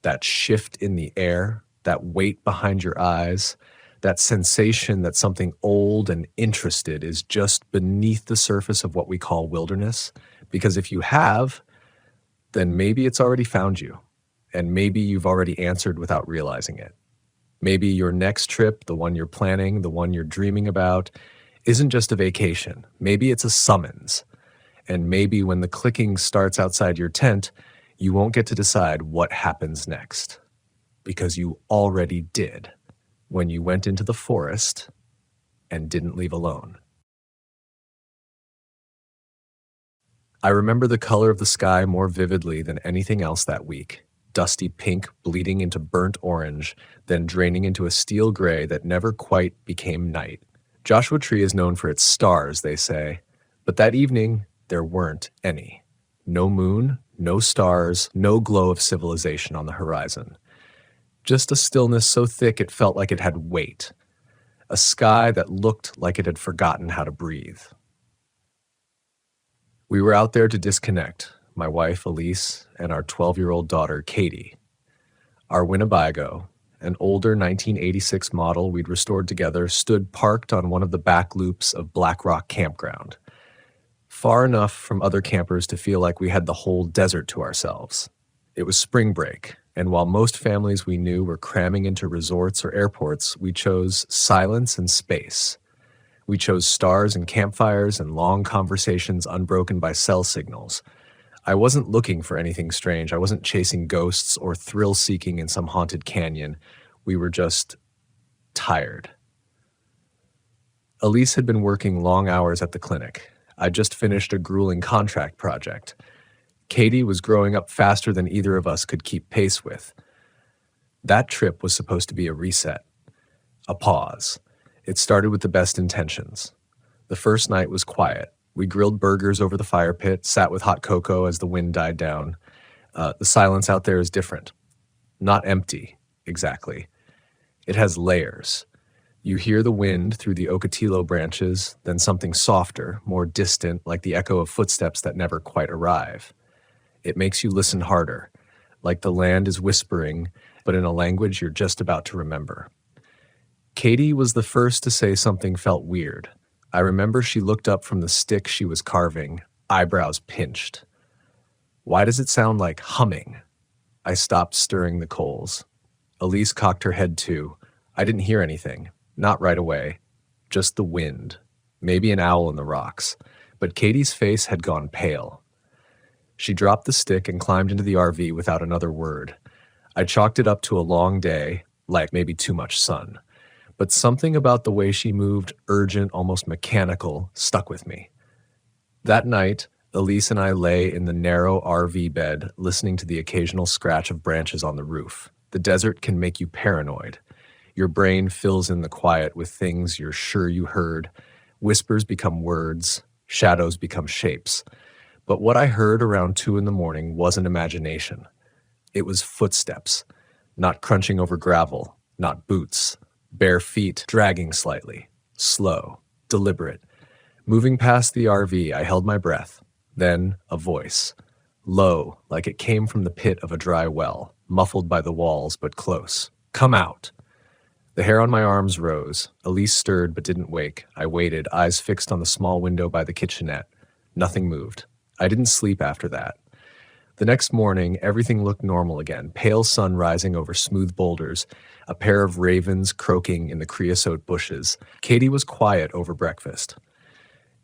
That shift in the air, that weight behind your eyes, that sensation that something old and interested is just beneath the surface of what we call wilderness? Because if you have, then maybe it's already found you, and maybe you've already answered without realizing it. Maybe your next trip, the one you're planning, the one you're dreaming about, isn't just a vacation. Maybe it's a summons. And maybe when the clicking starts outside your tent, you won't get to decide what happens next. Because you already did when you went into the forest and didn't leave alone. I remember the color of the sky more vividly than anything else that week. Dusty pink bleeding into burnt orange, then draining into a steel gray that never quite became night. Joshua Tree is known for its stars, they say, but that evening there weren't any. No moon, no stars, no glow of civilization on the horizon. Just a stillness so thick it felt like it had weight. A sky that looked like it had forgotten how to breathe. We were out there to disconnect, my wife Elise and our 12-year-old daughter Katie. Our Winnebago, an older 1986 model we'd restored together, stood parked on one of the back loops of Black Rock Campground, far enough from other campers to feel like we had the whole desert to ourselves. It was spring break, and while most families we knew were cramming into resorts or airports, we chose silence and space. We chose stars and campfires and long conversations unbroken by cell signals. I wasn't looking for anything strange. I wasn't chasing ghosts or thrill-seeking in some haunted canyon. We were just tired. Elise had been working long hours at the clinic. I'd just finished a grueling contract project. Katie was growing up faster than either of us could keep pace with. That trip was supposed to be a reset, a pause. It started with the best intentions. The first night was quiet. We grilled burgers over the fire pit, sat with hot cocoa as the wind died down. The silence out there is different. Not empty, exactly. It has layers. You hear the wind through the ocotillo branches, then something softer, more distant, like the echo of footsteps that never quite arrive. It makes you listen harder, like the land is whispering, but in a language you're just about to remember. Katie was the first to say something felt weird. I remember she looked up from the stick she was carving, eyebrows pinched. Why does it sound like humming? I stopped stirring the coals. Elise cocked her head too. I didn't hear anything. Not right away. Just the wind. Maybe an owl in the rocks. But Katie's face had gone pale. She dropped the stick and climbed into the RV without another word. I chalked it up to a long day, like maybe too much sun. But something about the way she moved, urgent, almost mechanical, stuck with me. That night, Elise and I lay in the narrow RV bed, listening to the occasional scratch of branches on the roof. The desert can make you paranoid. Your brain fills in the quiet with things you're sure you heard. Whispers become words, shadows become shapes. But what I heard around 2 a.m. wasn't imagination. It was footsteps, not crunching over gravel, not boots, bare feet dragging slightly, slow, deliberate. Moving past the RV, I held my breath. Then a voice, low, like it came from the pit of a dry well, muffled by the walls but close. Come out! The hair on my arms rose. Elise stirred but didn't wake. I waited, eyes fixed on the small window by the kitchenette. Nothing moved. I didn't sleep after that. The next morning, everything looked normal again. Pale sun rising over smooth boulders, a pair of ravens croaking in the creosote bushes. Katie was quiet over breakfast.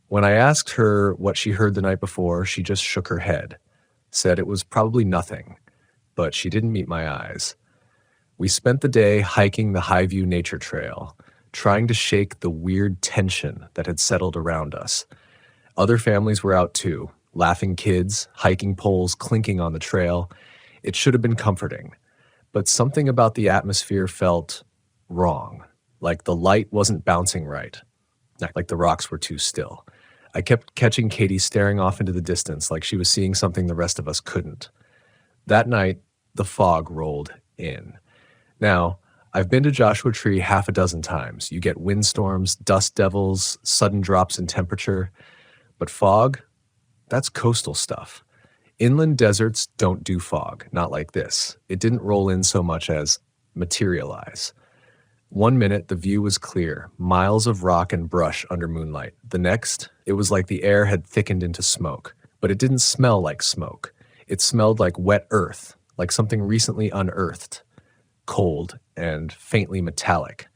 When I asked her what she heard the night before, she just shook her head, said it was probably nothing, but she didn't meet my eyes. We spent the day hiking the Highview Nature Trail, trying to shake the weird tension that had settled around us. Other families were out too, laughing kids, hiking poles clinking on the trail. It should have been comforting, but something about the atmosphere felt wrong, like the light wasn't bouncing right, like the rocks were too still. I kept catching Katie staring off into the distance like she was seeing something the rest of us couldn't. That night, the fog rolled in. Now, I've been to Joshua Tree 6 times. You get windstorms, dust devils, sudden drops in temperature. But fog? That's coastal stuff. Inland deserts don't do fog, not like this. It didn't roll in so much as materialize. 1 minute, the view was clear, miles of rock and brush under moonlight. The next, it was like the air had thickened into smoke. But it didn't smell like smoke. It smelled like wet earth, like something recently unearthed. Cold and faintly metallic.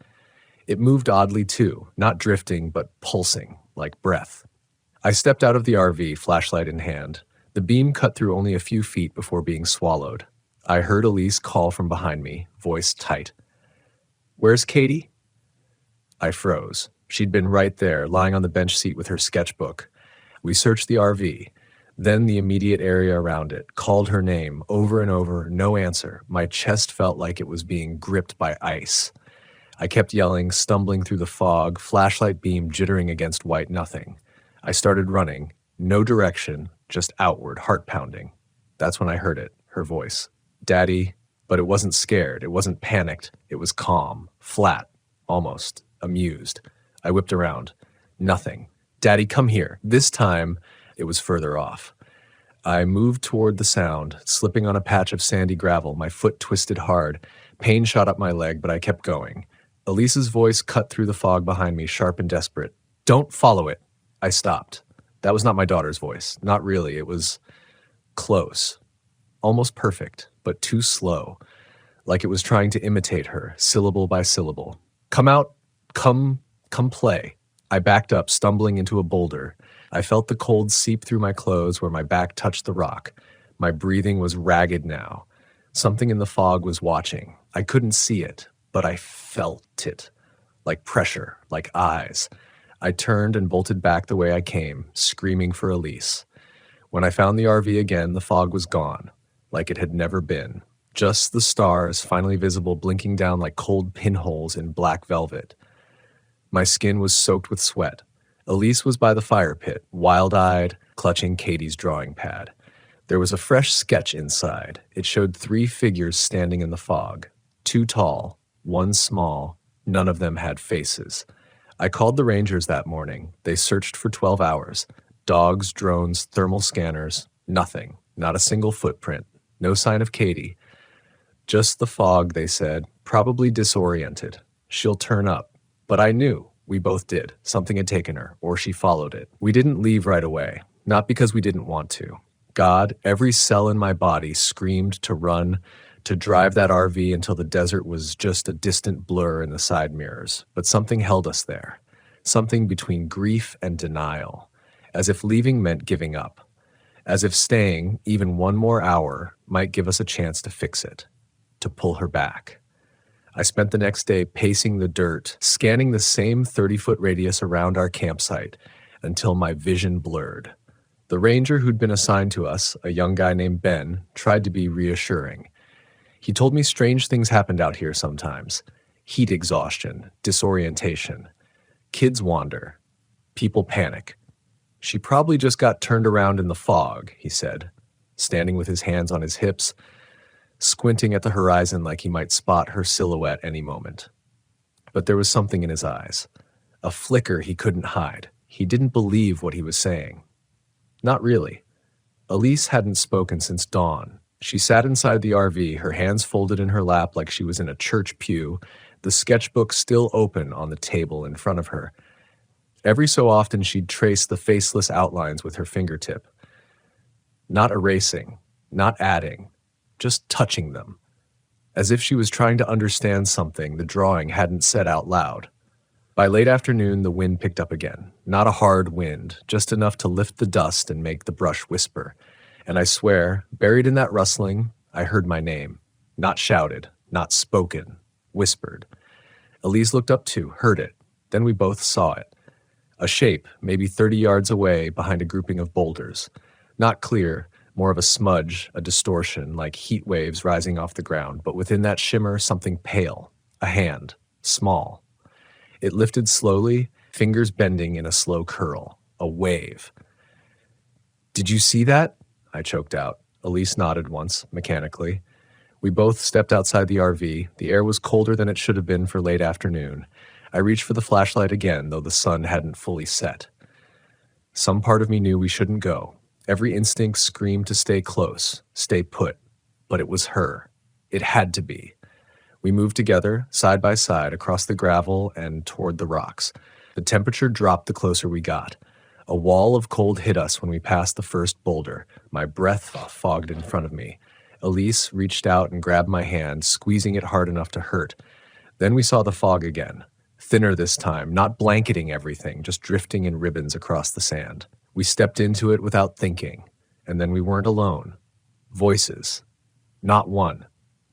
It moved oddly too, not drifting, but pulsing, like breath. I stepped out of the RV, flashlight in hand. The beam cut through only a few feet before being swallowed. I heard Elise call from behind me, voice tight. Where's Katie? I froze. She'd been right there, lying on the bench seat with her sketchbook. We searched the RV, then the immediate area around it, called her name over and over, no answer. My chest felt like it was being gripped by ice. I kept yelling, stumbling through the fog, flashlight beam jittering against white nothing. I started running, no direction, just outward, heart pounding. That's when I heard it, her voice. Daddy, but it wasn't scared, it wasn't panicked, it was calm, flat, almost, amused. I whipped around. Nothing. Daddy, come here. This time, it was further off. I moved toward the sound, slipping on a patch of sandy gravel, my foot twisted hard. Pain shot up my leg, but I kept going. Elise's voice cut through the fog behind me, sharp and desperate. Don't follow it. I stopped. That was not my daughter's voice. Not really. It was close. Almost perfect, but too slow. Like it was trying to imitate her, syllable by syllable. Come out. Come play. I backed up, stumbling into a boulder. I felt the cold seep through my clothes where my back touched the rock. My breathing was ragged now. Something in the fog was watching. I couldn't see it, but I felt it, like pressure, like eyes. I turned and bolted back the way I came, screaming for Elise. When I found the RV again, the fog was gone, like it had never been. Just the stars, finally visible, blinking down like cold pinholes in black velvet. My skin was soaked with sweat. Elise was by the fire pit, wild-eyed, clutching Katie's drawing pad. There was a fresh sketch inside. It showed 3 figures standing in the fog. 2 tall, 1 small. None of them had faces. I called the rangers that morning. They searched for 12 hours. Dogs, drones, thermal scanners. Nothing. Not a single footprint. No sign of Katie. Just the fog, they said. Probably disoriented. She'll turn up. But I knew. We both did. Something had taken her, or she followed it. We didn't leave right away. Not because we didn't want to. God, every cell in my body screamed to run, to drive that RV until the desert was just a distant blur in the side mirrors. But something held us there. Something between grief and denial. As if leaving meant giving up. As if staying, even 1 more hour, might give us a chance to fix it. To pull her back. I spent the next day pacing the dirt, scanning the same 30-foot radius around our campsite, until my vision blurred. The ranger who'd been assigned to us, a young guy named Ben, tried to be reassuring. He told me strange things happened out here sometimes. Heat exhaustion, disorientation. Kids wander. People panic. She probably just got turned around in the fog, he said, standing with his hands on his hips, squinting at the horizon like he might spot her silhouette any moment. But there was something in his eyes. A flicker he couldn't hide. He didn't believe what he was saying. Not really. Elise hadn't spoken since dawn. She sat inside the RV, her hands folded in her lap like she was in a church pew, the sketchbook still open on the table in front of her. Every so often she'd trace the faceless outlines with her fingertip. Not erasing, not adding, just touching them. As if she was trying to understand something the drawing hadn't said out loud. By late afternoon, the wind picked up again. Not a hard wind, just enough to lift the dust and make the brush whisper. And I swear, buried in that rustling, I heard my name. Not shouted, not spoken, whispered. Elise looked up too, heard it. Then we both saw it. A shape, maybe 30 yards away behind a grouping of boulders. Not clear, more of a smudge, a distortion, like heat waves rising off the ground, but within that shimmer, something pale. A hand, small. It lifted slowly, fingers bending in a slow curl. A wave. "Did you see that?" I choked out. Elise nodded once, mechanically. We both stepped outside the RV. The air was colder than it should have been for late afternoon. I reached for the flashlight again, though the sun hadn't fully set. Some part of me knew we shouldn't go. Every instinct screamed to stay close, stay put. But it was her. It had to be. We moved together, side by side, across the gravel and toward the rocks. The temperature dropped the closer we got. A wall of cold hit us when we passed the first boulder. My breath fogged in front of me. Elise reached out and grabbed my hand, squeezing it hard enough to hurt. Then we saw the fog again. Thinner this time, not blanketing everything, just drifting in ribbons across the sand. We stepped into it without thinking. And then we weren't alone. Voices. Not 1.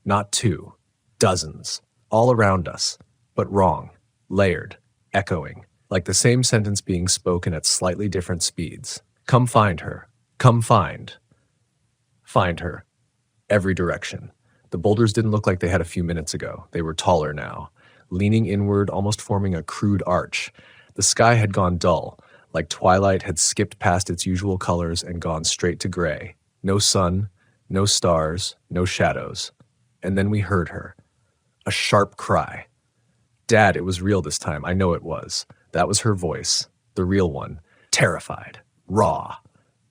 Not 2. Dozens, all around us, but wrong, layered, echoing, like the same sentence being spoken at slightly different speeds. Come find her. Come find. Find her. Every direction. The boulders didn't look like they had a few minutes ago. They were taller now, leaning inward, almost forming a crude arch. The sky had gone dull, like twilight had skipped past its usual colors and gone straight to gray. No sun, no stars, no shadows. And then we heard her. A sharp cry. Dad, it was real this time. I know it was. That was her voice. The real one. Terrified. Raw.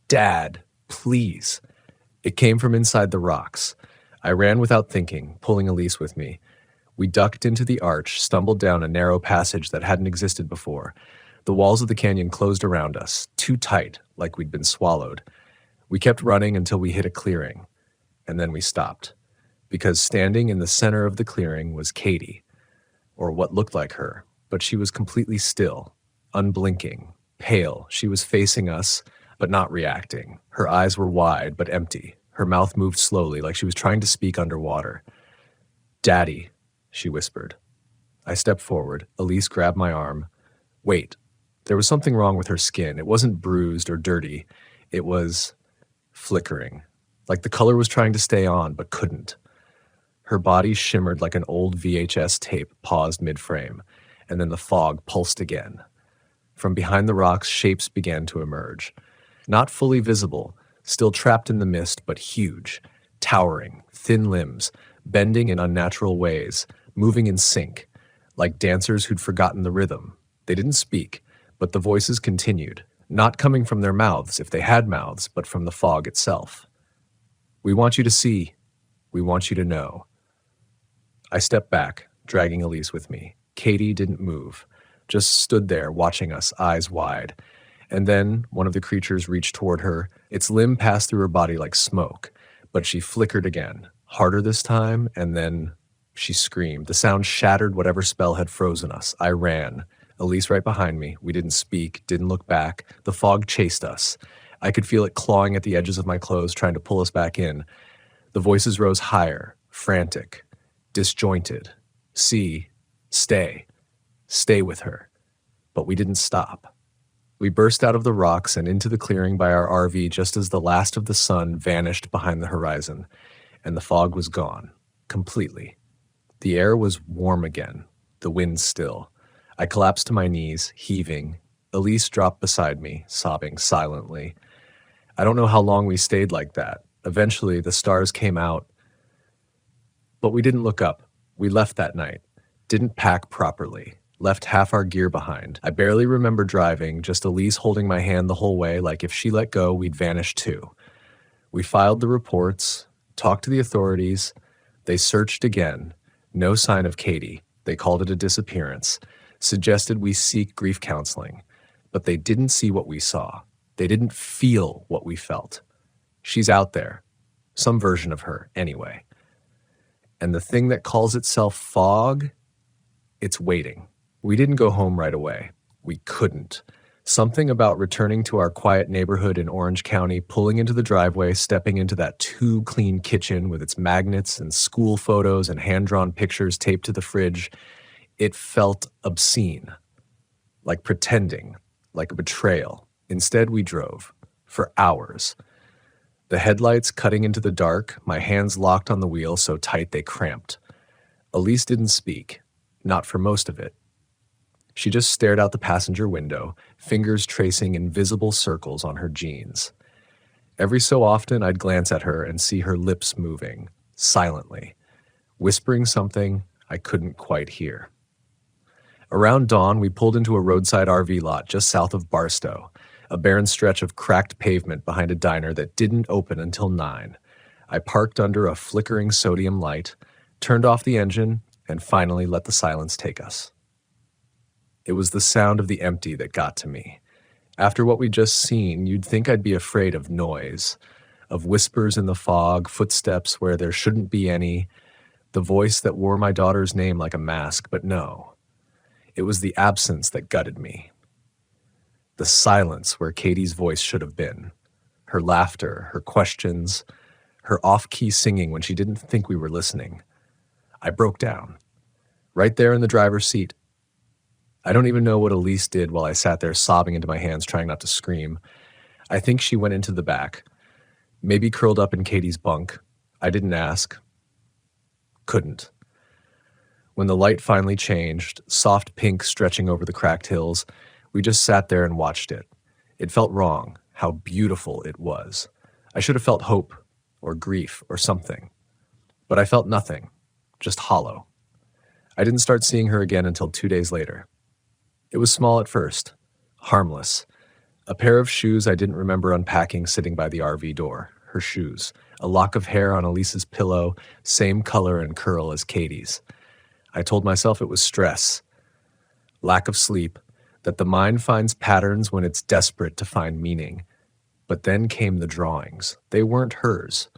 Dad, please. It came from inside the rocks. I ran without thinking, pulling Elise with me. We ducked into the arch, stumbled down a narrow passage that hadn't existed before. The walls of the canyon closed around us, too tight, like we'd been swallowed. We kept running until we hit a clearing. And then we stopped. Because standing in the center of the clearing was Katie, or what looked like her, but she was completely still, unblinking, pale. She was facing us, but not reacting. Her eyes were wide, but empty. Her mouth moved slowly, like she was trying to speak underwater. Daddy, she whispered. I stepped forward. Elise grabbed my arm. Wait. There was something wrong with her skin. It wasn't bruised or dirty. It was flickering, like the color was trying to stay on but couldn't. Her body shimmered like an old VHS tape paused mid-frame, and then the fog pulsed again. From behind the rocks, shapes began to emerge. Not fully visible, still trapped in the mist, but huge, towering, thin limbs, bending in unnatural ways, moving in sync, like dancers who'd forgotten the rhythm. They didn't speak, but the voices continued, not coming from their mouths if they had mouths, but from the fog itself. We want you to see. We want you to know. I stepped back, dragging Elise with me. Katie didn't move, just stood there watching us, eyes wide. And then one of the creatures reached toward her. Its limb passed through her body like smoke, but she flickered again, harder this time, and then she screamed. The sound shattered whatever spell had frozen us. I ran. Elise right behind me. We didn't speak, didn't look back. The fog chased us. I could feel it clawing at the edges of my clothes, trying to pull us back in. The voices rose higher, frantic, disjointed. See, stay with her. But we didn't stop. We burst out of the rocks and into the clearing by our RV just as the last of the sun vanished behind the horizon, and the fog was gone, completely. The air was warm again, the wind still. I collapsed to my knees, heaving. Elise dropped beside me, sobbing silently. I don't know how long we stayed like that. Eventually, the stars came out. But we didn't look up. We left that night. Didn't pack properly. Left half our gear behind. I barely remember driving, just Elise holding my hand the whole way, like if she let go, we'd vanish too. We filed the reports, talked to the authorities. They searched again. No sign of Katie. They called it a disappearance. Suggested we seek grief counseling. But they didn't see what we saw. They didn't feel what we felt. She's out there. Some version of her, anyway. And the thing that calls itself fog, it's waiting. We didn't go home right away. We couldn't. Something about returning to our quiet neighborhood in Orange County, pulling into the driveway, stepping into that too-clean kitchen with its magnets and school photos and hand-drawn pictures taped to the fridge, it felt obscene, like pretending, like a betrayal. Instead, we drove, for hours. The headlights cutting into the dark, my hands locked on the wheel so tight they cramped. Elise didn't speak, not for most of it. She just stared out the passenger window, fingers tracing invisible circles on her jeans. Every so often, I'd glance at her and see her lips moving, silently, whispering something I couldn't quite hear. Around dawn, we pulled into a roadside RV lot just south of Barstow, a barren stretch of cracked pavement behind a diner that didn't open until 9. I parked under a flickering sodium light, turned off the engine, and finally let the silence take us. It was the sound of the empty that got to me. After what we'd just seen, you'd think I'd be afraid of noise, of whispers in the fog, footsteps where there shouldn't be any, the voice that wore my daughter's name like a mask, but no. It was the absence that gutted me. The silence where Katie's voice should have been. Her laughter, her questions, her off-key singing when she didn't think we were listening. I broke down. Right there in the driver's seat. I don't even know what Elise did while I sat there sobbing into my hands, trying not to scream. I think she went into the back, maybe curled up in Katie's bunk. I didn't ask. Couldn't. When the light finally changed, soft pink stretching over the cracked hills, we just sat there and watched it. It felt wrong, how beautiful it was. I should have felt hope, or grief, or something. But I felt nothing, just hollow. I didn't start seeing her again until 2 days later. It was small at first, harmless. A pair of shoes I didn't remember unpacking sitting by the RV door, her shoes. A lock of hair on Elise's pillow, same color and curl as Katie's. I told myself it was stress, lack of sleep, that the mind finds patterns when it's desperate to find meaning. But then came the drawings. They weren't hers.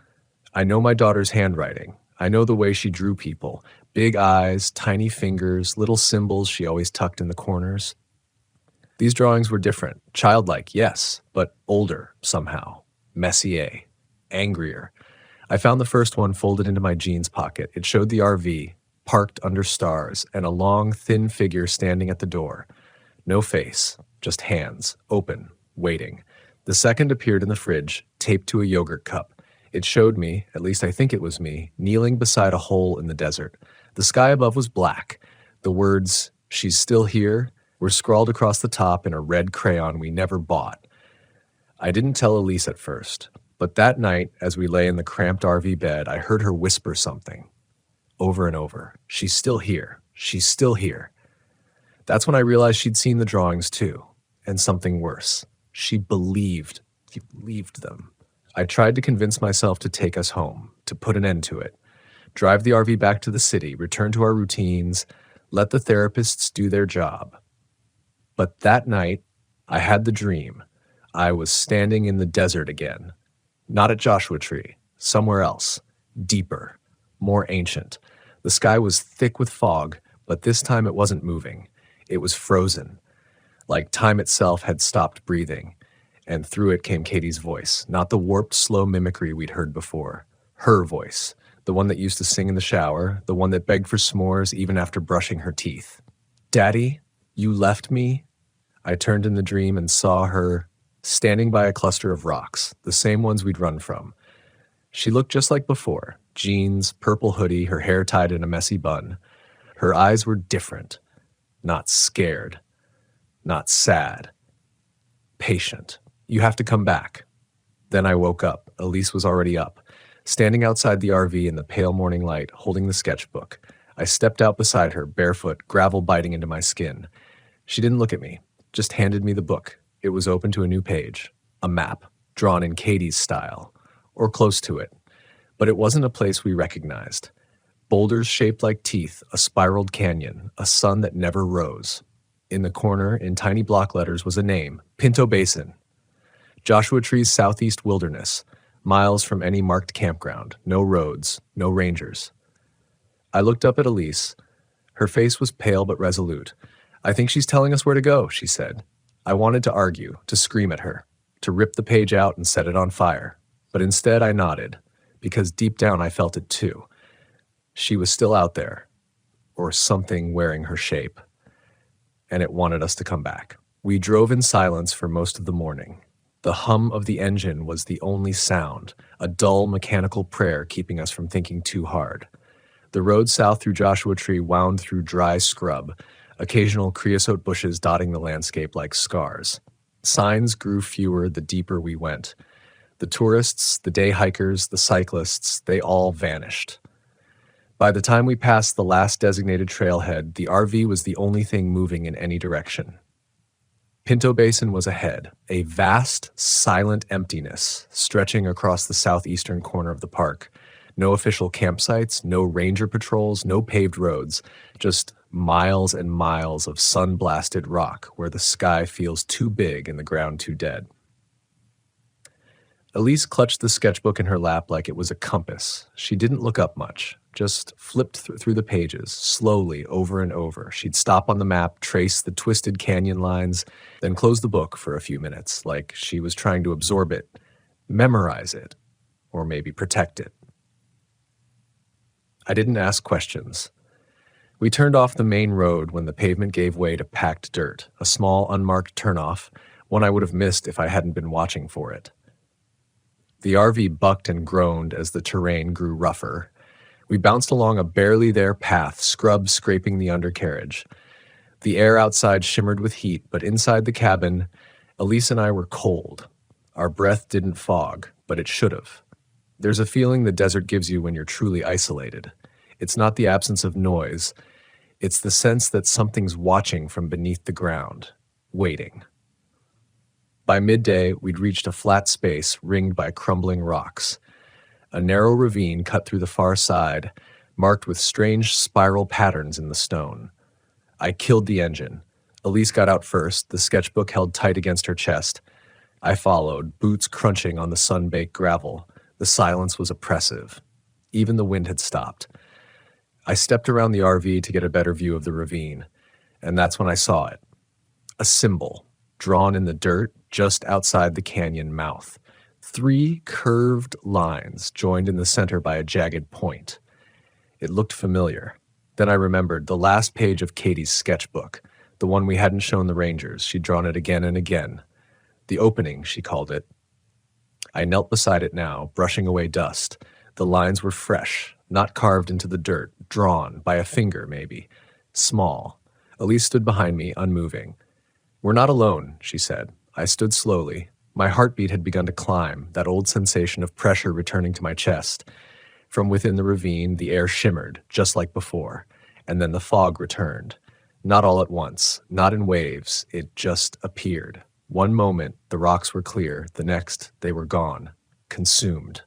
I know my daughter's handwriting. I know the way she drew people. Big eyes, tiny fingers, little symbols she always tucked in the corners. These drawings were different. Childlike, yes, but older somehow. Messier. Angrier. I found the first one folded into my jeans pocket. It showed the RV, parked under stars, and a long, thin figure standing at the door. No face, just hands, open, waiting. The second appeared in the fridge, taped to a yogurt cup. It showed me, at least I think it was me, kneeling beside a hole in the desert. The sky above was black. The words, "She's still here," were scrawled across the top in a red crayon we never bought. I didn't tell Elise at first, but that night, as we lay in the cramped RV bed, I heard her whisper something. Over and over. "She's still here. She's still here." That's when I realized she'd seen the drawings too, and something worse. She believed them. I tried to convince myself to take us home, to put an end to it, drive the RV back to the city, return to our routines, let the therapists do their job. But that night, I had the dream. I was standing in the desert again. Not at Joshua Tree, somewhere else, deeper, more ancient. The sky was thick with fog, but this time it wasn't moving. It was frozen, like time itself had stopped breathing. And through it came Katie's voice, not the warped, slow mimicry we'd heard before. Her voice, the one that used to sing in the shower, the one that begged for s'mores even after brushing her teeth. "Daddy, you left me?" I turned in the dream and saw her standing by a cluster of rocks, the same ones we'd run from. She looked just like before, jeans, purple hoodie, her hair tied in a messy bun. Her eyes were different, not scared, not sad, patient. "You have to come back." Then I woke up. Elise was already up, standing outside the RV in the pale morning light, holding the sketchbook. I stepped out beside her, barefoot, gravel biting into my skin. She didn't look at me, just handed me the book. It was open to a new page, a map, drawn in Katie's style, or close to it. But it wasn't a place we recognized. Boulders shaped like teeth, a spiraled canyon, a sun that never rose. In the corner, in tiny block letters, was a name, Pinto Basin. Joshua Tree's southeast wilderness, miles from any marked campground, no roads, no rangers. I looked up at Elise. Her face was pale but resolute. "I think she's telling us where to go," she said. I wanted to argue, to scream at her, to rip the page out and set it on fire. But instead I nodded, because deep down I felt it too. She was still out there, or something wearing her shape, and it wanted us to come back. We drove in silence for most of the morning. The hum of the engine was the only sound, a dull mechanical prayer keeping us from thinking too hard. The road south through Joshua Tree wound through dry scrub, occasional creosote bushes dotting the landscape like scars. Signs grew fewer the deeper we went. The tourists, the day hikers, the cyclists, they all vanished. By the time we passed the last designated trailhead, the RV was the only thing moving in any direction. Pinto Basin was ahead, a vast, silent emptiness stretching across the southeastern corner of the park. No official campsites, no ranger patrols, no paved roads, just miles and miles of sun-blasted rock where the sky feels too big and the ground too dead. Elise clutched the sketchbook in her lap like it was a compass. She didn't look up much, just flipped through the pages, slowly, over and over. She'd stop on the map, trace the twisted canyon lines, then close the book for a few minutes, like she was trying to absorb it, memorize it, or maybe protect it. I didn't ask questions. We turned off the main road when the pavement gave way to packed dirt, a small unmarked turnoff, one I would have missed if I hadn't been watching for it. The RV bucked and groaned as the terrain grew rougher. We bounced along a barely there path, scrub scraping the undercarriage. The air outside shimmered with heat, but inside the cabin, Elise and I were cold. Our breath didn't fog, but it should have. There's a feeling the desert gives you when you're truly isolated. It's not the absence of noise. It's the sense that something's watching from beneath the ground, waiting. By midday, we'd reached a flat space ringed by crumbling rocks. A narrow ravine cut through the far side, marked with strange spiral patterns in the stone. I killed the engine. Elise got out first, the sketchbook held tight against her chest. I followed, boots crunching on the sun-baked gravel. The silence was oppressive. Even the wind had stopped. I stepped around the RV to get a better view of the ravine, and that's when I saw it. A symbol, drawn in the dirt just outside the canyon mouth. 3 curved lines joined in the center by a jagged point. It looked familiar. Then I remembered the last page of Katie's sketchbook, the one we hadn't shown the Rangers. She'd drawn it again and again. The opening, she called it. I knelt beside it now, brushing away dust. The lines were fresh, not carved into the dirt, drawn, by a finger maybe. Small. Elise stood behind me, unmoving. "We're not alone," she said. I stood slowly. My heartbeat had begun to climb, that old sensation of pressure returning to my chest. From within the ravine, the air shimmered, just like before, and then the fog returned. Not all at once, not in waves, it just appeared. One moment, the rocks were clear, the next, they were gone, consumed.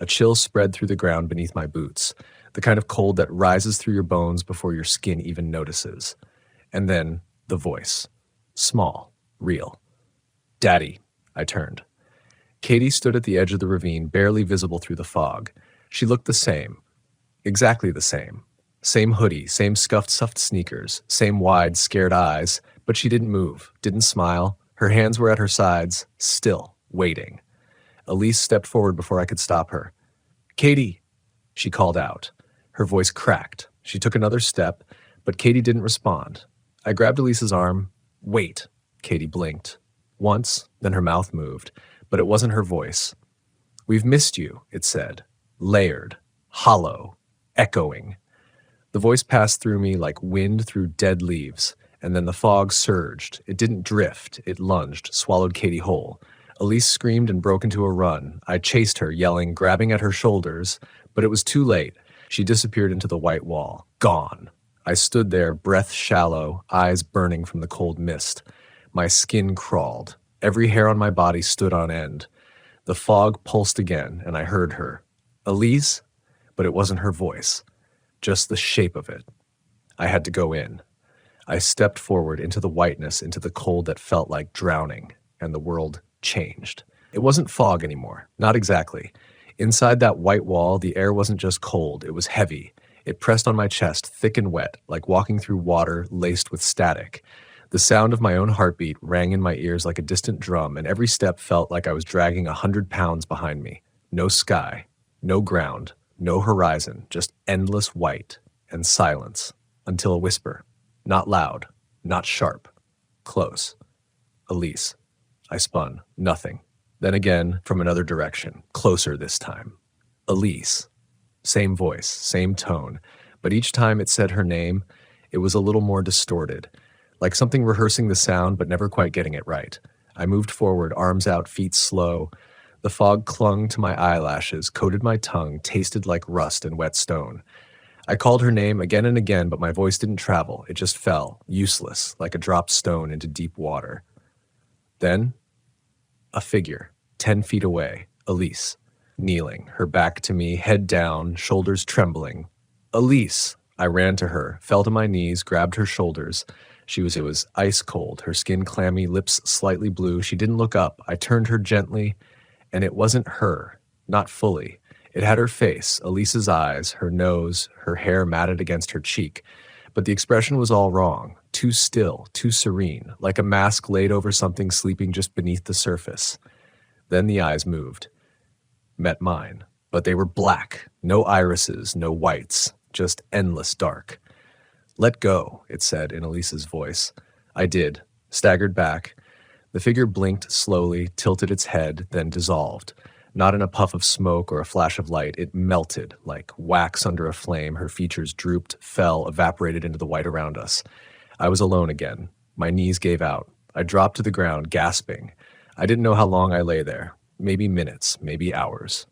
A chill spread through the ground beneath my boots, the kind of cold that rises through your bones before your skin even notices. And then, the voice. Small, real. "Daddy," I turned. Katie stood at the edge of the ravine, barely visible through the fog. She looked the same. Exactly the same. Same hoodie, same scuffed sneakers, same wide, scared eyes, but she didn't move, didn't smile. Her hands were at her sides, still, waiting. Elise stepped forward before I could stop her. "Katie," she called out. Her voice cracked. She took another step, but Katie didn't respond. I grabbed Elise's arm. "Wait," Katie blinked. Once, then her mouth moved, but it wasn't her voice. "We've missed you," it said. Layered, hollow, echoing. The voice passed through me like wind through dead leaves, and then the fog surged. It didn't drift, it lunged, swallowed Katie whole. Elise screamed and broke into a run. I chased her, yelling, grabbing at her shoulders, but it was too late. She disappeared into the white wall. Gone. I stood there, breath shallow, eyes burning from the cold mist. My skin crawled. Every hair on my body stood on end. The fog pulsed again, and I heard her. Elise? But it wasn't her voice. Just the shape of it. I had to go in. I stepped forward into the whiteness, into the cold that felt like drowning, and the world changed. It wasn't fog anymore. Not exactly. Inside that white wall, the air wasn't just cold, it was heavy. It pressed on my chest, thick and wet, like walking through water laced with static. The sound of my own heartbeat rang in my ears like a distant drum, and every step felt like I was dragging 100 pounds behind me. No sky, no ground, no horizon, just endless white and silence, until a whisper. Not loud, not sharp, close. Elise. I spun. Nothing. Then again, from another direction, closer this time. Elise. Same voice, same tone, but each time it said her name, it was a little more distorted, like something rehearsing the sound but never quite getting it right. I moved forward, arms out, feet slow. The fog clung to my eyelashes, coated my tongue, tasted like rust and wet stone. I called her name again and again, but my voice didn't travel. It just fell, useless, like a dropped stone into deep water. Then, a figure, 10 feet away, Elise, kneeling, her back to me, head down, shoulders trembling. Elise! I ran to her, fell to my knees, grabbed her shoulders. It was ice cold, her skin clammy, lips slightly blue. She didn't look up. I turned her gently, and it wasn't her, not fully. It had her face, Elise's eyes, her nose, her hair matted against her cheek. But the expression was all wrong, too still, too serene, like a mask laid over something sleeping just beneath the surface. Then the eyes moved. Met mine, but they were black, no irises, no whites, just endless dark. "Let go," it said in Elise's voice. I did, staggered back. The figure blinked slowly, tilted its head, then dissolved. Not in a puff of smoke or a flash of light, it melted, like wax under a flame. Her features drooped, fell, evaporated into the white around us. I was alone again. My knees gave out. I dropped to the ground, gasping. I didn't know how long I lay there. Maybe minutes, maybe hours.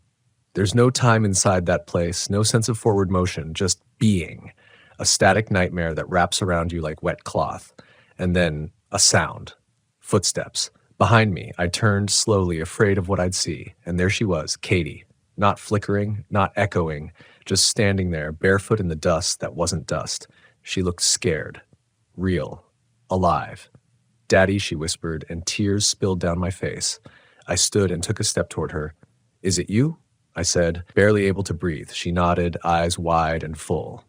There's no time inside that place, no sense of forward motion, just being. A static nightmare that wraps around you like wet cloth. And then a sound. Footsteps. Behind me, I turned slowly, afraid of what I'd see, and there she was, Katie. Not flickering, not echoing, just standing there, barefoot in the dust that wasn't dust. She looked scared. Real. Alive. "Daddy," she whispered, and tears spilled down my face. I stood and took a step toward her. "Is it you?" I said, barely able to breathe. She nodded, eyes wide and full.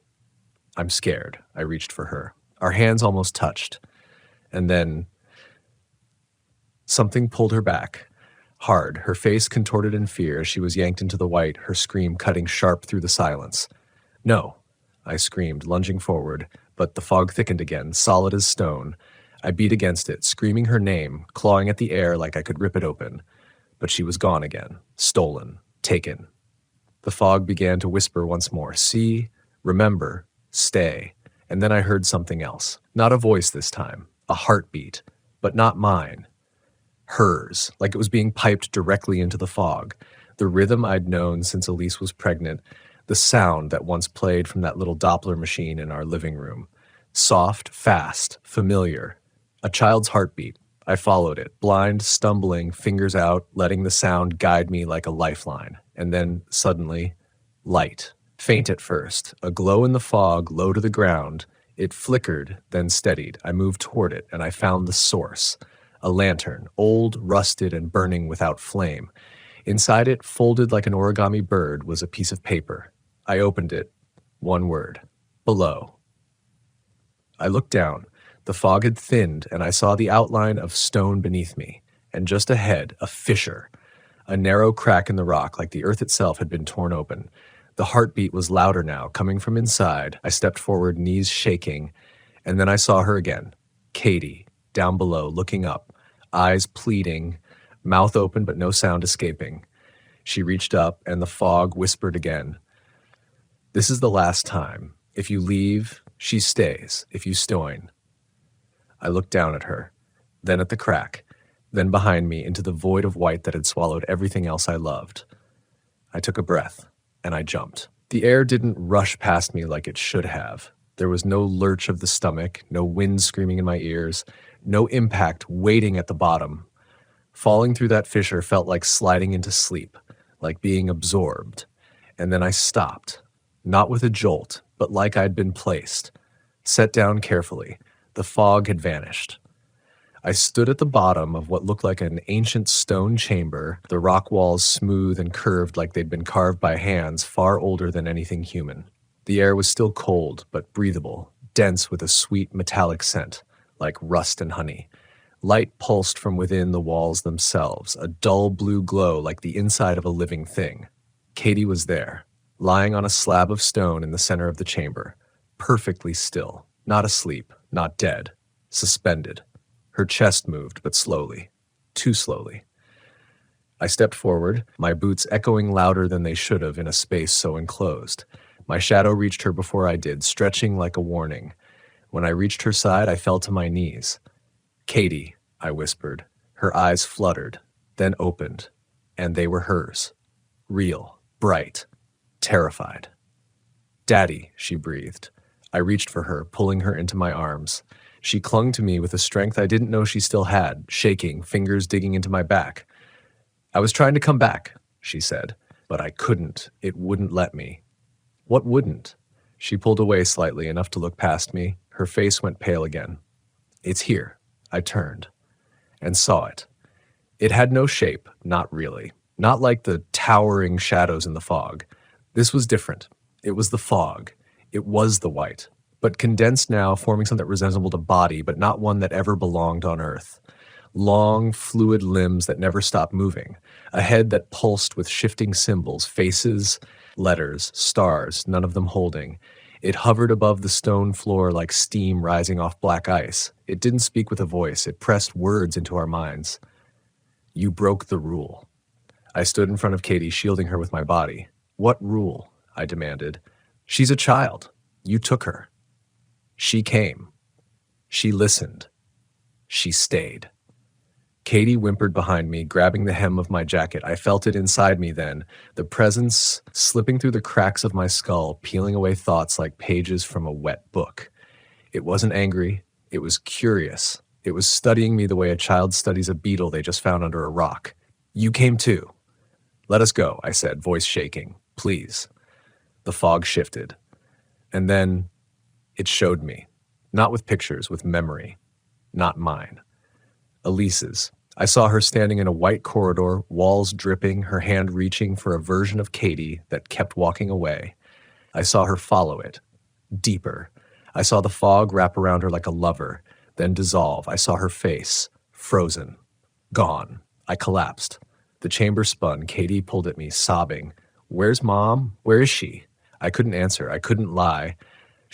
"I'm scared." I reached for her. Our hands almost touched. And then something pulled her back. Hard, her face contorted in fear as she was yanked into the white, her scream cutting sharp through the silence. "No." I screamed, lunging forward, but the fog thickened again, solid as stone. I beat against it, screaming her name, clawing at the air like I could rip it open. But she was gone again, stolen, taken. The fog began to whisper once more, see, remember, stay. And then I heard something else. Not a voice this time, a heartbeat, but not mine. Hers, like it was being piped directly into the fog. The rhythm I'd known since Elise was pregnant, the sound that once played from that little Doppler machine in our living room. Soft, fast, familiar. A child's heartbeat. I followed it, blind, stumbling, fingers out, letting the sound guide me like a lifeline. And then, suddenly, light. Faint at first, a glow in the fog, low to the ground. It flickered, then steadied. I moved toward it, and I found the source. A lantern, old, rusted, and burning without flame. Inside it, folded like an origami bird, was a piece of paper. I opened it. One word. Below. I looked down. The fog had thinned, and I saw the outline of stone beneath me. And just ahead, a fissure. A narrow crack in the rock, like the earth itself had been torn open. The heartbeat was louder now, coming from inside. I stepped forward, knees shaking, and then I saw her again. Katie, down below, looking up, eyes pleading, mouth open but no sound escaping. She reached up, and the fog whispered again. This is the last time. If you leave, she stays. If you stoin. I looked down at her, then at the crack, then behind me into the void of white that had swallowed everything else I loved. I took a breath, and I jumped. The air didn't rush past me like it should have. There was no lurch of the stomach, no wind screaming in my ears, no impact waiting at the bottom. Falling through that fissure felt like sliding into sleep, like being absorbed. And then I stopped, not with a jolt, but like I'd been placed. Set down carefully. The fog had vanished. I stood at the bottom of what looked like an ancient stone chamber, the rock walls smooth and curved like they'd been carved by hands far older than anything human. The air was still cold, but breathable, dense with a sweet metallic scent, like rust and honey. Light pulsed from within the walls themselves, a dull blue glow like the inside of a living thing. Katie was there, lying on a slab of stone in the center of the chamber, perfectly still, not asleep, not dead, suspended. Her chest moved, but slowly, too slowly. I stepped forward, my boots echoing louder than they should have in a space so enclosed. My shadow reached her before I did, stretching like a warning. When I reached her side, I fell to my knees. Katie, I whispered. Her eyes fluttered, then opened, and they were hers. Real, bright, terrified. Daddy, she breathed. I reached for her, pulling her into my arms. She clung to me with a strength I didn't know she still had, shaking, fingers digging into my back. I was trying to come back, she said, but I couldn't. It wouldn't let me. What wouldn't? She pulled away slightly, enough to look past me. Her face went pale again. It's here. I turned and saw it. It had no shape, not really. Not like the towering shadows in the fog. This was different. It was the fog. It was the white, but condensed now, forming something that resembled a body, but not one that ever belonged on Earth. Long, fluid limbs that never stopped moving. A head that pulsed with shifting symbols, faces, letters, stars, none of them holding. It hovered above the stone floor like steam rising off black ice. It didn't speak with a voice. It pressed words into our minds. You broke the rule. I stood in front of Katie, shielding her with my body. What rule? I demanded. She's a child. You took her. She came. She listened. She stayed. Katie whimpered behind me, grabbing the hem of my jacket. I felt it inside me then, the presence slipping through the cracks of my skull, peeling away thoughts like pages from a wet book. It wasn't angry. It was curious. It was studying me the way a child studies a beetle they just found under a rock. You came too. Let us go, I said, voice shaking. Please. The fog shifted. And then it showed me. Not with pictures, with memory. Not mine. Elise's. I saw her standing in a white corridor, walls dripping, her hand reaching for a version of Katie that kept walking away. I saw her follow it. Deeper. I saw the fog wrap around her like a lover, then dissolve. I saw her face. Frozen. Gone. I collapsed. The chamber spun. Katie pulled at me, sobbing. Where's Mom? Where is she? I couldn't answer. I couldn't lie.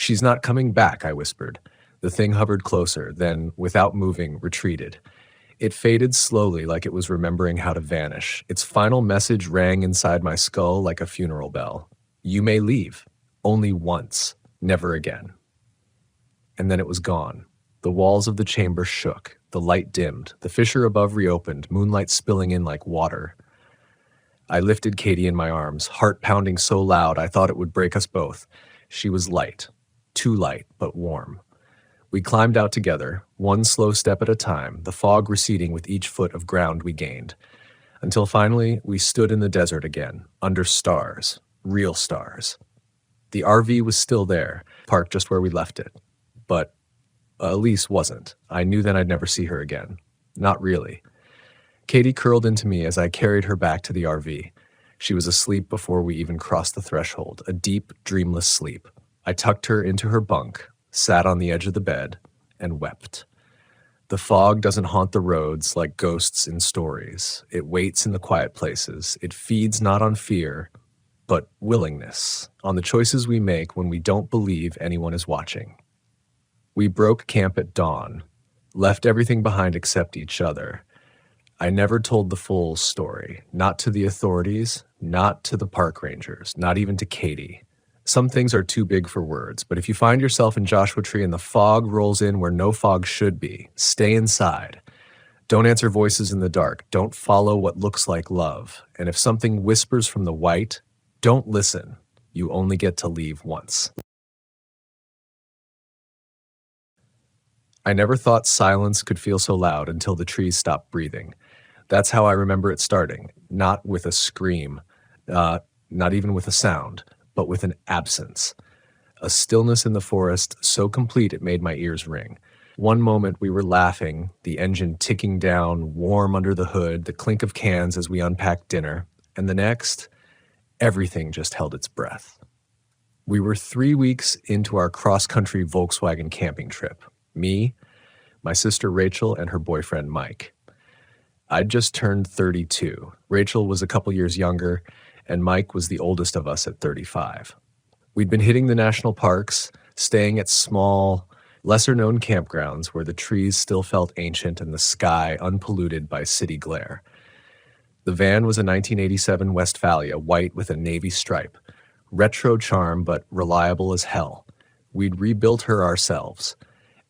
"She's not coming back," I whispered. The thing hovered closer, then, without moving, retreated. It faded slowly like it was remembering how to vanish. Its final message rang inside my skull like a funeral bell. "You may leave. Only once. Never again." And then it was gone. The walls of the chamber shook. The light dimmed. The fissure above reopened, moonlight spilling in like water. I lifted Katie in my arms, heart pounding so loud I thought it would break us both. She was light. Too light, but warm. We climbed out together, one slow step at a time, the fog receding with each foot of ground we gained, until finally we stood in the desert again, under stars, real stars. The RV was still there, parked just where we left it. But Elise wasn't. I knew then I'd never see her again. Not really. Katie curled into me as I carried her back to the RV. She was asleep before we even crossed the threshold, a deep, dreamless sleep. I tucked her into her bunk, sat on the edge of the bed, and wept. The fog doesn't haunt the roads like ghosts in stories. It waits in the quiet places. It feeds not on fear, but willingness, on the choices we make when we don't believe anyone is watching. We broke camp at dawn, left everything behind except each other. I never told the full story, not to the authorities, not to the park rangers, not even to Katie. Some things are too big for words, but if you find yourself in Joshua Tree and the fog rolls in where no fog should be, stay inside. Don't answer voices in the dark. Don't follow what looks like love. And if something whispers from the white, don't listen. You only get to leave once. I never thought silence could feel so loud until the trees stopped breathing. That's how I remember it starting, not with a scream, not even with a sound, but with an absence. A stillness in the forest so complete it made my ears ring. One moment we were laughing, the engine ticking down, warm under the hood, the clink of cans as we unpacked dinner, and the next, everything just held its breath. We were 3 weeks into our cross-country Volkswagen camping trip. Me, my sister Rachel, and her boyfriend Mike. I'd just turned 32. Rachel was a couple years younger, and Mike was the oldest of us at 35. We'd been hitting the national parks, staying at small, lesser-known campgrounds where the trees still felt ancient and the sky unpolluted by city glare. The van was a 1987 Westphalia, white with a navy stripe. Retro charm, but reliable as hell. We'd rebuilt her ourselves.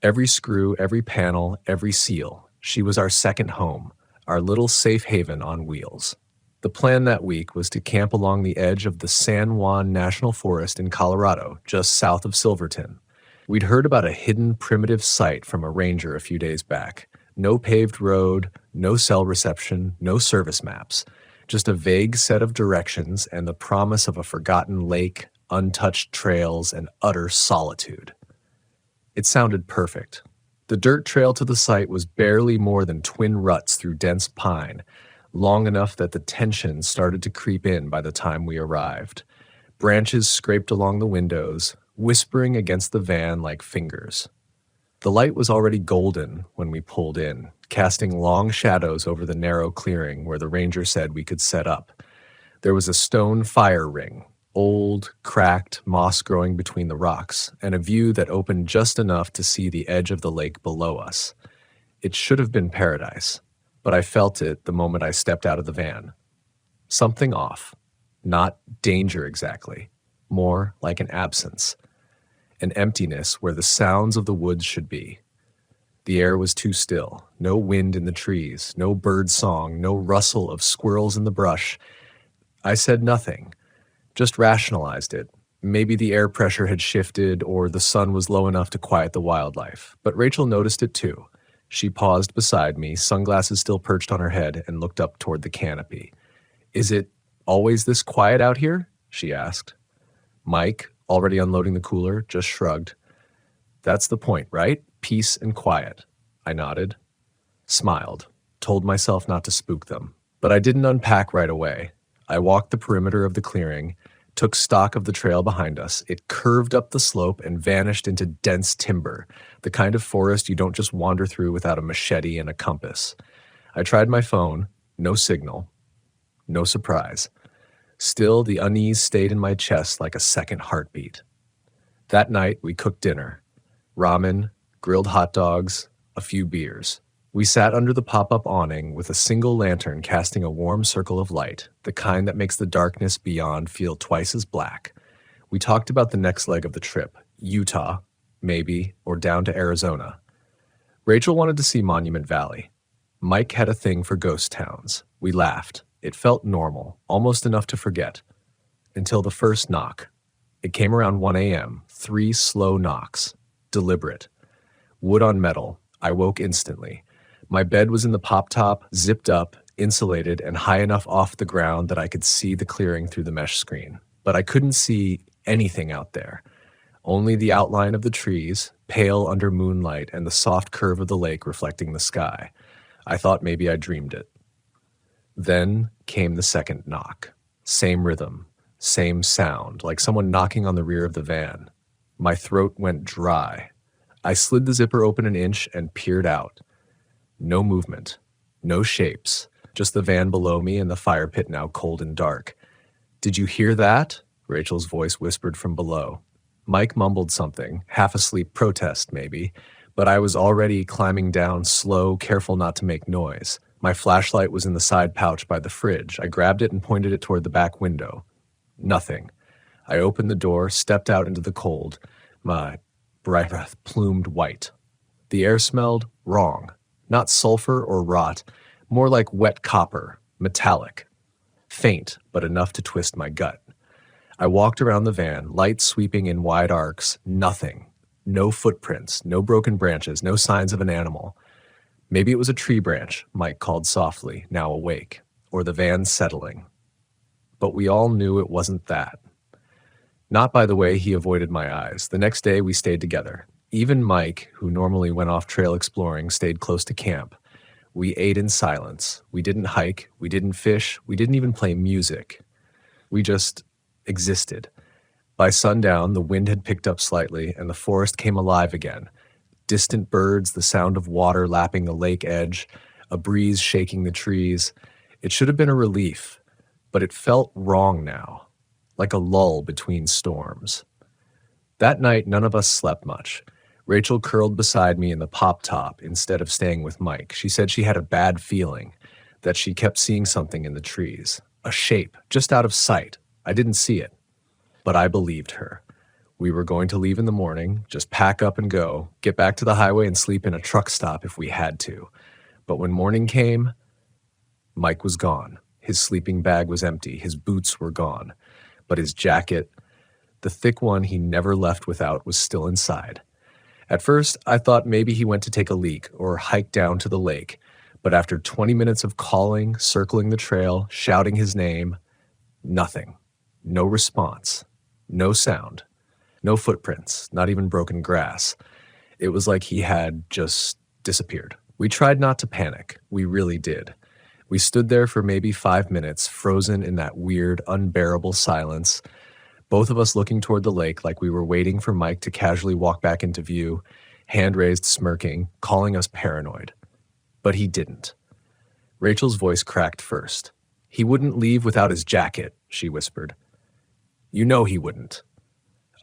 Every screw, every panel, every seal. She was our second home, our little safe haven on wheels. The plan that week was to camp along the edge of the San Juan National Forest in Colorado, just south of Silverton. We'd heard about a hidden primitive site from a ranger a few days back. No paved road, no cell reception, no service maps. Just a vague set of directions and the promise of a forgotten lake, untouched trails, and utter solitude. It sounded perfect. The dirt trail to the site was barely more than twin ruts through dense pine, long enough that the tension started to creep in by the time we arrived. Branches scraped along the windows, whispering against the van like fingers. The light was already golden when we pulled in, casting long shadows over the narrow clearing where the ranger said we could set up. There was a stone fire ring, old, cracked, moss growing between the rocks, and a view that opened just enough to see the edge of the lake below us. It should have been paradise, but I felt it the moment I stepped out of the van. Something off. Not danger exactly. More like an absence. An emptiness where the sounds of the woods should be. The air was too still. No wind in the trees. No bird song. No rustle of squirrels in the brush. I said nothing. Just rationalized it. Maybe the air pressure had shifted or the sun was low enough to quiet the wildlife. But Rachel noticed it too. She paused beside me, sunglasses still perched on her head, and looked up toward the canopy. "Is it always this quiet out here?" she asked. Mike, already unloading the cooler, just shrugged. "That's the point, right? Peace and quiet." I nodded, smiled, told myself not to spook them. But I didn't unpack right away. I walked the perimeter of the clearing, took stock of the trail behind us. It curved up the slope and vanished into dense timber, the kind of forest you don't just wander through without a machete and a compass. I tried my phone, no signal, no surprise. Still, the unease stayed in my chest like a second heartbeat. That night, we cooked dinner: ramen, grilled hot dogs, a few beers. We sat under the pop-up awning with a single lantern casting a warm circle of light, the kind that makes the darkness beyond feel twice as black. We talked about the next leg of the trip: Utah, maybe, or down to Arizona. Rachel wanted to see Monument Valley. Mike had a thing for ghost towns. We laughed. It felt normal, almost enough to forget. Until the first knock. It came around 1 a.m., 3 slow knocks. Deliberate. Wood on metal. I woke instantly. My bed was in the pop-top, zipped up, insulated, and high enough off the ground that I could see the clearing through the mesh screen. But I couldn't see anything out there. Only the outline of the trees, pale under moonlight, and the soft curve of the lake reflecting the sky. I thought maybe I dreamed it. Then came the second knock. Same rhythm, same sound, like someone knocking on the rear of the van. My throat went dry. I slid the zipper open an inch and peered out. No movement, no shapes, just the van below me and the fire pit now cold and dark. "Did you hear that?" Rachel's voice whispered from below. Mike mumbled something, half asleep protest maybe, but I was already climbing down slow, careful not to make noise. My flashlight was in the side pouch by the fridge. I grabbed it and pointed it toward the back window. Nothing. I opened the door, stepped out into the cold. My breath plumed white. The air smelled wrong. Not sulfur or rot, more like wet copper, metallic. Faint, but enough to twist my gut. I walked around the van, light sweeping in wide arcs. Nothing. No footprints, no broken branches, no signs of an animal. Maybe it was a tree branch, Mike called softly, now awake, or the van settling. But we all knew it wasn't that. Not by the way he avoided my eyes. The next day we stayed together. Even Mike, who normally went off trail exploring, stayed close to camp. We ate in silence. We didn't hike. We didn't fish. We didn't even play music. We just existed. By sundown, the wind had picked up slightly, and the forest came alive again. Distant birds, the sound of water lapping the lake edge, a breeze shaking the trees. It should have been a relief, but it felt wrong now, like a lull between storms. That night, none of us slept much. Rachel curled beside me in the pop-top instead of staying with Mike. She said she had a bad feeling, that she kept seeing something in the trees. A shape, just out of sight. I didn't see it, but I believed her. We were going to leave in the morning, just pack up and go, get back to the highway and sleep in a truck stop if we had to. But when morning came, Mike was gone. His sleeping bag was empty. His boots were gone. But his jacket, the thick one he never left without, was still inside. At first, I thought maybe he went to take a leak or hike down to the lake. But after 20 minutes of calling, circling the trail, shouting his name, nothing. No response. No sound. No footprints. Not even broken grass. It was like he had just disappeared. We tried not to panic. We really did. We stood there for maybe 5 minutes, frozen in that weird, unbearable silence, both of us looking toward the lake like we were waiting for Mike to casually walk back into view, hand raised, smirking, calling us paranoid. But he didn't. Rachel's voice cracked first. "He wouldn't leave without his jacket," she whispered. "You know he wouldn't."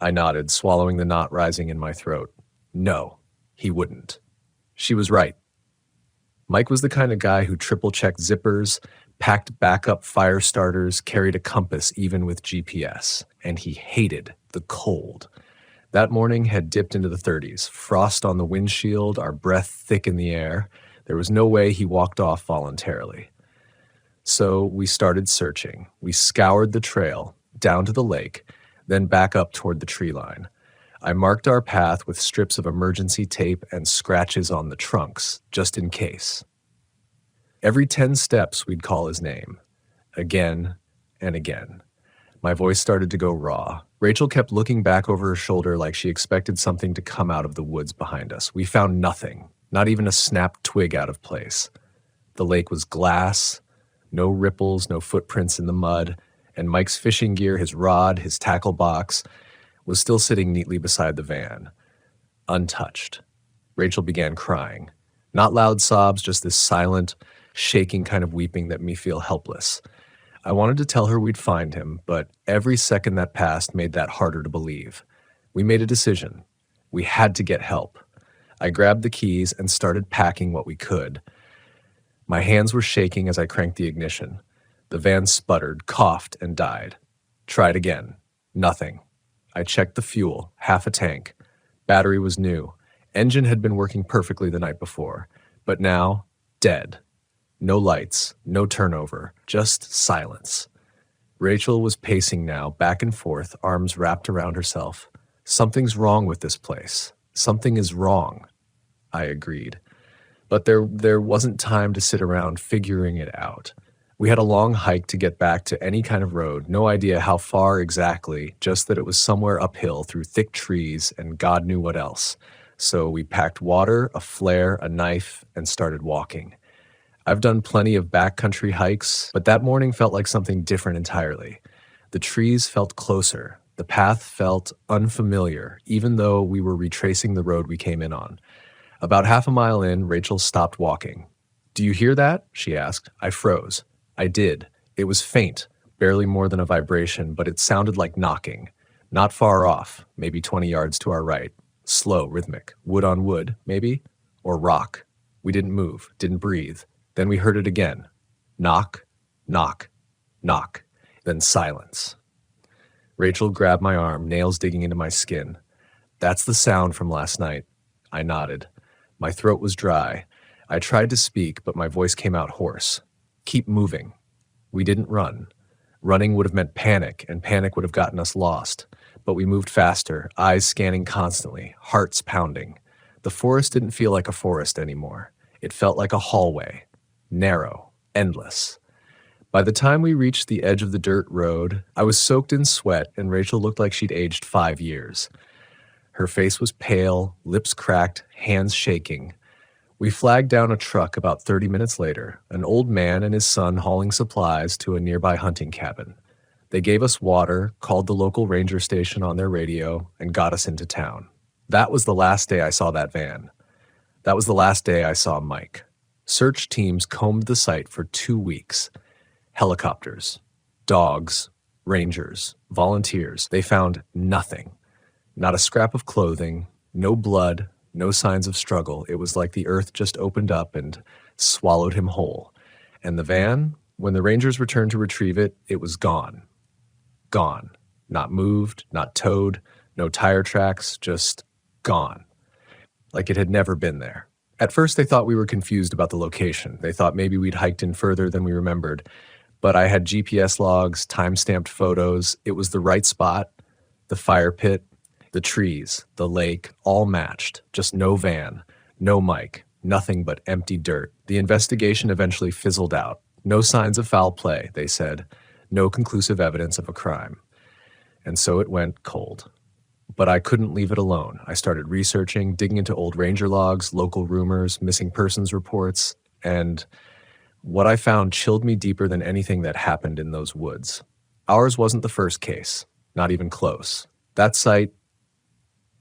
I nodded, swallowing the knot rising in my throat. No, he wouldn't. She was right. Mike was the kind of guy who triple-checked zippers, packed backup fire starters, carried a compass even with GPS, and he hated the cold. That morning had dipped into the 30s, frost on the windshield, our breath thick in the air. There was no way he walked off voluntarily. So we started searching. We scoured the trail, down to the lake, then back up toward the tree line. I marked our path with strips of emergency tape and scratches on the trunks, just in case. Every 10 steps, we'd call his name. Again and again. My voice started to go raw. Rachel kept looking back over her shoulder like she expected something to come out of the woods behind us. We found nothing, not even a snapped twig out of place. The lake was glass, no ripples, no footprints in the mud, and Mike's fishing gear, his rod, his tackle box, was still sitting neatly beside the van, untouched. Rachel began crying. Not loud sobs, just this silent, shaking kind of weeping that made me feel helpless. I wanted to tell her we'd find him, but every second that passed made that harder to believe. We made a decision. We had to get help. I grabbed the keys and started packing what we could. My hands were shaking as I cranked the ignition. The van sputtered, coughed, and died. Tried again. Nothing. I checked the fuel, half a tank. Battery was new. Engine had been working perfectly the night before. But now, dead. No lights, no turnover, just silence. Rachel was pacing now, back and forth, arms wrapped around herself. Something's wrong with this place. Something is wrong. I agreed. But there wasn't time to sit around figuring it out. We had a long hike to get back to any kind of road, no idea how far exactly, just that it was somewhere uphill through thick trees and God knew what else. So we packed water, a flare, a knife, and started walking. I've done plenty of backcountry hikes, but that morning felt like something different entirely. The trees felt closer. The path felt unfamiliar, even though we were retracing the road we came in on. About half a mile in, Rachel stopped walking. "Do you hear that?" she asked. I froze. I did. It was faint, barely more than a vibration, but it sounded like knocking. Not far off, maybe 20 yards to our right. Slow, rhythmic. Wood on wood, maybe? Or rock. We didn't move, didn't breathe. Then we heard it again. Knock, knock, knock. Then silence. Rachel grabbed my arm, nails digging into my skin. "That's the sound from last night." I nodded. My throat was dry. I tried to speak, but my voice came out hoarse. "Keep moving." We didn't run. Running would have meant panic, and panic would have gotten us lost. But we moved faster, eyes scanning constantly, hearts pounding. The forest didn't feel like a forest anymore. It felt like a hallway. Narrow, endless. By the time we reached the edge of the dirt road, I was soaked in sweat, and Rachel looked like she'd aged 5 years. Her face was pale, lips cracked, hands shaking. We flagged down a truck about 30 minutes later, an old man and his son hauling supplies to a nearby hunting cabin. They gave us water, called the local ranger station on their radio, and got us into town. That was the last day I saw that van. That was the last day I saw Mike. Search teams combed the site for 2 weeks. Helicopters, dogs, rangers, volunteers. They found nothing. Not a scrap of clothing, no blood, no signs of struggle. It was like the earth just opened up and swallowed him whole. And the van, when the rangers returned to retrieve it, it was gone. Gone. Not moved, not towed, no tire tracks, just gone. Like it had never been there. At first they thought we were confused about the location. They thought maybe we'd hiked in further than we remembered. But I had GPS logs, time-stamped photos. It was the right spot, the fire pit, the trees, the lake, all matched. Just no van, no Mike, nothing but empty dirt. The investigation eventually fizzled out. No signs of foul play, they said. No conclusive evidence of a crime. And so it went cold. But I couldn't leave it alone. I started researching, digging into old ranger logs, local rumors, missing persons reports, and what I found chilled me deeper than anything that happened in those woods. Ours wasn't the first case, not even close. That site,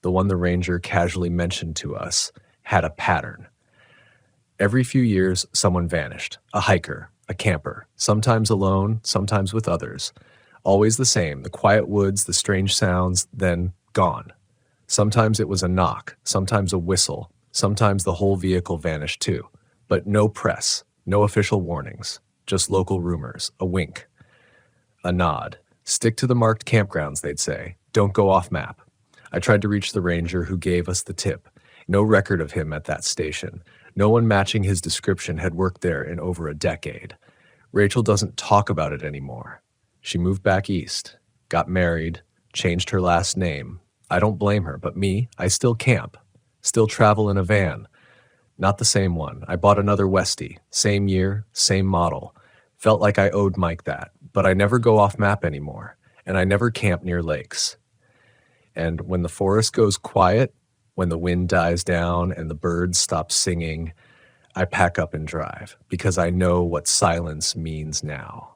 the one the ranger casually mentioned to us, had a pattern. Every few years, someone vanished. A hiker, a camper, sometimes alone, sometimes with others. Always the same, the quiet woods, the strange sounds, then gone. Sometimes it was a knock, sometimes a whistle, sometimes the whole vehicle vanished too. But no press, no official warnings, just local rumors, a wink, a nod. Stick to the marked campgrounds, they'd say. Don't go off map. I tried to reach the ranger who gave us the tip. No record of him at that station. No one matching his description had worked there in over a decade. Rachel doesn't talk about it anymore. She moved back east, got married, changed her last name. I don't blame her, but me, I still camp, still travel in a van. Not the same one. I bought another Westie, same year, same model. Felt like I owed Mike that, but I never go off map anymore, and I never camp near lakes. And when the forest goes quiet, when the wind dies down and the birds stop singing, I pack up and drive, because I know what silence means now.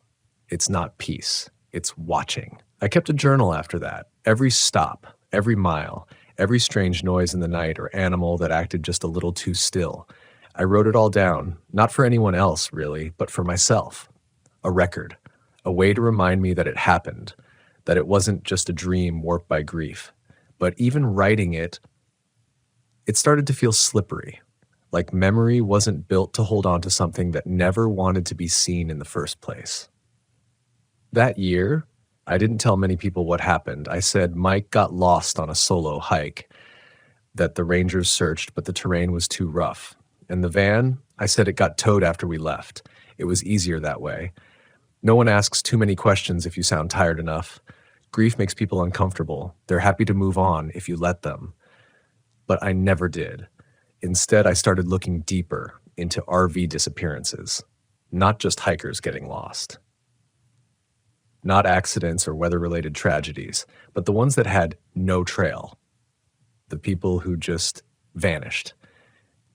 It's not peace, it's watching. I kept a journal after that. Every stop, every mile, every strange noise in the night or animal that acted just a little too still. I wrote it all down, not for anyone else, really, but for myself. A record, a way to remind me that it happened, that it wasn't just a dream warped by grief, But even writing it, it started to feel slippery, like memory wasn't built to hold on to something that never wanted to be seen in the first place. That year, I didn't tell many people what happened. I said Mike got lost on a solo hike, that the rangers searched, but the terrain was too rough. And the van, I said it got towed after we left. It was easier that way. No one asks too many questions if you sound tired enough. Grief makes people uncomfortable. They're happy to move on if you let them. But I never did. Instead, I started looking deeper into RV disappearances, not just hikers getting lost. Not accidents or weather-related tragedies, but the ones that had no trail. The people who just vanished.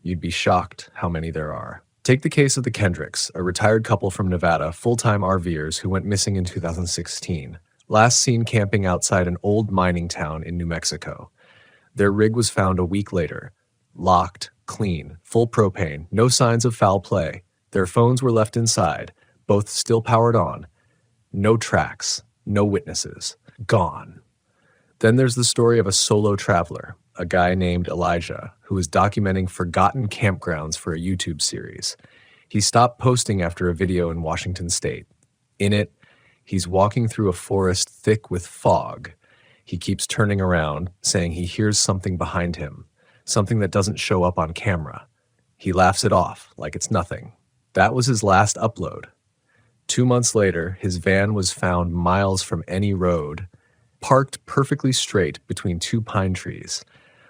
You'd be shocked how many there are. Take the case of the Kendricks, a retired couple from Nevada, full-time RVers who went missing in 2016. Last seen camping outside an old mining town in New Mexico. Their rig was found a week later. Locked, clean, full propane, no signs of foul play. Their phones were left inside, both still powered on. No tracks, no witnesses. Gone. Then there's the story of a solo traveler, a guy named Elijah, who was documenting forgotten campgrounds for a YouTube series. He stopped posting after a video in Washington State. In it, he's walking through a forest thick with fog. He keeps turning around, saying he hears something behind him, something that doesn't show up on camera. He laughs it off like it's nothing. That was his last upload. 2 months later, his van was found miles from any road, parked perfectly straight between two pine trees,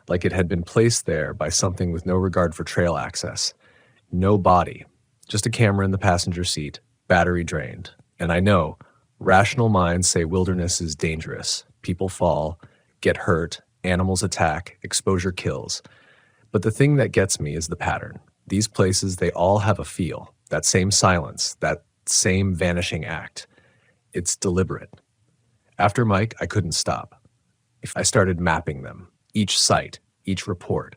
like it had been placed there by something with no regard for trail access. No body, just a camera in the passenger seat, battery drained. And I know, rational minds say wilderness is dangerous. People fall, get hurt, animals attack, exposure kills. But the thing that gets me is the pattern. These places, they all have a feel, that same silence, that same vanishing act. It's deliberate. After Mike, I couldn't stop. I started mapping them, each site, each report.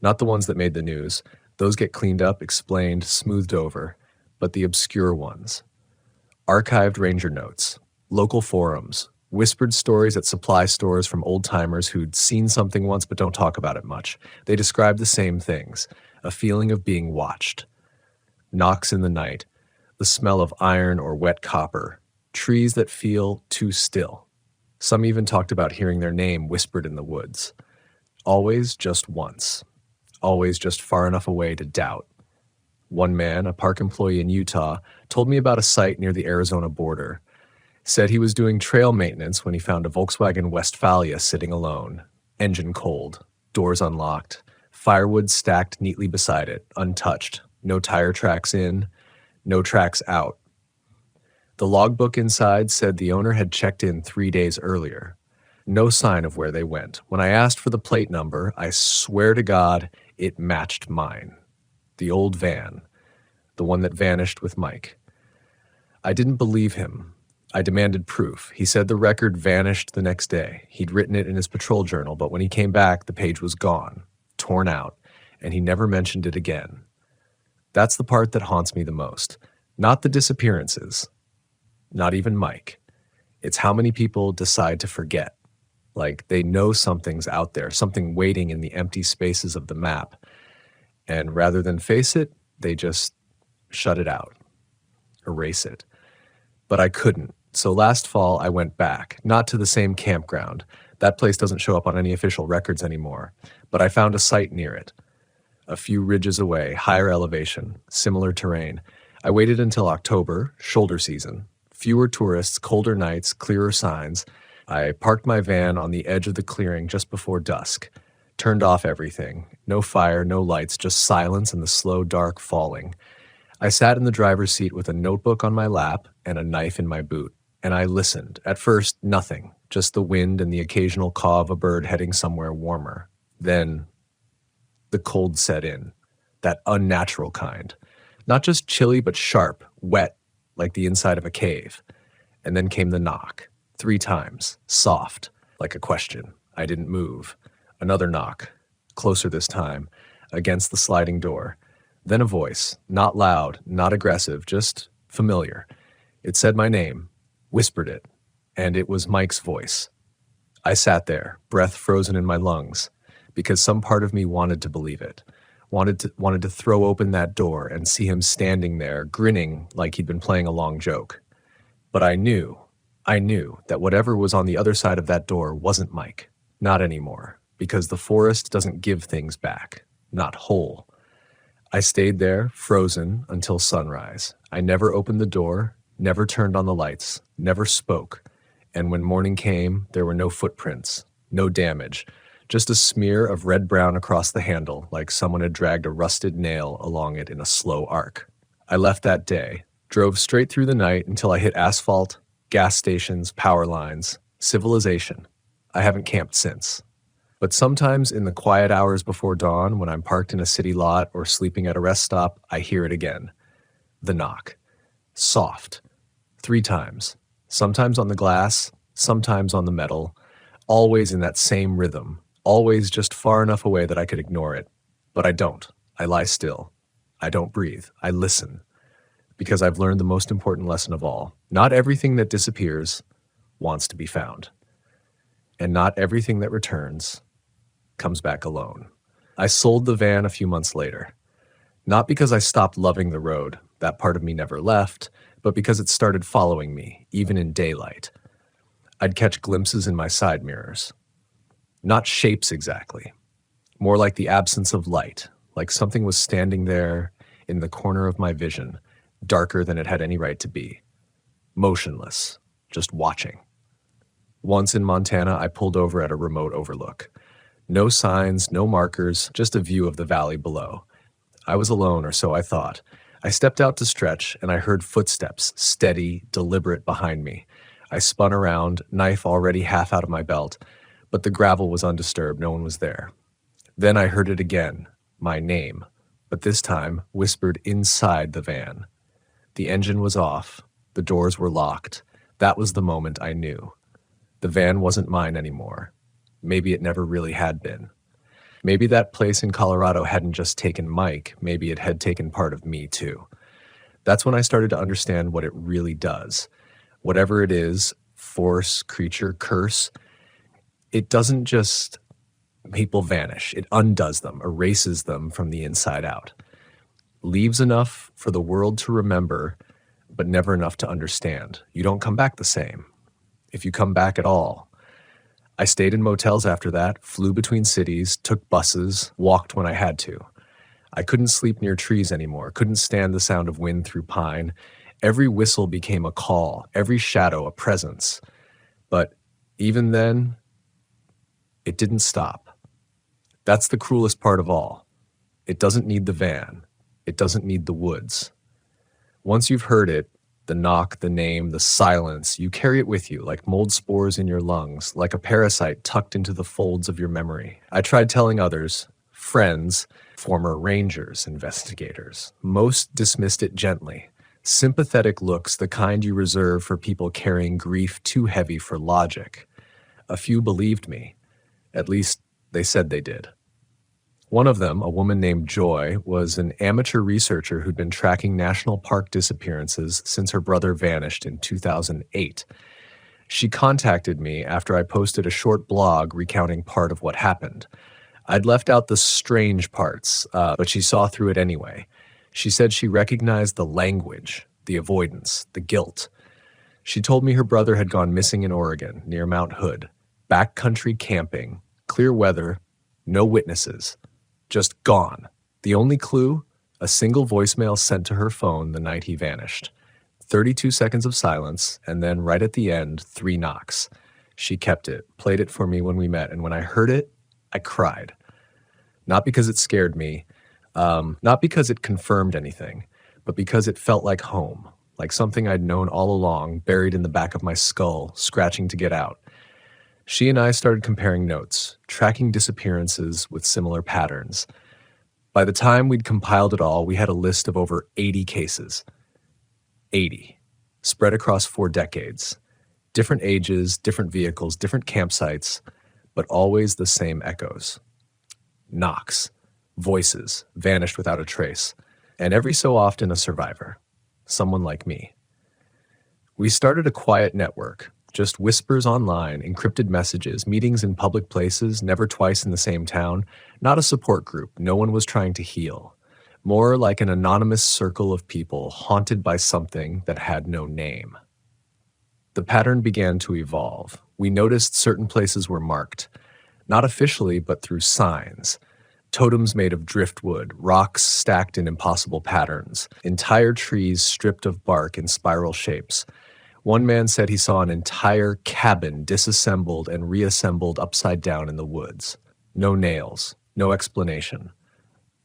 Not the ones that made the news. Those get cleaned up, explained, smoothed over. But the obscure ones. Archived ranger notes, local forums, whispered stories at supply stores from old-timers who'd seen something once but don't talk about it much. They describe the same things, a feeling of being watched. Knocks in the night, the smell of iron or wet copper, trees that feel too still. Some even talked about hearing their name whispered in the woods. Always just once. Always just far enough away to doubt. One man, a park employee in Utah, told me about a site near the Arizona border. Said he was doing trail maintenance when he found a Volkswagen Westfalia sitting alone, engine cold, doors unlocked, firewood stacked neatly beside it, untouched, no tire tracks in, no tracks out. The logbook inside said the owner had checked in 3 days earlier. No sign of where they went. When I asked for the plate number, I swear to God, it matched mine. The old van, the one that vanished with Mike. I didn't believe him. I demanded proof. He said the record vanished the next day. He'd written it in his patrol journal, but when he came back, the page was gone, torn out, and he never mentioned it again. That's the part that haunts me the most. Not the disappearances. Not even Mike. It's how many people decide to forget. Like they know something's out there, something waiting in the empty spaces of the map. And rather than face it, they just shut it out, erase it. But I couldn't. So last fall, I went back, not to the same campground. That place doesn't show up on any official records anymore. But I found a site near it. A few ridges away, higher elevation, similar terrain. I waited until October, shoulder season. Fewer tourists, colder nights, clearer signs. I parked my van on the edge of the clearing just before dusk. Turned off everything. No fire, no lights, just silence and the slow dark falling. I sat in the driver's seat with a notebook on my lap and a knife in my boot. And I listened. At first, nothing. Just the wind and the occasional caw of a bird heading somewhere warmer. Then the cold set in. That unnatural kind. Not just chilly, but sharp, wet, like the inside of a cave. And then came the knock. 3 times. Soft, like a question. I didn't move. Another knock. Closer this time. Against the sliding door. Then a voice. Not loud, not aggressive, just familiar. It said my name. Whispered it. And it was Mike's voice. I sat there, breath frozen in my lungs, because some part of me wanted to believe it, wanted to throw open that door and see him standing there, grinning like he'd been playing a long joke. But I knew that whatever was on the other side of that door wasn't Mike. Not anymore, because the forest doesn't give things back, not whole. I stayed there, frozen, until sunrise. I never opened the door, never turned on the lights, never spoke. And when morning came, there were no footprints, no damage, just a smear of red-brown across the handle, like someone had dragged a rusted nail along it in a slow arc. I left that day, drove straight through the night until I hit asphalt, gas stations, power lines, civilization. I haven't camped since. But sometimes in the quiet hours before dawn, when I'm parked in a city lot or sleeping at a rest stop, I hear it again. The knock. Soft. 3 times. Sometimes on the glass, sometimes on the metal, always in that same rhythm, always just far enough away that I could ignore it. But I don't. I lie still. I don't breathe. I listen. Because I've learned the most important lesson of all. Not everything that disappears wants to be found. And not everything that returns comes back alone. I sold the van a few months later. Not because I stopped loving the road, that part of me never left, but because it started following me, even in daylight. I'd catch glimpses in my side mirrors. Not shapes exactly. More like the absence of light, like something was standing there in the corner of my vision, darker than it had any right to be. Motionless, just watching. Once in Montana, I pulled over at a remote overlook. No signs, no markers, just a view of the valley below. I was alone, or so I thought. I stepped out to stretch, and I heard footsteps, steady, deliberate behind me. I spun around, knife already half out of my belt, but the gravel was undisturbed, no one was there. Then I heard it again, my name, but this time whispered inside the van. The engine was off, the doors were locked. That was the moment I knew. The van wasn't mine anymore. Maybe it never really had been. Maybe that place in Colorado hadn't just taken Mike, maybe it had taken part of me too. That's when I started to understand what it really does. Whatever it is, force, creature, curse, it doesn't just people vanish. It undoes them, erases them from the inside out. Leaves enough for the world to remember, but never enough to understand. You don't come back the same. If you come back at all. I stayed in motels after that, flew between cities, took buses, walked when I had to. I couldn't sleep near trees anymore, couldn't stand the sound of wind through pine. Every whistle became a call, every shadow a presence. But even then, it didn't stop. That's the cruelest part of all. It doesn't need the van. It doesn't need the woods. Once you've heard it, the knock, the name, the silence, you carry it with you like mold spores in your lungs, like a parasite tucked into the folds of your memory. I tried telling others, friends, former rangers, investigators. Most dismissed it gently. Sympathetic looks, the kind you reserve for people carrying grief too heavy for logic. A few believed me. At least, they said they did. One of them, a woman named Joy, was an amateur researcher who'd been tracking national park disappearances since her brother vanished in 2008. She contacted me after I posted a short blog recounting part of what happened. I'd left out the strange parts, but she saw through it anyway. She said she recognized the language, the avoidance, the guilt. She told me her brother had gone missing in Oregon, near Mount Hood. Backcountry camping, clear weather, no witnesses. Just gone. The only clue? A single voicemail sent to her phone the night he vanished. 32 seconds of silence, and then right at the end, 3 knocks. She kept it, played it for me when we met, and when I heard it, I cried. Not because it scared me, not because it confirmed anything, but because it felt like home, like something I'd known all along, buried in the back of my skull, scratching to get out. She and I started comparing notes, tracking disappearances with similar patterns. By the time we'd compiled it all, we had a list of over 80 cases. 80. Spread across 4 decades. Different ages, different vehicles, different campsites, but always the same echoes. Knocks. Voices. Vanished without a trace. And every so often a survivor. Someone like me. We started a quiet network. Just whispers online, encrypted messages, meetings in public places, never twice in the same town. Not a support group. No one was trying to heal. More like an anonymous circle of people haunted by something that had no name. The pattern began to evolve. We noticed certain places were marked, not officially, but through signs. Totems made of driftwood, rocks stacked in impossible patterns, entire trees stripped of bark in spiral shapes. One man said he saw an entire cabin disassembled and reassembled upside down in the woods. No nails, no explanation.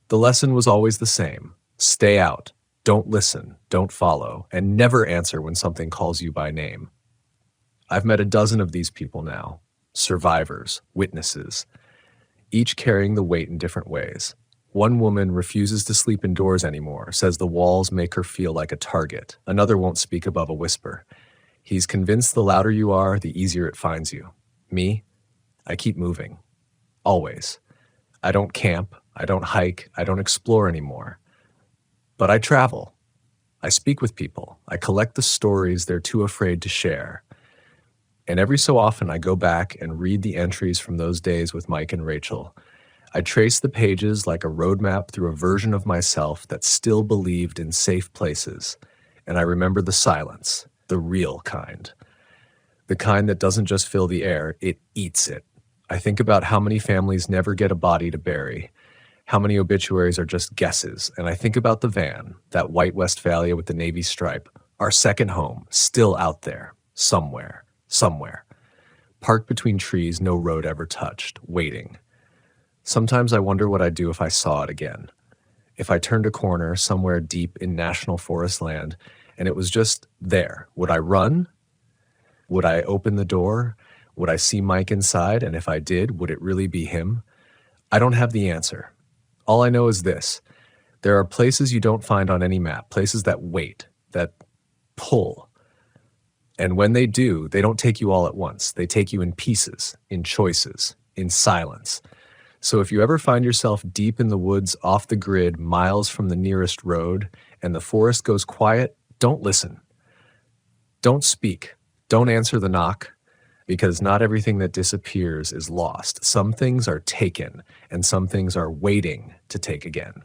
The lesson was always the same. Stay out, don't listen, don't follow, and never answer when something calls you by name. I've met a dozen of these people now, survivors, witnesses, each carrying the weight in different ways. One woman refuses to sleep indoors anymore, says the walls make her feel like a target. Another won't speak above a whisper. He's convinced the louder you are, the easier it finds you. Me? I keep moving. Always. I don't camp, I don't hike, I don't explore anymore. But I travel. I speak with people. I collect the stories they're too afraid to share. And every so often I go back and read the entries from those days with Mike and Rachel. I trace the pages like a roadmap through a version of myself that still believed in safe places. And I remember the silence, the real kind. The kind that doesn't just fill the air, it eats it. I think about how many families never get a body to bury, how many obituaries are just guesses, and I think about the van, that white Westphalia with the navy stripe, our second home, still out there, somewhere. Parked between trees no road ever touched, waiting. Sometimes I wonder what I'd do if I saw it again. If I turned a corner somewhere deep in national forest land and it was just there, would I run? Would I open the door? Would I see Mike inside? And if I did, would it really be him? I don't have the answer. All I know is this. There are places you don't find on any map, places that wait, that pull. And when they do, they don't take you all at once. They take you in pieces, in choices, in silence. So if you ever find yourself deep in the woods off the grid, miles from the nearest road, and the forest goes quiet, don't listen. Don't speak. Don't answer the knock, because not everything that disappears is lost. Some things are taken, and some things are waiting to take again.